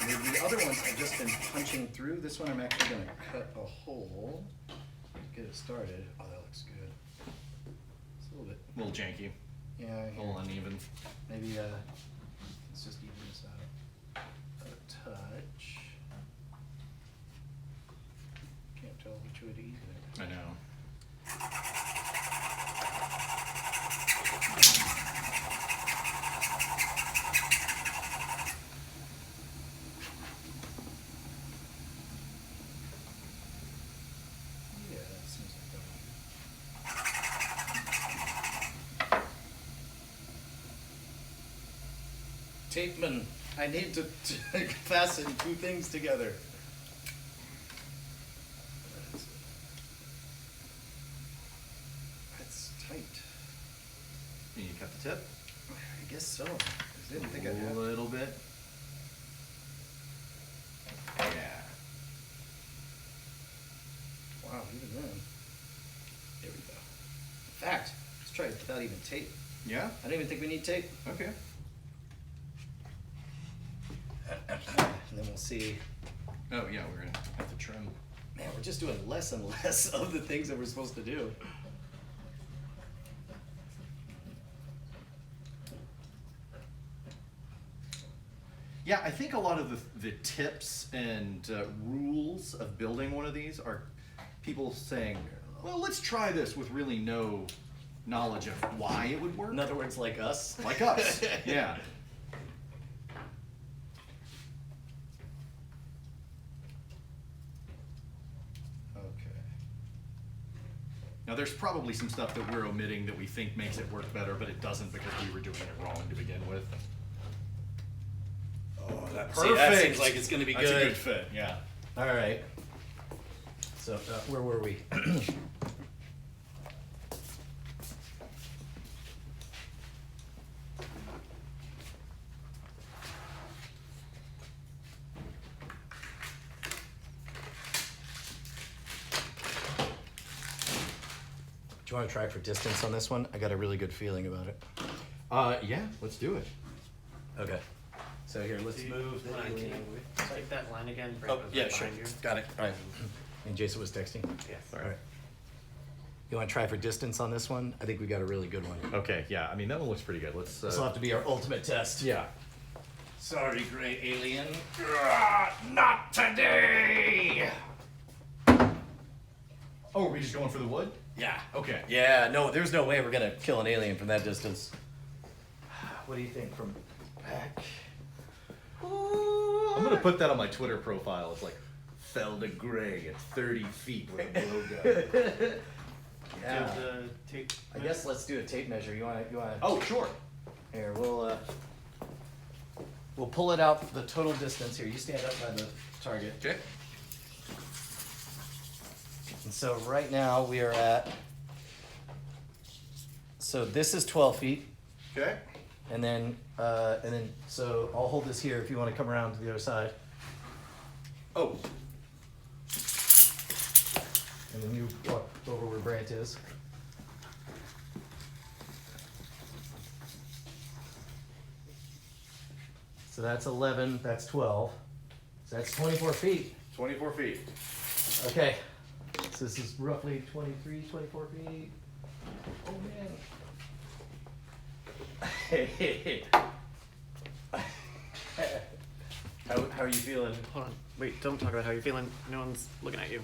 And then the other ones I've just been punching through. This one I'm actually gonna cut a hole to get it started. Oh, that looks good. It's a little bit, A little janky, yeah, a little uneven. maybe, let's just even this out a touch. Can't tell which way to even it. I know. Yeah, that seems like that one. Tapeman, I need to fasten two things together. That's tight. You need to cut the tip I guess so. I didn't think I'd a have. little bit. Yeah. Wow, even then. There we go. In fact, let's try it without even tape. Yeah? I don't even think we need tape. Okay. And then we'll see. Oh yeah, we're gonna have to trim. Man, we're just doing less and less of the things that we're supposed to do. Yeah, I think a lot of the tips and rules of building one of these are people saying, well, let's try this with really no knowledge of why it would work. In other words, like us. Like us, yeah. Okay. Now, there's probably some stuff that we're omitting that we think makes it work better, but it doesn't because we were doing it wrong to begin with. Oh, that's See, that seems like it's gonna be That's good. a good fit, yeah. All right. So, where were we? Do you want to try for distance on this one? I got a really good feeling about it. Yeah, let's do it. Okay. So here, let's move the alien. Take that line again. bring Oh, it yeah, behind sure. you. Got it. All right. And Jason was texting? Yes. All right. You want to try for distance on this one? I think we got a really good one. Okay, yeah, I mean, that one looks pretty good. Let's, This will have to be our ultimate test. yeah. Sorry, gray alien. Not today! Oh, are we just going for the wood? Yeah. Okay. Yeah, no, there's no way we're gonna kill an alien from that distance. What do you think from back? I'm gonna put that on my Twitter profile. It's like, fell to gray at 30 feet with a blowgun. Yeah. Do the tape. I guess let's do a tape measure. You wanna? Oh, sure. Here, we'll pull it out the total distance here. You stand up by the target. Okay. And so right now we are at. So this is 12 feet, Okay. and then so I'll hold this here if you want to come around to the other side, Oh, and then you walk over where Brant is. So that's 11. That's 12. So that's 24 feet. 24 feet. Okay. So this is roughly 23, 24 feet. Oh man. Hey. How are you feeling? Hold on. Wait, don't talk about how you're feeling. No one's looking at you.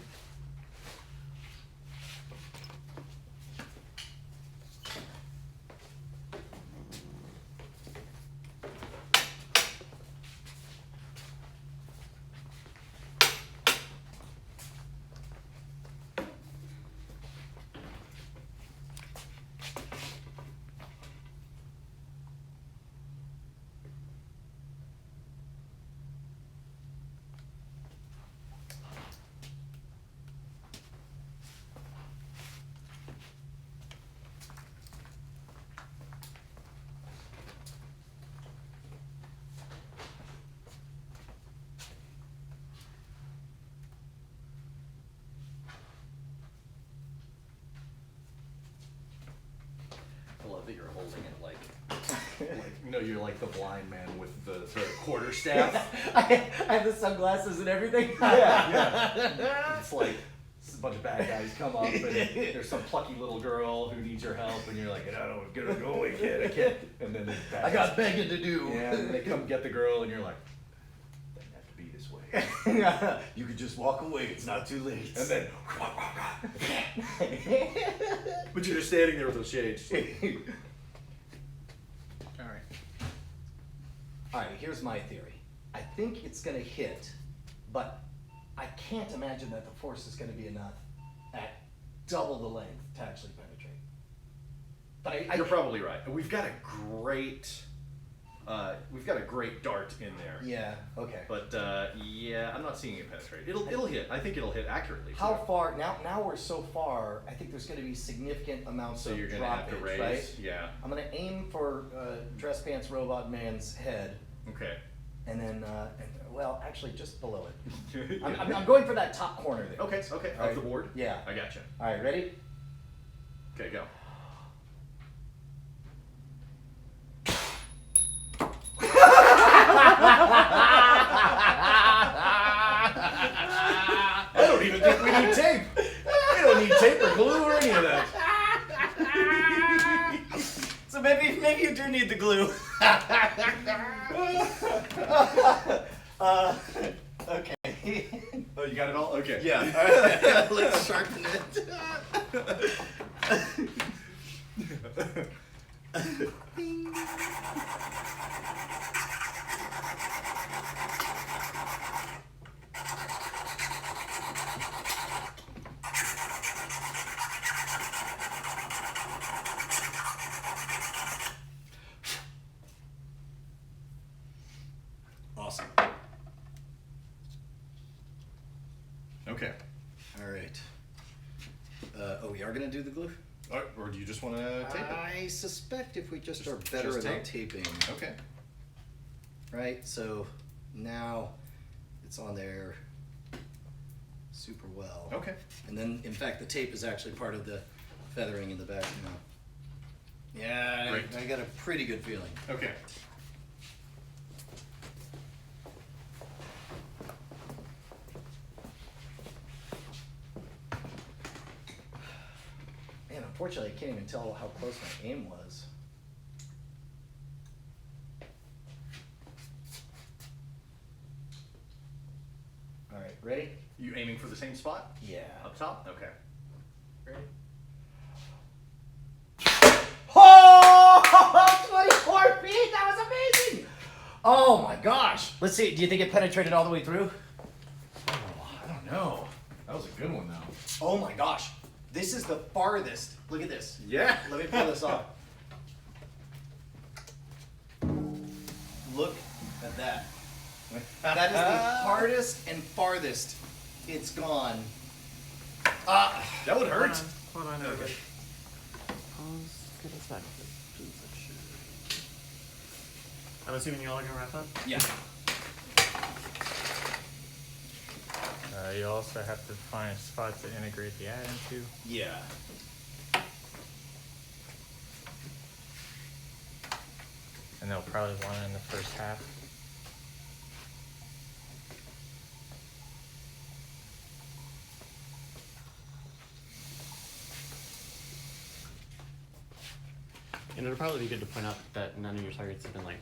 I love that you're holding it like you're like the blind man with the sort of quarterstaff. I have the sunglasses and everything. Yeah. It's like a bunch of bad guys come up and there's some plucky little girl who needs your help and you're like, I don't get her going, kid, I can't. And then the bad I got guys- begging to do. Yeah, and then they come get the girl and you're like, doesn't have to be this way. You could just walk away. It's not too late. And then, but you're just standing there with those shades. All right. All right, here's my theory. I think it's gonna hit, but I can't imagine that the force is gonna be enough at double the length to actually penetrate. But You're probably right. We've got a great dart in there. Yeah. Okay. But yeah, I'm not seeing it penetrate. It'll hit. I think it'll hit accurately. How too. far? Now we're so far. I think there's going to be significant amounts So of you're gonna have droppage, to raise. right? Yeah. I'm going to aim for Dress Pants Robot Man's head, Okay. and then, well, actually, just below it. I'm going for that top corner there. Okay. Okay. All Of the right. board. Yeah. I gotcha. All right, ready? Okay, go. I don't even think we need tape. We don't need tape or glue or any of that. So maybe you do need the glue. Okay. Oh, you got it all? Okay. Yeah. All right. Let's sharpen Awesome. Okay. All right. We are gonna do the glue? Or do you just want to tape it? I suspect if we just are Just better tape? about taping. Okay. Right, so now it's on there super well. Okay. And then, in fact, the tape is actually part of the feathering in the back now. Yeah, Great. I got a pretty good feeling. Okay. Man, unfortunately, I can't even tell how close my aim was. All right, ready? You aiming for the same spot? Yeah. Up top? Okay. Ready? Oh! 24 feet! That was amazing! Oh my gosh! Let's see, do you think it penetrated all the way through? Oh, I don't know. That was a good one, though. Oh my gosh! This is the farthest. Look at this. Yeah. Let me pull this off. Look at that. That is the hardest and farthest it's gone. That would hurt. Hold on. Okay. Pause. Get us back. I'm assuming you all are gonna wrap up. Yeah. You also have to find a spot to integrate the add into. Yeah. And they'll probably want it in the first half. And it'll probably be good to point out that none of your targets have been like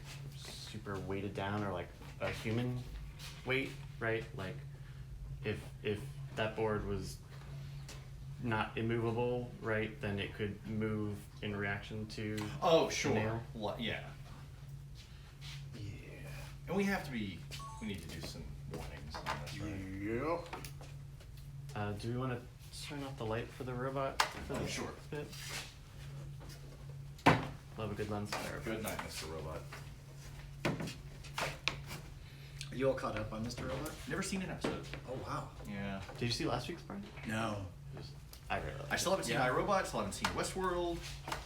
super weighted down or like a human weight, right? Like if that board was not immovable, right, then it could move in reaction to Oh, the sure. nail. Yeah. Yeah. And we need to do some warnings on this, right? Yeah. Do we want to turn off the light for the robot for Oh, this sure. bit? Love a good lens flare. Good night, Mr. Robot. Are you all caught up on Mr. Robot? Never seen an episode. Oh wow. Yeah. Did you see last week's, Brian? No. I really liked I still haven't seen Yeah. iRobot, still haven't seen Westworld.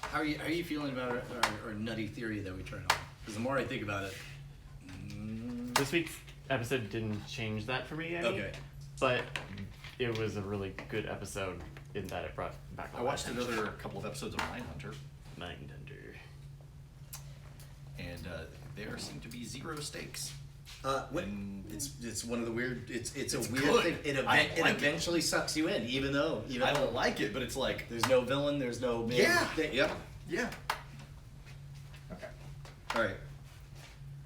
How are you feeling about our nutty theory that we tried on? Because the more I think about it, it. This week's episode didn't change that for me any. Okay. But it was a really good episode in that it brought back. I watched another couple of episodes of Mindhunter, Mindhunter. and there seem to be zero stakes. It's one of the weird. It's a weird good. thing. It I like eventually sucks you in, even though I don't like it, but it's like, there's no villain, there's no main Yeah. thing. Yep. yeah. Okay. All right,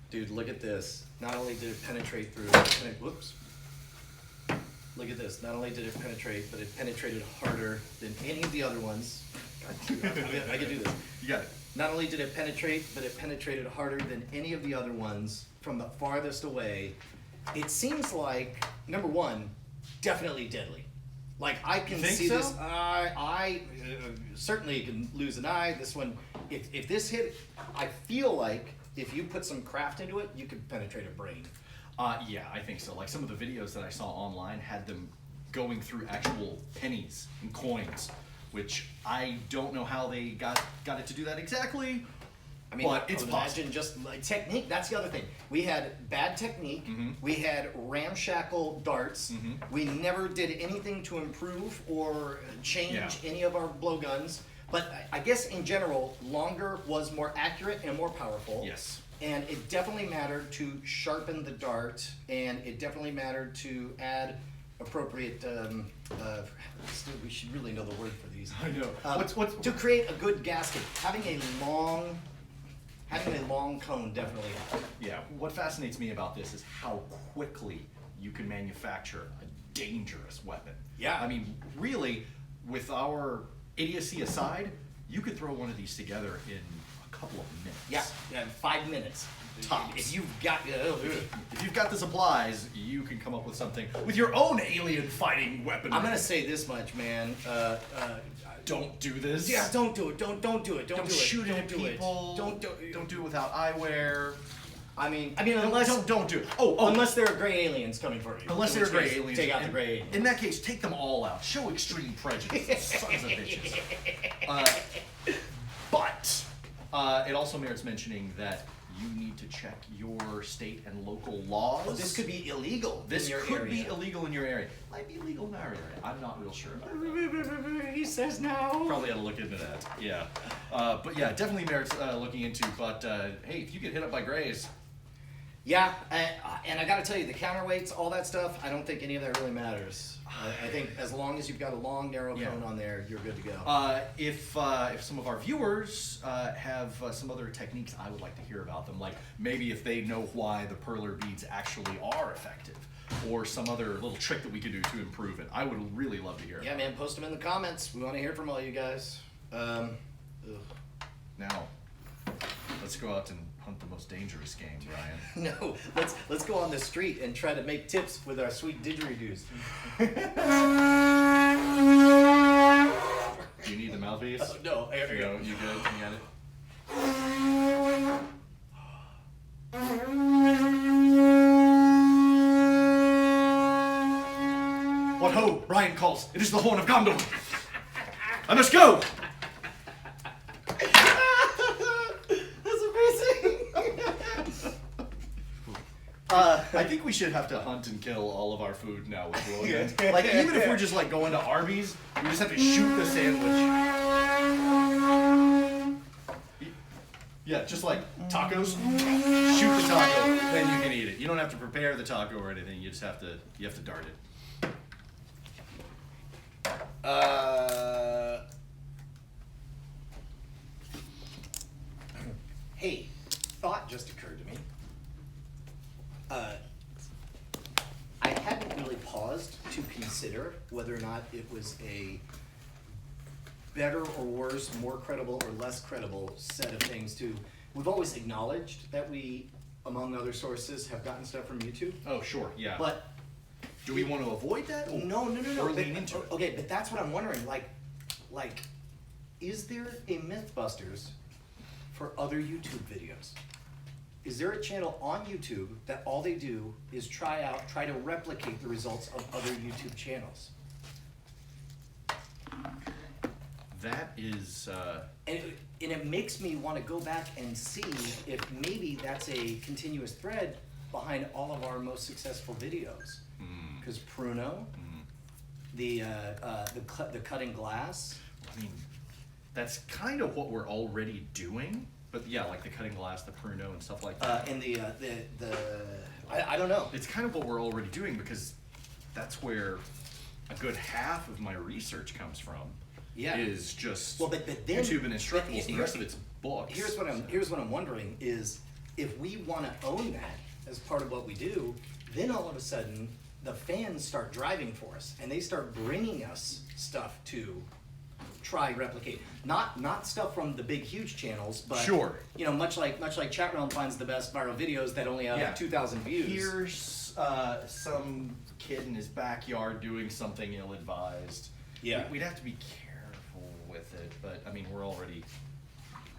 dude, look at this. Not only did it penetrate through. Whoops. Look at this. Not only did it penetrate, but it penetrated harder than any of the other ones. God, I can do this. You got it. Not only did it penetrate, but it penetrated harder than any of the other ones from the farthest away. It seems like, number one, definitely deadly. Like, I can think see so? this. I certainly can lose an eye. This one, if this hit, I feel like if you put some craft into it, you could penetrate a brain. Yeah, I think so. Like some of the videos that I saw online had them going through actual pennies and coins, which I don't know how they got it to do that exactly. I mean, but it's imagine possible. just like technique. That's the other thing. We had bad technique. Mhm. We had ramshackle darts. Mhm. We never did anything to improve or change Yeah. any of our blowguns. But I guess in general, longer was more accurate and more powerful. Yes. And it definitely mattered to sharpen the dart, and it definitely mattered to add appropriate. We should really know the word for these. I know. What's To create a good gasket? Having a long cone definitely helps. Yeah, what fascinates me about this is how quickly you can manufacture a dangerous weapon. Yeah. I mean, really, with our idiocy aside, you could throw one of these together in a couple of minutes. Yeah, 5 minutes. Tops. If you've got, If you've got the supplies, you can come up with something with your own alien fighting weapon. I'm gonna say this much, man. Don't do this. Yeah, don't do it. Don't do it. Don't do it. shoot don't at do people. It. Don't do it without eyewear. I mean, unless Don't do it. Oh, unless there are gray aliens coming for you. Unless In they're which gray case, aliens. Take out the And gray aliens. In that case, take them all out. Show extreme prejudice. Sons of bitches. But it also merits mentioning that you need to check your state and local laws. Well, this could be illegal. This in your could area. be illegal in your area. Might be illegal in our area. I'm not real sure about that. He says no. Probably ought to look into that. Yeah. But yeah, definitely merits looking into. But hey, if you get hit up by grays, Yeah, and I gotta tell you, the counterweights, all that stuff, I don't think any of that really matters. I think as long as you've got a long, narrow Yeah. cone on there, you're good to go. if some of our viewers have some other techniques, I would like to hear about them. Like maybe if they know why the perler beads actually are effective, or some other little trick that we could do to improve it. I would really love to hear. Yeah, about man, post them in the comments. We want to hear from all you guys. Ugh. it. Now, let's go out and hunt the most dangerous game, Ryan. No, let's go on the street and try to make tips with our sweet didgeridoos. Do you need the mouthpiece? Oh, no, here we You go. know, you good? You got it? What ho! Ryan calls. It is the horn of Gondor. I must go. That's amazing. I think we should have to hunt and kill all of our food now with blowguns. Like even if we're just like going to Arby's, we just have to shoot the sandwich. Yeah, just like tacos. Shoot the taco, then you can eat it. You don't have to prepare the taco or anything. You just have to dart it. consider whether or not it was a better or worse, more credible or less credible set of things to, we've always acknowledged that we, among other sources, have gotten stuff from YouTube. Oh, sure, yeah. But do we want to avoid that? no. Or lean into it? Okay, but that's what I'm wondering. Like, is there a MythBusters for other YouTube videos? Is there a channel on YouTube that all they do is try to replicate the results of other YouTube channels? That is, And it makes me want to go back and see if maybe that's a continuous thread behind all of our most successful videos. Because Pruno, the cutting glass. I mean, that's kind of what we're already doing. But yeah, like the cutting glass, the Pruno, and stuff like that. And I don't know. It's kind of what we're already doing because that's where a good half of my research comes from. Yeah. Is just Well, but then, YouTube and instructables, and the rest of it's books. Here's what I'm wondering is if we want to own that as part of what we do, then all of a sudden the fans start driving for us and they start bringing us stuff to try replicate. Not stuff from the big huge channels, but Sure. much like Chat Realm finds the best viral videos that only have 2,000 views. Here's some kid in his backyard doing something ill-advised. Yeah. We'd have to be careful with it, but I mean, we're already.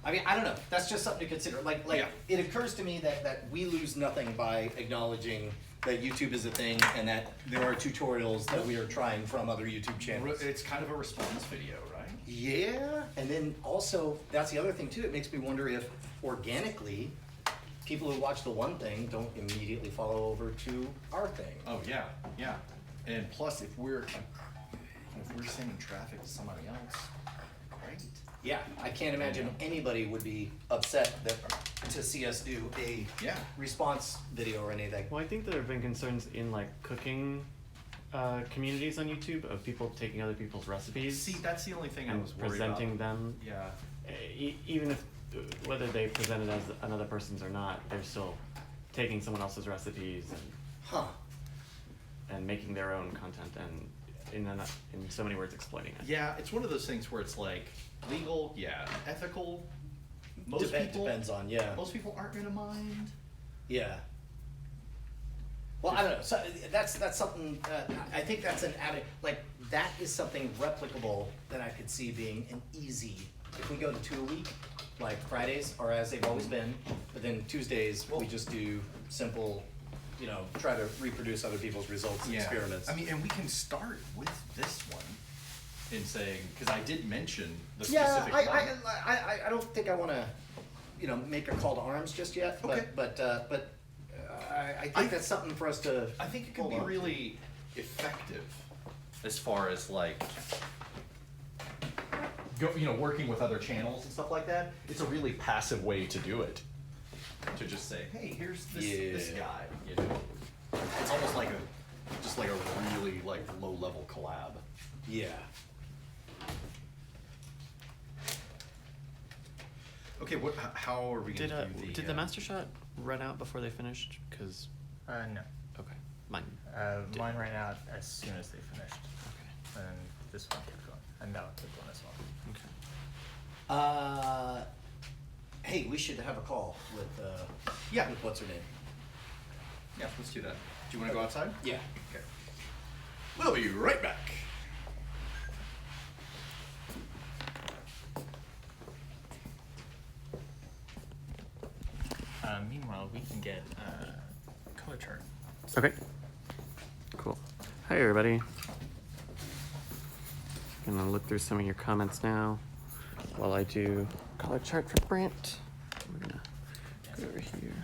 I mean, I don't know. That's just something to consider. Like Yeah. It occurs to me that we lose nothing by acknowledging that YouTube is a thing and that there are tutorials that we are trying from other YouTube channels. It's kind of a response video, right? Yeah, and then also, that's the other thing too, it makes me wonder if organically, people who watch the one thing don't immediately follow over to our thing. Oh yeah, yeah. And plus, if we're sending traffic to somebody else, great. Yeah, I can't imagine anybody would be upset to see us do a response video or anything. Well, I think there have been concerns in like cooking communities on YouTube of people taking other people's recipes. See, that's the only thing I and was worried presenting about. them. Yeah. Even if whether they present it as another person's or not, they're still taking someone else's recipes and making their own content and in so many words exploiting it. Yeah, it's one of those things where it's like legal, ethical. Most people depends on Most people aren't gonna mind. Yeah. Well, I don't know. So that's something. I think that's an added. Like that is something replicable that I could see being an easy. If we go to 2 a week, like Fridays are as they've always been, but then Tuesdays we just do simple. Try to reproduce other people's results and experiments. I mean, and we can start with this one in saying, because I did mention the specific one. I don't think I want to, make a call to arms just yet. Okay. But I think that's something for us to. I think it can hold be on to. really effective as far as like, working with other channels and stuff like that. It's a really passive way to do it. To just say, hey, here's this guy. It's almost like a really like low level collab. Yeah. Okay, how are we gonna do Did the master shot run out before they finished? Because No. okay, mine. did. Mine ran out as soon as they finished. Okay. And this one kept going. And that one kept going as well. Okay. Hey, we should have a call with with what's her name? Yeah, let's do that. Do you want to go outside? Yeah. Okay. We'll be right back. Meanwhile, we can get a color chart. Okay. Cool. Hi everybody. Gonna look through some of your comments now while I do color chart for Brant. We're gonna go over here.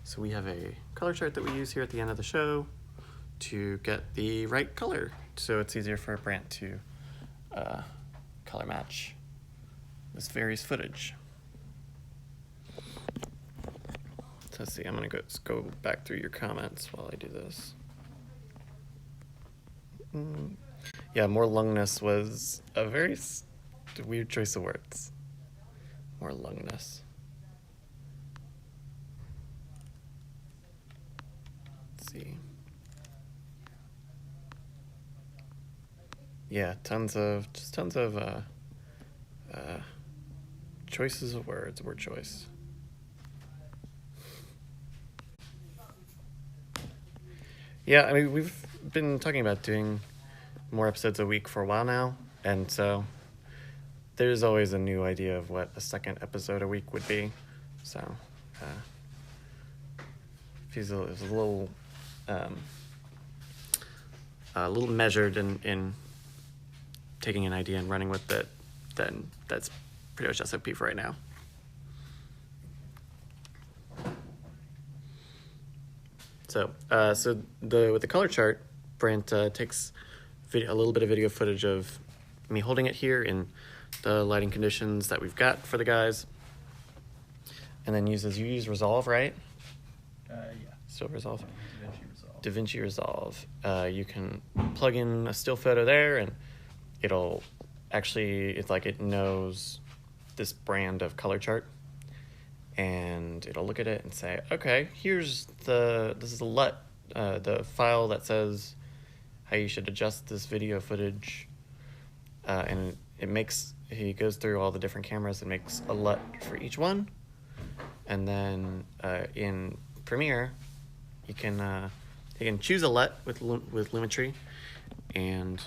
So we have a color chart that we use here at the end of the show to get the right color, so it's easier for Brant to color match this various footage. So let's see, I'm gonna go back through your comments while I do this. Yeah, more lungness was a very weird choice of words. More lungness. see. Yeah, tons of choices of words, word choice. Yeah, I mean, we've been talking about doing more episodes a week for a while now, and so there's always a new idea of what a second episode a week would be. So, feels a little measured in taking an idea and running with it. Then that's pretty much SOP for right now. So, with the color chart, Brent takes a little bit of video footage of me holding it here in the lighting conditions that we've got for the guys, and then you use Resolve, right? Yeah. Still Resolve. DaVinci Resolve. DaVinci Resolve. You can plug in a still photo there, and it's like it knows this brand of color chart, and it'll look at it and say, okay, this is a LUT, the file that says how you should adjust this video footage, and he goes through all the different cameras and makes a LUT for each one, and then in Premiere, you can choose a LUT with Lumetri, and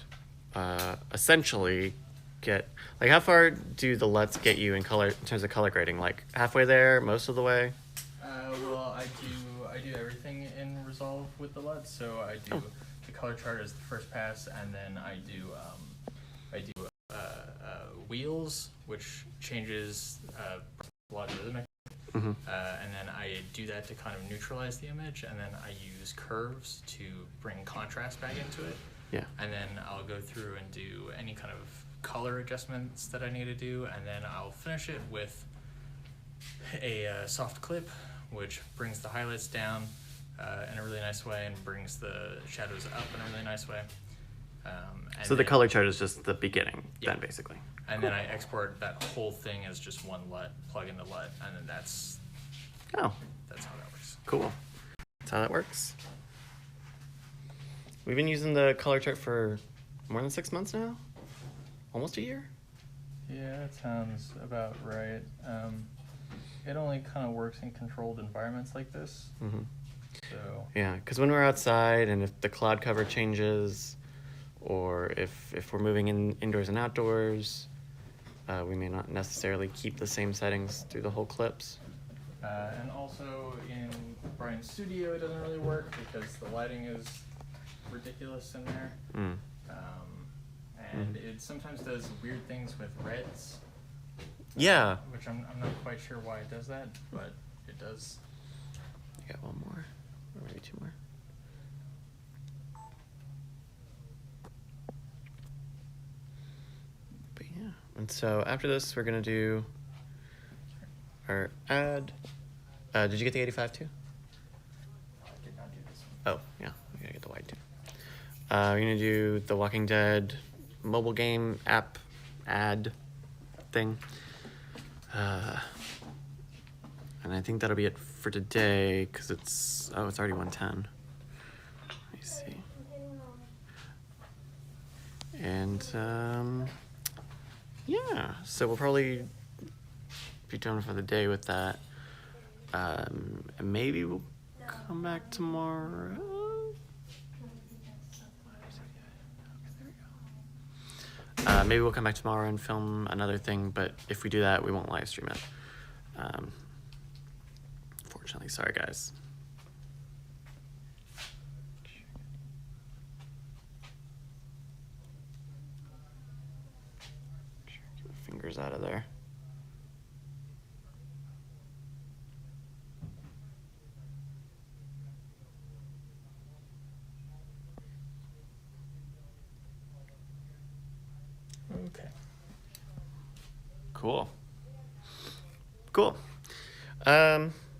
essentially get, like, how far do the LUTs get you in terms of color grading? Like halfway there, most of the way? Well, I do everything in Resolve with the LUT. So I do the color chart as the first pass, and then I do wheels, which changes logarithmic. Mm-hmm. And then I do that to kind of neutralize the image, and then I use curves to bring contrast back into it. Yeah. And then I'll go through and do any kind of color adjustments that I need to do, and then I'll finish it with a soft clip, which brings the highlights down in a really nice way and brings the shadows up in a really nice way. So the color chart is just the beginning, then, basically. And then I export that whole thing as just one LUT, plug in the LUT, and then that's Oh, how that works. cool. That's how that works. We've been using the color chart for more than 6 months now? Almost a year? Yeah, that sounds about right. It only kind of works in controlled environments like this. Mm-hmm. So Yeah, because when we're outside and if the cloud cover changes, or if we're moving indoors and outdoors, we may not necessarily keep the same settings through the whole clips. and also in Brian's studio, it doesn't really work because the lighting is ridiculous in there. Mm. And it sometimes does weird things with reds. Yeah. Which I'm not quite sure why it does that, but it does. I got one more, or maybe two more. But yeah, and so after this, we're gonna do our ad. Did you get the 85 too? I did not do this one. Oh, yeah, we gotta get the wide too. We're gonna do the Walking Dead mobile game app ad thing. And I think that'll be it for today, because it's already 1:10. Let me see. And, yeah, so we'll probably be done for the day with that. And maybe we'll come back tomorrow. Maybe we'll come back tomorrow and film another thing, but if we do that, we won't live stream it. Unfortunately, sorry guys. Get my fingers out of there. Okay. Cool.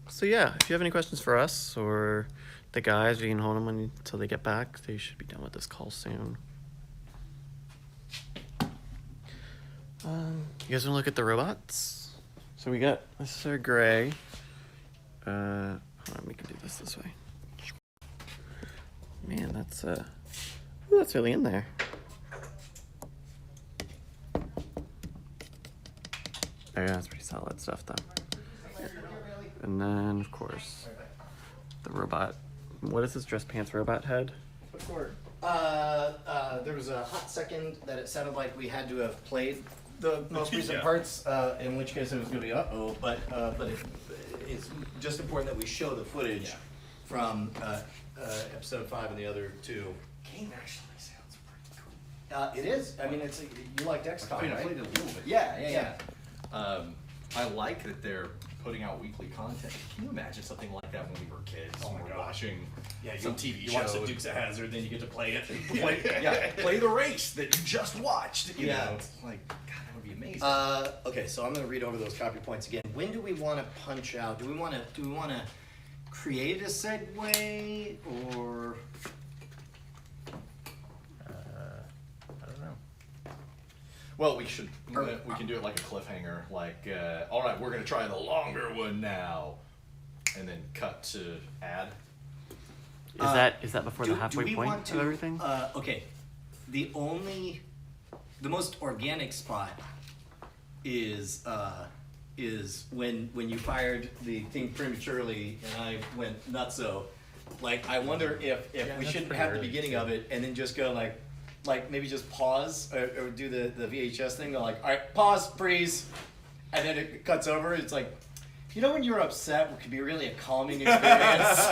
So yeah, if you have any questions for us or the guys, you can hold them until they get back. They should be done with this call soon. You guys want to look at the robots? So we got, this is our gray. Hold on, we can do this way. that's ooh, that's really in there. Oh, yeah, that's pretty solid stuff, though. And then, of course, the robot. What is this dress pants robot head? There was a hot second that it sounded like we had to have played the most recent Yeah. parts, in which case it was going to be but it's just important that we show the footage from episode 5 and the other 2. Game actually sounds pretty cool. It is. I mean, it's you liked XCOM, I right? played it a little bit. Yeah. I like that they're putting out weekly content. Can you imagine something like that when we were kids? Oh my and we're gosh. watching Yeah, some TV you show. watch the Dukes of Hazzard, then you get to play it. play the race that you just watched. You Yeah. know, it's like, God, that would be amazing. Okay, so I'm going to read over those copy points again. When do we want to punch out? Do we want to create a segue or? I don't know. Well, we should. We can do it like a cliffhanger. Like, all right, we're gonna try the longer one now, and then cut to ad. Is that before the Do halfway we point want to, of everything? Okay, the most organic spot is when you fired the thing prematurely and I went nutso. Like, I wonder if we that's shouldn't pretty have the early, beginning too. of it and then just go like maybe just pause or do the VHS thing. Go like, all right, pause, freeze, and then it cuts over. It's like, you know when you're upset, it could be really a calming experience.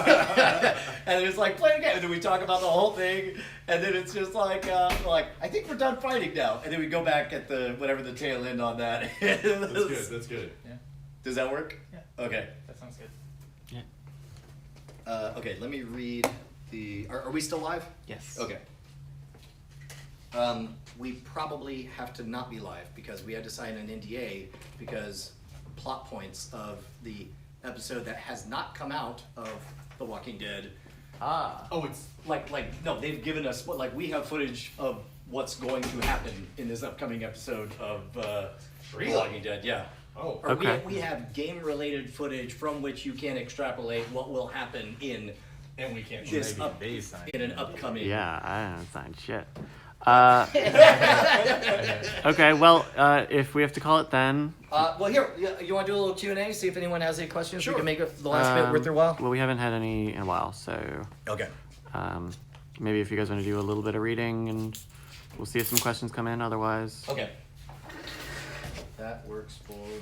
And it's like, play it again. And then we talk about the whole thing. And then it's just like, I think we're done fighting now. And then we go back at whatever the tail end on that is. That's good. Yeah, Does that work? Yeah. Okay. that sounds good. Okay, let me read the. Are we still live? Yes. Okay. We probably have to not be live because we had to sign an NDA because plot points of the episode that has not come out of The Walking Dead. Oh, it's No, they've given us we have footage of what's going to happen in this upcoming episode of The Walking Dead. Yeah. oh. Or Okay. we have game-related footage from which you can extrapolate what will happen in And we can't. this Maybe they sign in an upcoming. Yeah, I don't sign shit. Okay, well, if we have to call it then. Well, here, you want to do a little Q&A, see if anyone has any questions? Sure. We can make the last bit worth their while. Well, we haven't had any in a while, so Okay. maybe if you guys want to do a little bit of reading, and we'll see if some questions come in. Otherwise, Okay. That works for me.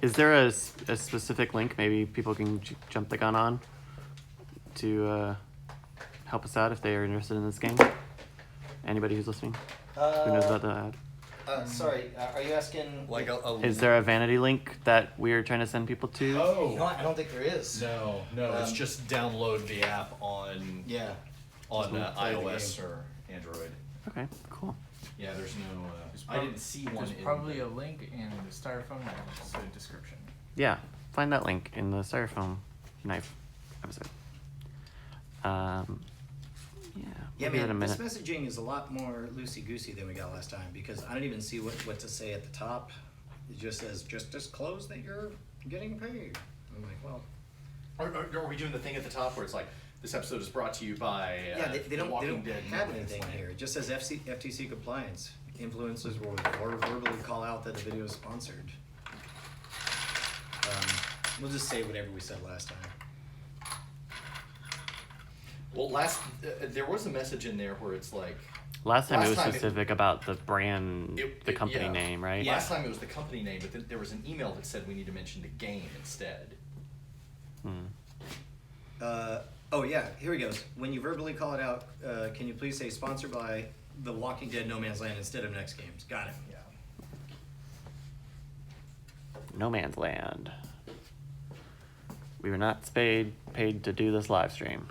is there a specific link maybe people can jump the gun on to help us out if they are interested in this game? Anybody who's listening who knows about the ad? Sorry, are you asking? Like a Is there a vanity link that we are trying to send people to? You know Oh what? I don't think there is. no, it's just download the app on Yeah. on Just play the iOS game. or Android. Okay, cool. Yeah, there's no. I prob- didn't see one. There's probably a link in the styrofoam description. Yeah, find that link in the styrofoam knife episode. Yeah, Yeah, we'll give it a man, this minute. messaging is a lot more loosey-goosey than we got last time because I don't even see what to say at the top. It just says, just disclose that you're getting paid. I'm like, well, Are we doing the thing at the top where it's like this episode is brought to you by yeah, they The don't Walking Dead have No Man's anything Land. here. It just says FTC compliance. Influencers will verbally call out that the video is sponsored. We'll just say whatever we said last time. Well, there was a message in there where it's like Last time it was last time specific about the brand, the company yeah. name, right? Yeah. Last time it was the company name, but then there was an email that said we need to mention the game instead. Oh yeah, here he goes. When you verbally call it out, can you please say sponsored by The Walking Dead No Man's Land instead of Next Games? Got it. Yeah. No Man's Land. We were not paid to do this live stream.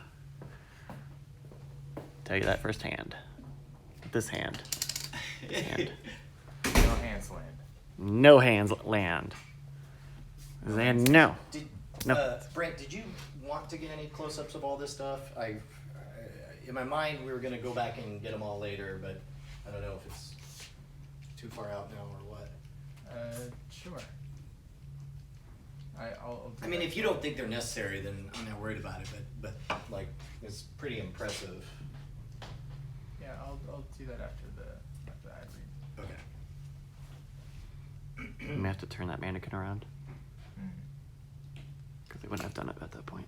Tell you that firsthand. This hand. Hand. No hands land. No hands land. Land, no. No. Brent, did you want to get any close-ups of all this stuff? In my mind, we were going to go back and get them all later, but I don't know if it's too far out now or what. Sure. I'll do I mean, that. if you don't think they're necessary, then I'm not worried about it, but like, it's pretty impressive. Yeah, I'll do that after the ad read. Okay. We may have to turn that mannequin around. Mm. Because they wouldn't have done it at that point.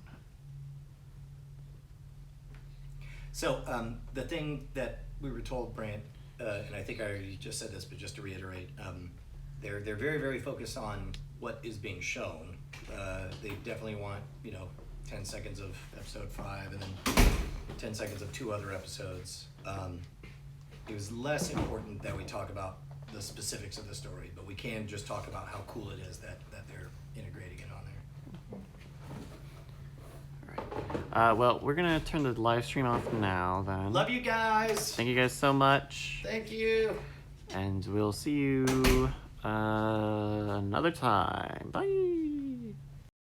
So, the thing that we were told, Brant, and I think I already just said this, but just to reiterate, they're very, very focused on what is being shown. They definitely want, 10 seconds of episode 5 and then 10 seconds of 2 other episodes. It was less important that we talk about the specifics of the story, but we can just talk about how cool it is that they're integrating it on there. All right. Well, we're gonna turn the live stream off now. Then. Love you guys. Thank you guys so much. Thank you. And we'll see you another time. Bye.